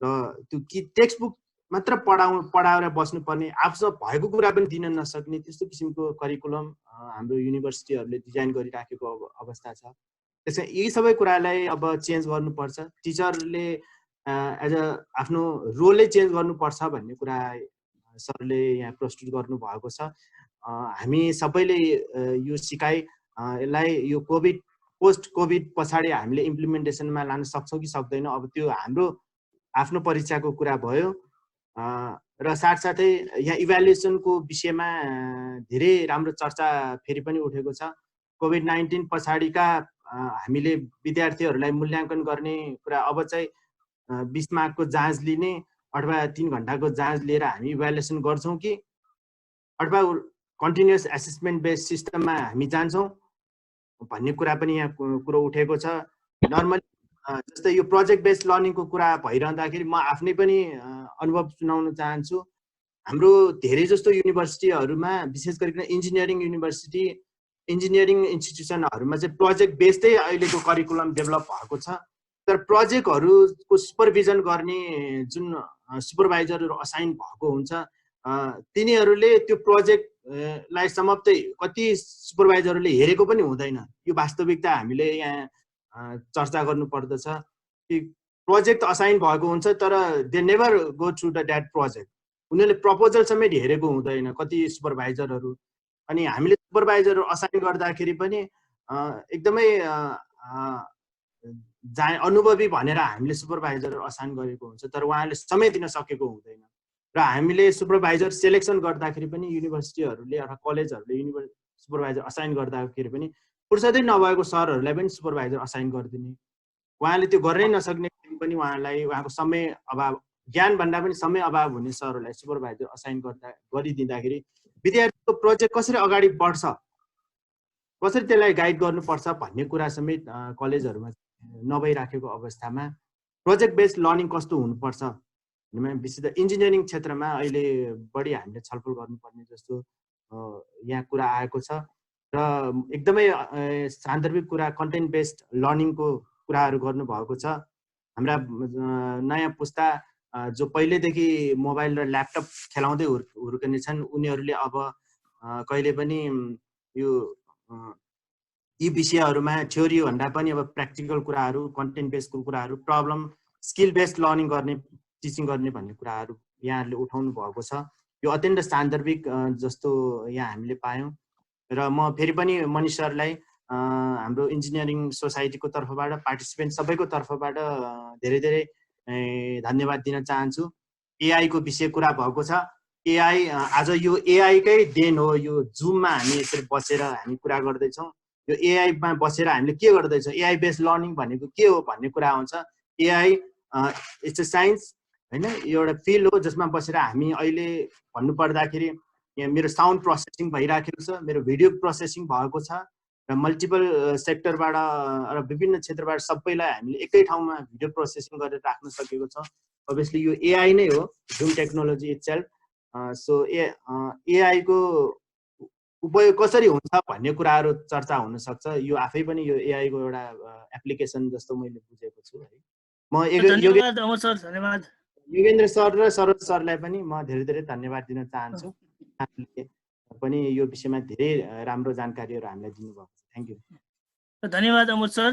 र त्यो कि टेक्स्ट बुक मात्र पढाएर बस्नुपर्ने, आफूसँग भएको कुरा पनि दिन नसक्ने त्यस्तो किसिमको करिकुलम हाम्रो युनिभर्सिटीहरूले डिजाइन गरिराखेको अवस्था छ। त्यसैले यी सबै कुरालाई अब चेन्ज गर्नुपर्छ। टिचरले एज अ आफ्नो रोलै चेन्ज गर्नुपर्छ भन्ने कुरा सरले यहाँ प्रस्तुत गर्नु भएको छ। हामी सबैले यो सिकाइलाई यो कोभिड पोस्ट कोभिड पछाडि हामीले इम्प्लिमेन्टेसनमा लान सक्छौँ कि सक्दैनौँ, अब त्यो हाम्रो आफ्नो परीक्षाको कुरा भयो। र साथसाथै यहाँ इभ्यालुएसनको विषयमा धेरै राम्रो चर्चा फेरि पनि उठेको छ। कोभिड-19 पछाडिका हामीले विद्यार्थीहरूलाई मूल्याङ्कन गर्ने कुरा अब चाहिँ 20 मार्कको जाँच लिने अथवा 3 घण्टाको जाँच लिएर हामी इभ्यालुएसन गर्छौँ कि अथवा कन्टिन्युअस एसेसमेन्ट बेस्ड सिस्टममा हामी जान्छौँ भन्ने कुरा पनि यहाँ कुरो उठेको छ। नर्मली जस्तै यो प्रोजेक्ट बेस्ड लर्निङको कुरा भइरहँदाखेरि म आफ्नै पनि अनुभव सुनाउन चाहन्छु। हाम्रो धेरै जस्तो युनिभर्सिटीहरूमा विशेष गरिकन इन्जिनियरिङ इन्स्टिट्युसनहरूमा चाहिँ प्रोजेक्ट बेस्डै अहिलेको करिकुलम डेभलप भएको छ। तर प्रोजेक्टहरूको सुपरभिजन गर्ने जुन सुपरभाइजरहरू असाइन भएको हुन्छ तिनीहरूले त्यो प्रोजेक्टलाई समाप्तै कति सुपरभाइजरहरूले हेरेको पनि हुँदैन। यो वास्तविकता हामीले यहाँ चर्चा गर्नुपर्दछ कि प्रोजेक्ट असाइन भएको हुन्छ तर they never go through that project. उनीहरूले प्रपोजल समेत हेरेको हुँदैन कति सुपरभाइजरहरू। अनि हामीले सुपरभाइजरहरू असाइन गर्दाखेरि पनि एकदमै अनुभवी भनेर हामीले सुपरभाइजरहरू असाइन गरेको हुन्छ तर उहाँले समय दिन सकेको हुँदैन। र हामीले सुपरभाइजर सेलेक्सन गर्दाखेरि पनि युनिभर्सिटीहरूले अथवा कलेजहरूले सुपरभाइजर असाइन गर्दाखेरि पनि फुर्सदै नभएको सरहरूलाई पनि सुपरभाइजर असाइन गरिदिने, उहाँले त्यो गर्नै नसक्ने पनि उहाँलाई उहाँको समय अभाव, ज्ञान भन्दा पनि समय अभाव हुने सरहरूलाई सुपरभाइजर असाइन गरिदिँदाखेरि विद्यार्थीको प्रोजेक्ट कसरी अगाडि बढ्छ, कसरी त्यसलाई गाइड गर्नुपर्छ भन्ने कुरा समेत कलेजहरूमा नभइराखेको अवस्थामा प्रोजेक्ट बेस्ड लर्निङ कस्तो हुनुपर्छ भन्नेमा विशेष इन्जिनियरिङ क्षेत्रमा अहिले बढी हामीले छलफल गर्नुपर्ने जस्तो यहाँ कुरा आएको छ। र एकदमै सान्दर्भिक कुरा कन्टेन्ट बेस्ड लर्निङको कुराहरू गर्नुभएको छ। हाम्रा नयाँ पुस्ता जो पहिलेदेखि मोबाइल र ल्यापटप खेलाउँदै हुर्कने छन् उनीहरूले अब कहिले पनि यो यी विषयहरूमा थ्योरी भन्दा पनि अब प्र्याक्टिकल कुराहरू, कन्टेन्ट बेस्डको कुराहरू, प्रब्लम स्किल बेस्ड लर्निङ गर्ने, टिचिङ गर्ने भन्ने कुराहरू यहाँहरूले उठाउनु भएको छ। यो अत्यन्त सान्दर्भिक जस्तो यहाँ हामीले पायौँ। र म फेरि पनि मनिष सरलाई हाम्रो इन्जिनियरिङ सोसाइटीको तर्फबाट पार्टिसिपेन्ट सबैको तर्फबाट धेरै धेरै धन्यवाद दिन चाहन्छु। एआई को विषय कुरा भएको छ। एआई आज यो एआई कै देन हो। यो जुममा हामी यसरी बसेर हामी कुरा गर्दैछौँ। यो एआई मा बसेर हामीले के गर्दैछौँ, एआई बेस्ड लर्निङ भनेको के हो भन्ने कुरा आउँछ। एआई इट्स अ साइन्स हैन, यो एउटा फिल्ड हो जसमा बसेर हामी अहिले भन्नु पर्दाखेरि यहाँ मेरो साउन्ड प्रोसेसिङ भइराखेको छ, मेरो भिडियो प्रोसेसिङ भएको छ र मल्टिपल सेक्टरबाट र विभिन्न क्षेत्रबाट सबैलाई हामीले एकै ठाउँमा भिडियो प्रोसेसिङ गरेर राख्न सकेको छ। अभियसली यो एआई नै हो, zoom technology itself. So AI को उपयोग कसरी हुन्छ भन्ने कुराहरू चर्चा हुन सक्छ। यो आफै पनि यो एआई को एउटा एप्लिकेसन जस्तो मैले बुझेको छु है। म धन्यवाद अमर सर, धन्यवाद योगेन्द्र सर र सरोज सरलाई पनि म धेरै धेरै धन्यवाद दिन चाहन्छु। पनि यो विषयमा धेरै राम्रो जानकारीहरू हामीलाई दिनुभएको छ। Thank you. धन्यवाद अमर सर।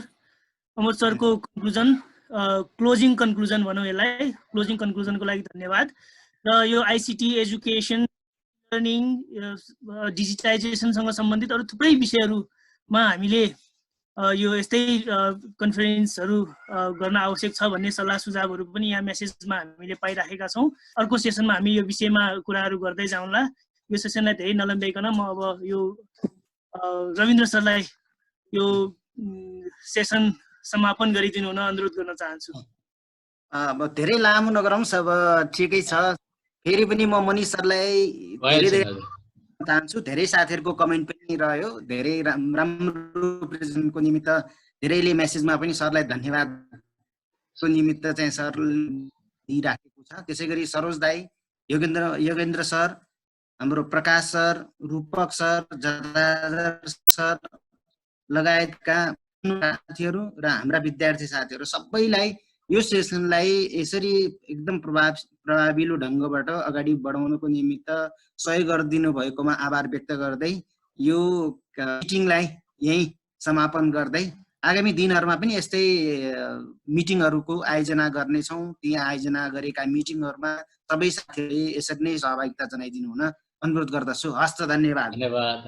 अमर सरको कन्क्लुजन, क्लोजिङ कन्क्लुजन भनौँ यसलाई, क्लोजिङ कन्क्लुजनको लागि धन्यवाद। र यो आइसिटी एजुकेसन लर्निङ डिजिटाइजेसनसँग सम्बन्धित अरू थुप्रै विषयहरूमा हामीले यो यस्तै कन्फरेन्सहरू गर्न आवश्यक छ भन्ने सल्लाह सुझावहरू पनि यहाँ मेसेजमा हामीले पाइराखेका छौँ। अर्को सेसनमा हामी यो विषयमा कुराहरू गर्दै जाउँला। यो सेसनलाई धेरै नलम्ब्याइकन म अब यो रविन्द्र सरलाई यो सेसन समापन गरिदिनु हुन अनुरोध गर्न चाहन्छु। अब धेरै लामो नगरौँ, अब ठिकै छ। फेरि पनि म मनिष सरलाई धेरै चाहन्छु। धेरै साथीहरूको कमेन्ट पनि रह्यो, धेरै राम्रो प्रेजेन्टको निमित्त धेरैले मेसेजमा पनि सरलाई धन्यवादको निमित्त चाहिँ सर दिइराखेको छ। त्यसै गरी सरोज दाई, योगेन्द्र सर, हाम्रो प्रकाश सर, रूपक सर, जदाधर सर लगायतका साथीहरू र हाम्रा विद्यार्थी साथीहरू सबैलाई यो सेसनलाई यसरी एकदम प्रभाविलो ढङ्गबाट अगाडि बढाउनको निमित्त सहयोग गरिदिनु भएकोमा आभार व्यक्त गर्दै यो मिटिङलाई यही समापन गर्दै आगामी दिनहरूमा पनि यस्तै मिटिङहरूको आयोजना गर्नेछौँ। ती आयोजना गरेका मिटिङहरूमा सबै साथीहरूले यसरी नै सहभागिता जनाइदिनु हुन अनुरोध गर्दछु। हस्त, धन्यवाद। धन्यवाद।